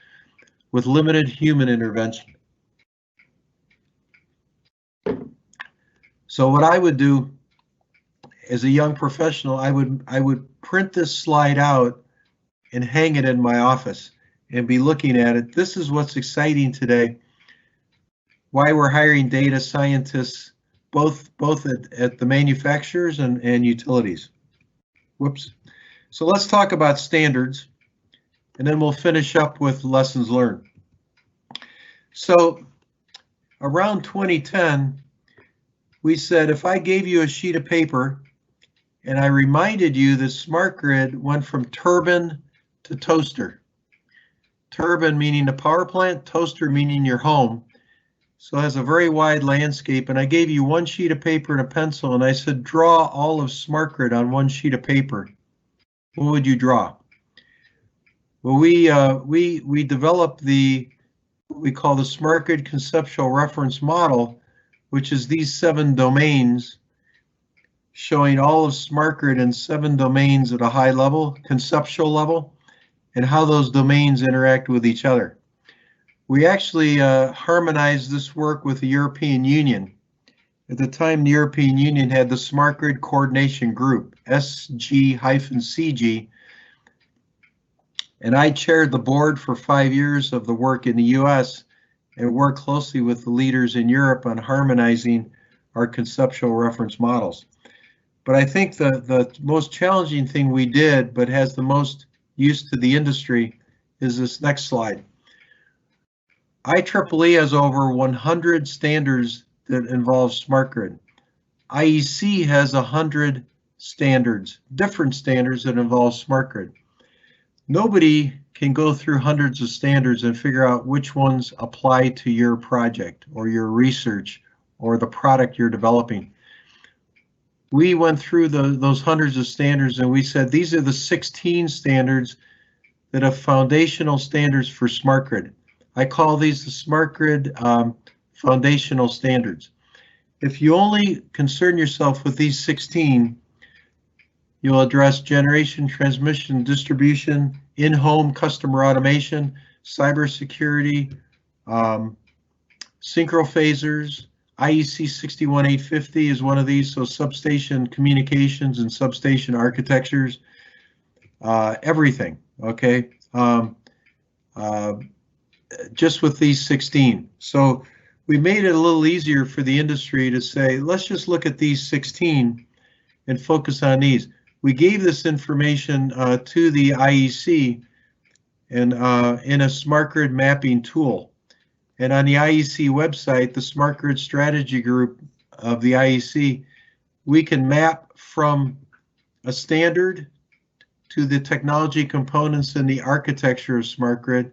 with limited human intervention. So what I would do as a young professional, I would print this slide out and hang it in my office and be looking at it. This is what's exciting today. Why we're hiring data scientists both at the manufacturers and utilities. Whoops. So let's talk about standards, and then we'll finish up with lessons learned. So around 2010, we said if I gave you a sheet of paper and I reminded you that smart grid went from turbine to toaster. Turbine meaning the power plant, toaster meaning your home. So it has a very wide landscape, and I gave you one sheet of paper and a pencil, and I said, draw all of smart grid on one sheet of paper. What would you draw? Well, we developed what we call the smart grid conceptual reference model, which is these 7 domains showing all of smart grid in 7 domains at a high level, conceptual level, and how those domains interact with each other. We actually harmonized this work with the European Union. At the time, the European Union had the Smart Grid Coordination Group, SG-CG, and I chaired the board for 5 years of the work in the US and worked closely with the leaders in Europe on harmonizing our conceptual reference models. But I think the most challenging thing we did, but has the most use to the industry, is this next slide. IEEE has over 100 standards that involve smart grid. IEC has 100 standards, different standards that involve smart grid. Nobody can go through hundreds of standards and figure out which ones apply to your project or your research or the product you're developing. We went through those hundreds of standards and we said these are the 16 standards that are foundational standards for smart grid. I call these the smart grid foundational standards. If you only concern yourself with these 16, you'll address generation, transmission, distribution, in-home customer automation, cybersecurity, synchrophasers. IEC 61850 is one of these, so substation communications and substation architectures, everything, okay? Just with these 16. So we made it a little easier for the industry to say, let's just look at these 16 and focus on these. We gave this information to the IEC and in a smart grid mapping tool. And on the IEC website, the Smart Grid Strategy Group of the IEC, we can map from a standard to the technology components and the architecture of smart grid,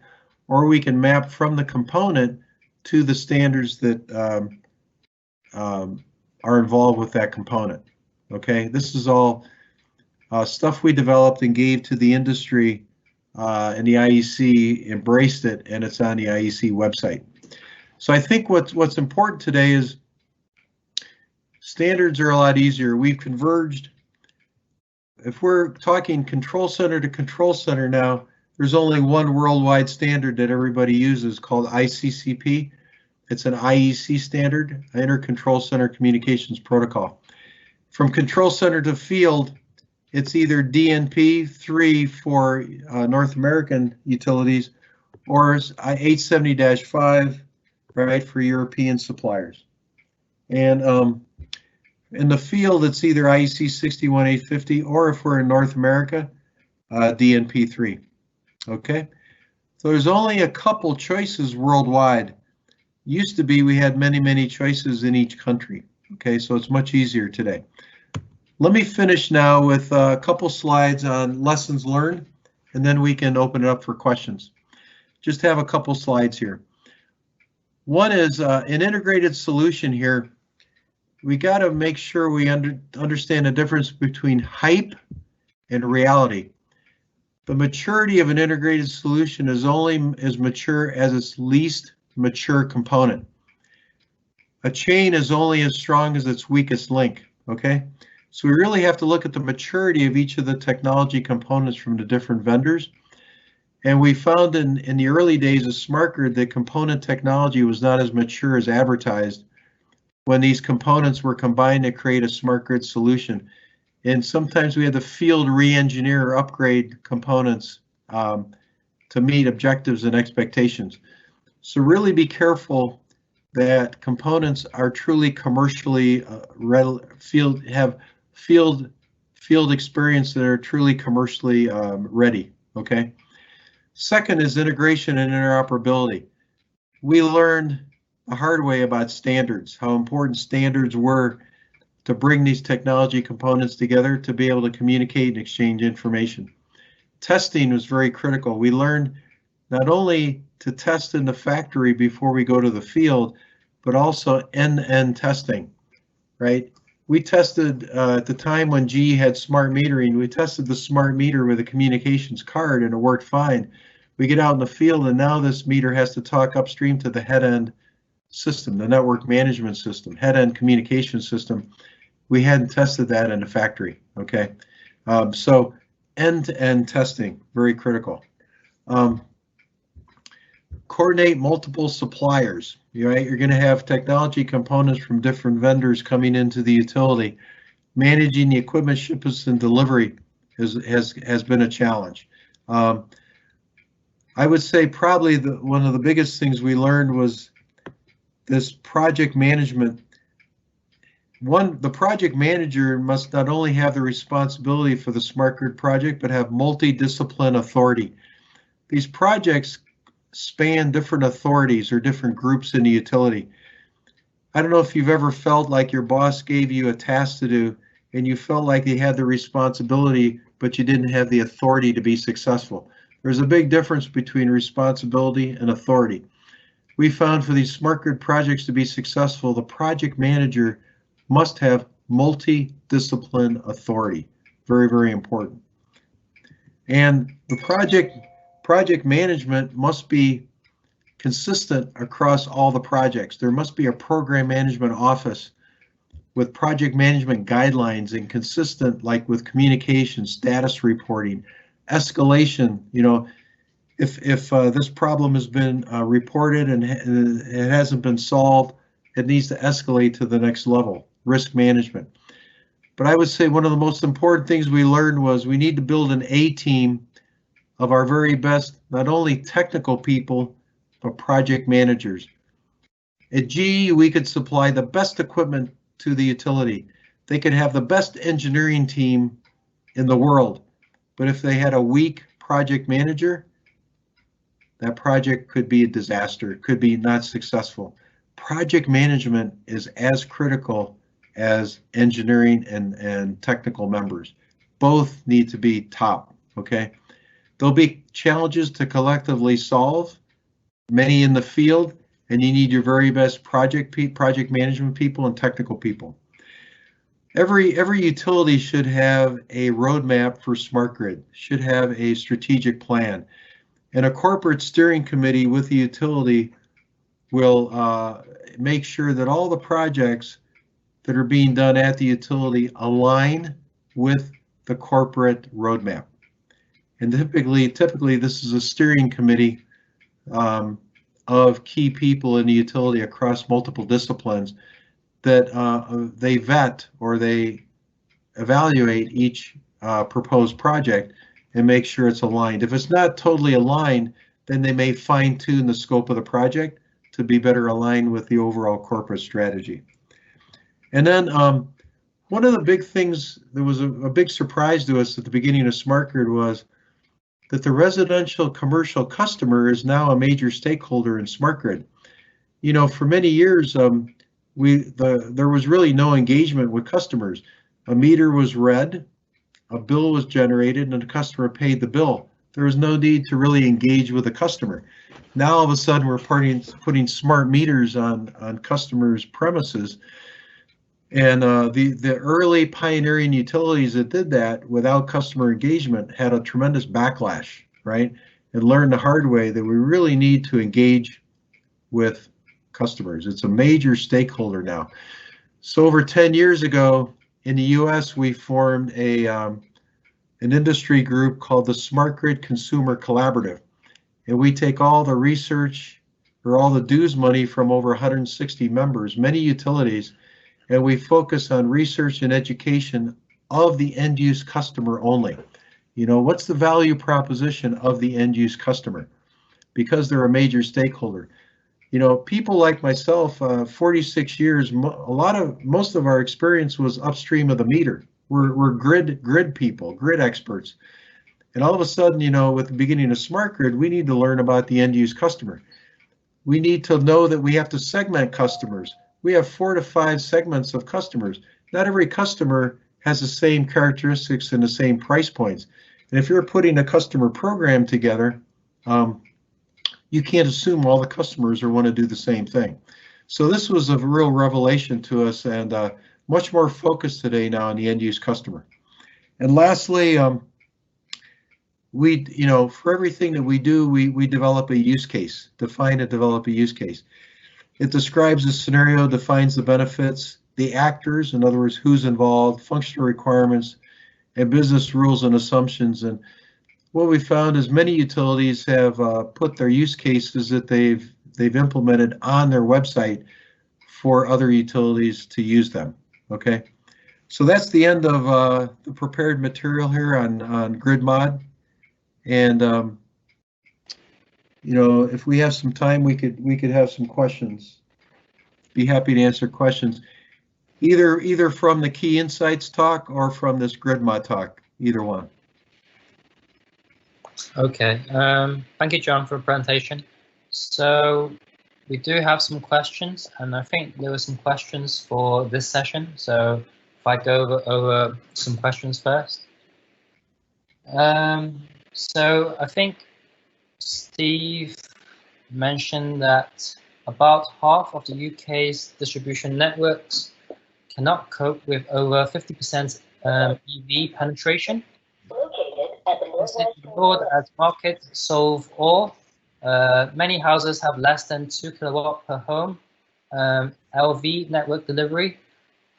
or we can map from the component to the standards that are involved with that component. Okay, this is all stuff we developed and gave to the industry, and the IEC embraced it, and it's on the IEC website. So I think what's important today is standards are a lot easier. We've converged. If we're talking control center to control center now, there's only one worldwide standard that everybody uses called ICCP. It's an IEC standard, Inter-Control Center Communications Protocol. From control center to field, it's either DNP3 for North American utilities or 870-5, right, for European suppliers. And in the field, it's either IEC 61850 or if we're in North America, DNP3. Okay, so there's only a couple choices worldwide. Used to be we had many choices in each country. Okay, so it's much easier today. Let me finish now with a couple slides on lessons learned, and then we can open it up for questions. Just have a couple slides here. One is an integrated solution here. We got to make sure we understand the difference between hype and reality. The maturity of an integrated solution is only as mature as its least mature component. A chain is only as strong as its weakest link, okay? So we really have to look at the maturity of each of the technology components from the different vendors. And we found in the early days of smart grid that component technology was not as mature as advertised when these components were combined to create a smart grid solution. And sometimes we had to field re-engineer or upgrade components to meet objectives and expectations. So really be careful that components are truly commercially have field experience that are truly commercially ready. Okay. Second is integration and interoperability. We learned the hard way about standards, how important standards were to bring these technology components together to be able to communicate and exchange information. Testing was very critical. We learned not only to test in the factory before we go to the field, but also end-to-end testing, right? We tested at the time when GE had smart metering, we tested the smart meter with a communications card and it worked fine. We get out in the field and now this meter has to talk upstream to the head-end system, the network management system, head-end communication system. We hadn't tested that in the factory, okay? So end-to-end testing, very critical. Coordinate multiple suppliers. Right? You're going to have technology components from different vendors coming into the utility. Managing the equipment shipments and delivery has been a challenge. I would say probably one of the biggest things we learned was this project management. The project manager must not only have the responsibility for the smart grid project, but have multidiscipline authority. These projects span different authorities or different groups in the utility. I don't know if you've ever felt like your boss gave you a task to do and you felt like they had the responsibility, but you didn't have the authority to be successful. There's a big difference between responsibility and authority. We found for these smart grid projects to be successful, the project manager must have multidiscipline authority. Very, very important. And the project management must be consistent across all the projects. There must be a program management office with project management guidelines and consistent, like with communication, status reporting, escalation. You know, if this problem has been reported and it hasn't been solved, it needs to escalate to the next level, risk management. But I would say one of the most important things we learned was we need to build an A team of our very best, not only technical people, but project managers. At GE, we could supply the best equipment to the utility. They could have the best engineering team in the world, but if they had a weak project manager, that project could be a disaster, it could be not successful. Project management is as critical as engineering and technical members. Both need to be top, okay? There'll be challenges to collectively solve, many in the field, and you need your very best project management people and technical people. Every utility should have a roadmap for smart grid, should have a strategic plan. And a corporate steering committee with the utility will make sure that all the projects that are being done at the utility align with the corporate roadmap. And typically this is a steering committee of key people in the utility across multiple disciplines that they vet or they evaluate each proposed project and make sure it's aligned. If it's not totally aligned, then they may fine-tune the scope of the project to be better aligned with the overall corporate strategy. And then one of the big things that was a big surprise to us at the beginning of smart grid was that the residential commercial customer is now a major stakeholder in smart grid. You know, for many years, there was really no engagement with customers. A meter was read, a bill was generated, and the customer paid the bill. There was no need to really engage with the customer. Now all of a sudden we're putting smart meters on customers' premises. And the early pioneering utilities that did that without customer engagement had a tremendous backlash, right? And learned the hard way that we really need to engage with customers. It's a major stakeholder now. So over 10 years ago in the US, we formed an industry group called the Smart Grid Consumer Collaborative. And we take all the research or all the dues money from over 160 members, many utilities, and we focus on research and education of the end use customer only. You know, what's the value proposition of the end use customer? Because they're a major stakeholder. you know, people like myself, 46 years, most of our experience was upstream of the meter. We're grid people, grid experts. And all of a sudden, you know, with the beginning of smart grid, we need to learn about the end use customer. We need to know that we have to segment customers. We have 4 to 5 segments of customers. Not every customer has the same characteristics and the same price points. And if you're putting a customer program together, you can't assume all the customers are want to do the same thing. So this was a real revelation to us, and much more focused today now on the end use customer. And lastly, we, you know, for everything that we do, we develop a use case, define and develop a use case. It describes the scenario, defines the benefits, the actors, in other words, who's involved, functional requirements, and business rules and assumptions. And what we found is many utilities have put their use cases that they've implemented on their website for other utilities to use them. Okay, so that's the end of the prepared material here on grid mod. And you know, if we have some time, we could have some questions. Be happy to answer questions, either from the key insights talk or from this grid mod talk, either one. Okay, thank you, John, for the presentation. So we do have some questions, and I think there were some questions for this session. So if I go over some questions first. So I think Steve mentioned that about half of the UK's distribution networks cannot cope with over 50% EV penetration. Is it ignored as market solve all? Many houses have less than 2 kilowatt per home. LV network delivery.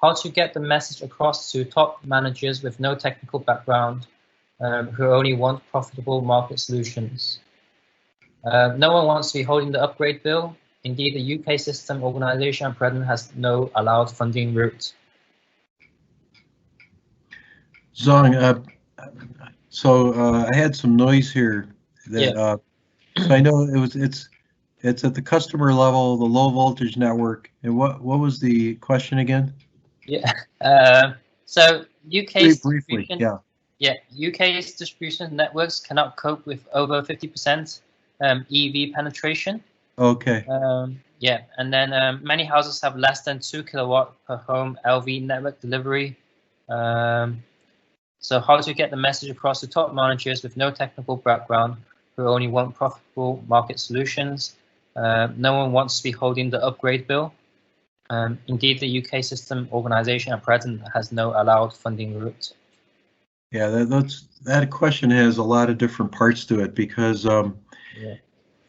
How to get the message across to top managers with no technical background who only want profitable market solutions. No one wants to be holding the upgrade bill. Indeed, the UK system organisation at present has no allowed funding route. Zong, so I had some noise here that so I know it's at the customer level, the low voltage network. And what was the question again? Yeah. So UK's briefly, UK's distribution networks cannot cope with over 50% EV penetration. Okay. Yeah, and then many houses have less than 2 kilowatt per home LV network delivery. So how to get the message across to top managers with no technical background who only want profitable market solutions? No one wants to be holding the upgrade bill. Indeed, the UK system organisation at present has no allowed funding route. Yeah, that question has a lot of different parts to it because, I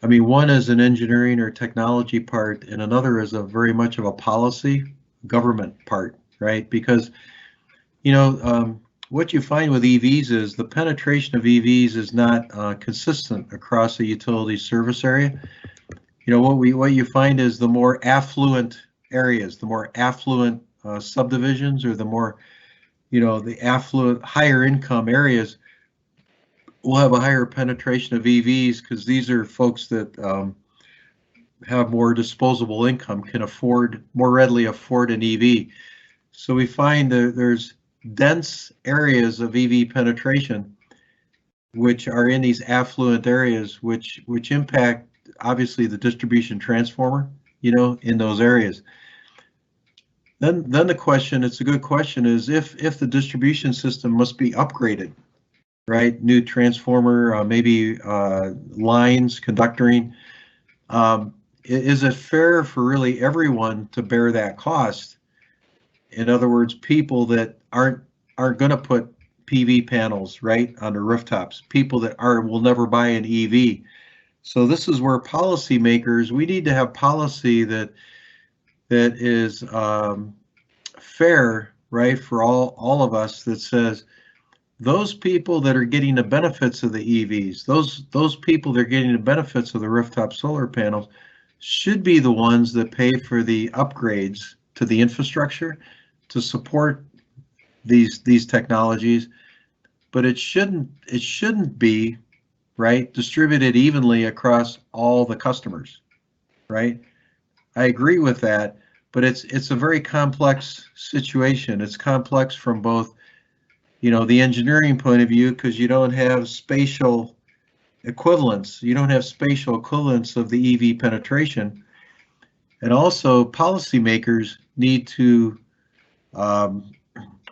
mean, one is an engineering or technology part, and another is a very much of a policy government part, right? Because, you know, what you find with EVs is the penetration of EVs is not consistent across a utility service area. You know, what you find is the more affluent areas, the more affluent subdivisions, or the more, you know, the affluent, higher income areas will have a higher penetration of EVs because these are folks that have more disposable income, can more readily afford an EV. So we find that there's dense areas of EV penetration, which are in these affluent areas, which impact obviously the distribution transformer, you know, in those areas. Then the question, it's a good question, is if the distribution system must be upgraded, right? New transformer, maybe lines, conductoring. Is it fair for really everyone to bear that cost? In other words, people that aren't going to put PV panels right on their rooftops, people that will never buy an EV. So this is where policymakers, we need to have policy that is fair, right, for all of us, that says those people that are getting the benefits of the EVs, those people that are getting the benefits of the rooftop solar panels, should be the ones that pay for the upgrades to the infrastructure to support these technologies, but it shouldn't be, right, distributed evenly across all the customers, right? I agree with that, but it's a very complex situation. It's complex from both, the engineering point of view, because you don't have spatial equivalence. You don't have spatial equivalence of the EV penetration. And also policymakers need to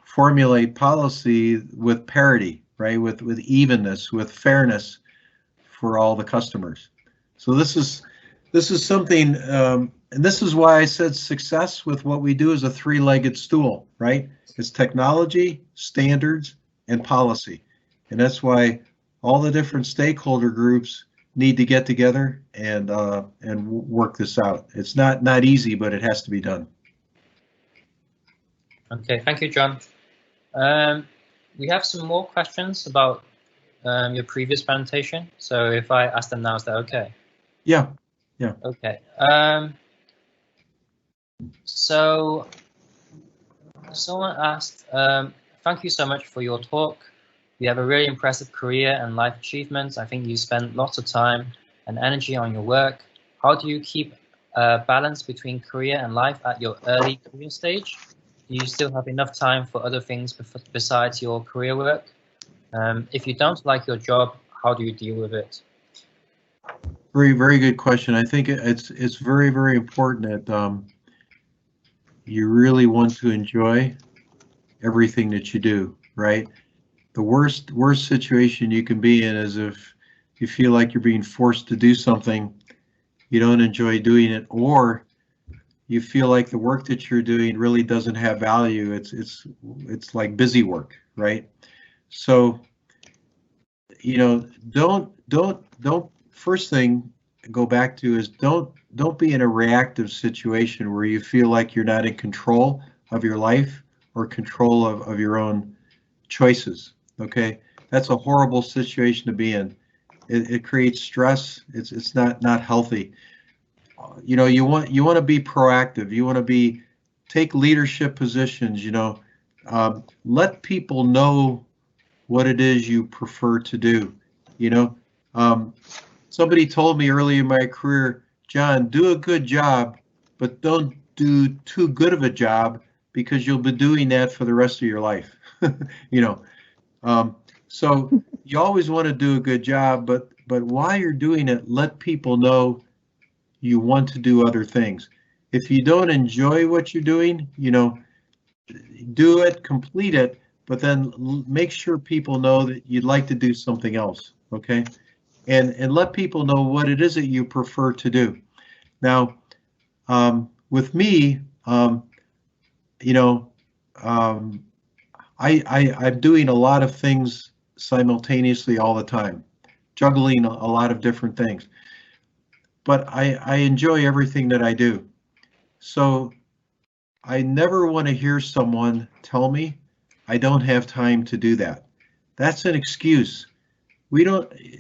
formulate policy with parity, right? With evenness, with fairness for all the customers. So this is something, and this is why I said success with what we do is a three-legged stool, right? It's technology, standards, and policy. And that's why all the different stakeholder groups need to get together and work this out. It's not easy, but it has to be done. Okay, thank you, John. We have some more questions about your previous presentation. So if I ask them now, is that okay? Yeah. Okay. So someone asked, thank you so much for your talk. You have a really impressive career and life achievements. I think you spend lots of time and energy on your work. How do you keep a balance between career and life at your early career stage? Do you still have enough time for other things besides your career work? If you don't like your job, how do you deal with it? Very, very good question. I think it's very, very important that you really want to enjoy everything that you do, right? The worst situation you can be in is if you feel like you're being forced to do something, you don't enjoy doing it, or you feel like the work that you're doing really doesn't have value. It's like busy work, right? So, don't first thing go back to is don't be in a reactive situation where you feel like you're not in control of your life or control of your own choices. Okay, that's a horrible situation to be in. It creates stress. It's not healthy. You want to be proactive. You want to take leadership positions. Let people know what it is you prefer to do. Somebody told me early in my career, John, do a good job, but don't do too good of a job, because you'll be doing that for the rest of your life. So you always want to do a good job, but while you're doing it, let people know you want to do other things. If you don't enjoy what you're doing, do it, complete it, but then make sure people know that you'd like to do something else, okay? And let people know what it is that you prefer to do. Now, with me, I'm doing a lot of things simultaneously all the time, juggling a lot of different things. But I enjoy everything that I do. So I never want to hear someone tell me I don't have time to do that. That's an excuse.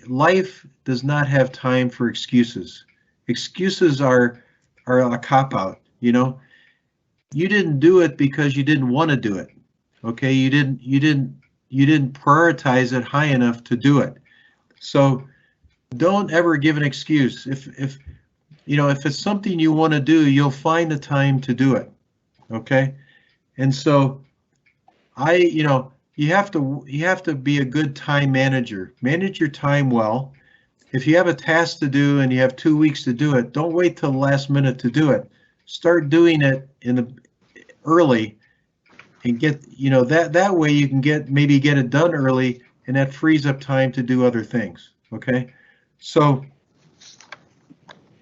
Life does not have time for excuses. Excuses are a cop-out, You didn't do it because you didn't want to do it. Okay, you didn't prioritize it high enough to do it. So don't ever give an excuse. If it's something you want to do, you'll find the time to do it. Okay? And so you have to be a good time manager. Manage your time well. If you have a task to do and you have 2 weeks to do it, don't wait till the last minute to do it. Start doing it early, and get that way you can maybe get it done early, and that frees up time to do other things. Okay, so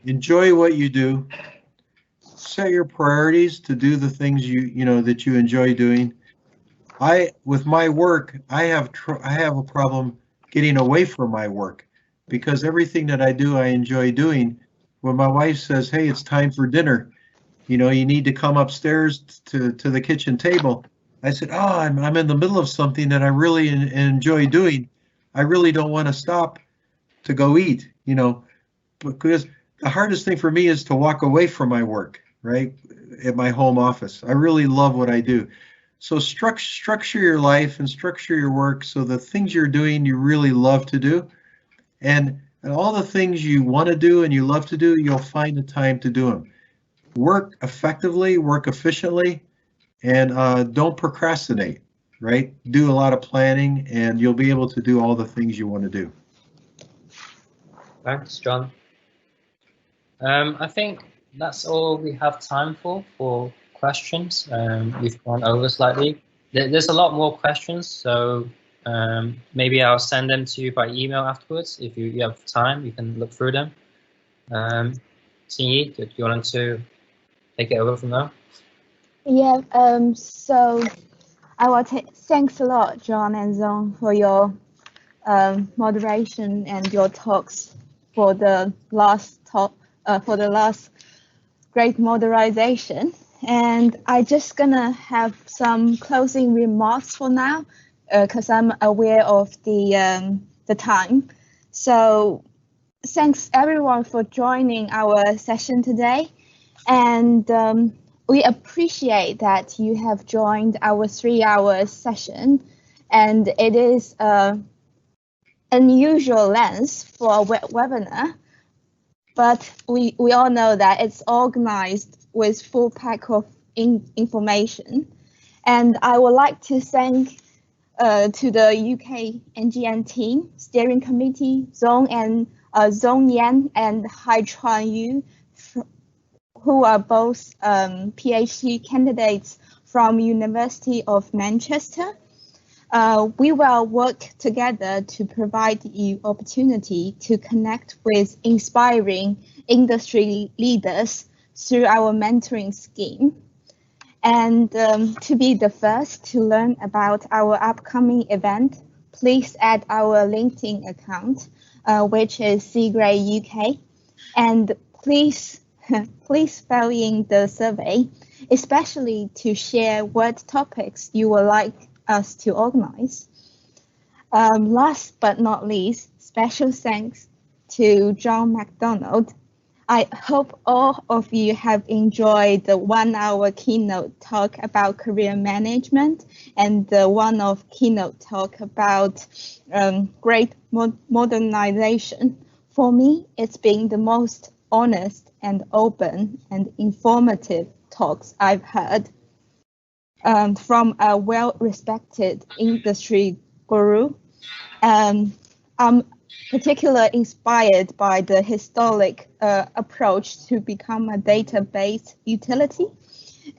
enjoy what you do. Set your priorities to do the things that you enjoy doing. With my work, I have a problem getting away from my work, because everything that I do, I enjoy doing. When my wife says, "Hey, it's time for dinner," you need to come upstairs to the kitchen table, I said, "Oh, I'm in the middle of something that I really enjoy doing. I really don't want to stop to go eat," because the hardest thing for me is to walk away from my work, right, at my home office. I really love what I do. So structure your life and structure your work so the things you're doing you really love to do, and all the things you want to do and you love to do, you'll find the time to do them. work effectively, work efficiently, and don't procrastinate, right? Do a lot of planning and you'll be able to do all the things you want to do. Thanks, John. I think that's all we have time for questions. We've gone over slightly. There's a lot more questions, so maybe I'll send them to you by email afterwards. If you have time, you can look through them. Xinyi, do you want to take it over from there? Yeah, so I will thanks a lot, John and Zong, for your moderation and your talks for the last great modernization. And I just gonna have some closing remarks for now, because I'm aware of the time. So thanks everyone for joining our session today, and we appreciate that you have joined our 3-hour session, and it is unusual length for a webinar, but we all know that it's organized with full pack of information. And I would like to thank to the UK NGN team, steering committee, Zong Yan and Hai Chuan Yu, who are both PhD candidates from University of Manchester. We will work together to provide you opportunity to connect with inspiring industry leaders through our mentoring scheme. And to be the first to learn about our upcoming event, please add our LinkedIn account, which is CIGRE UK, and please fill in the survey, especially to share what topics you would like us to organize. Last but not least, special thanks to John MacDonald. I hope all of you have enjoyed the 1-hour keynote talk about career management and the one-off keynote talk about great modernization. For me, it's been the most honest and open and informative talks I've heard from a well-respected industry guru. I'm particularly inspired by the historic approach to become a database utility.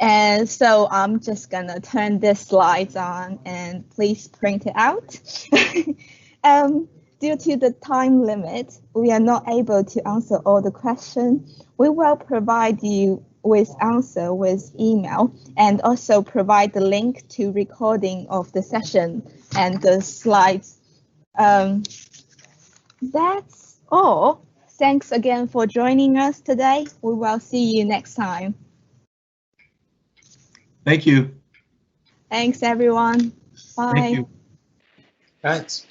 And so I'm just gonna turn this slides on and please print it out. Due to the time limit, we are not able to answer all the questions. We will provide you with answer with email and also provide the link to recording of the session and the slides. That's all. Thanks again for joining us today. We will see you next time. Thank you. Thanks, everyone. Bye. Thank you. Thanks.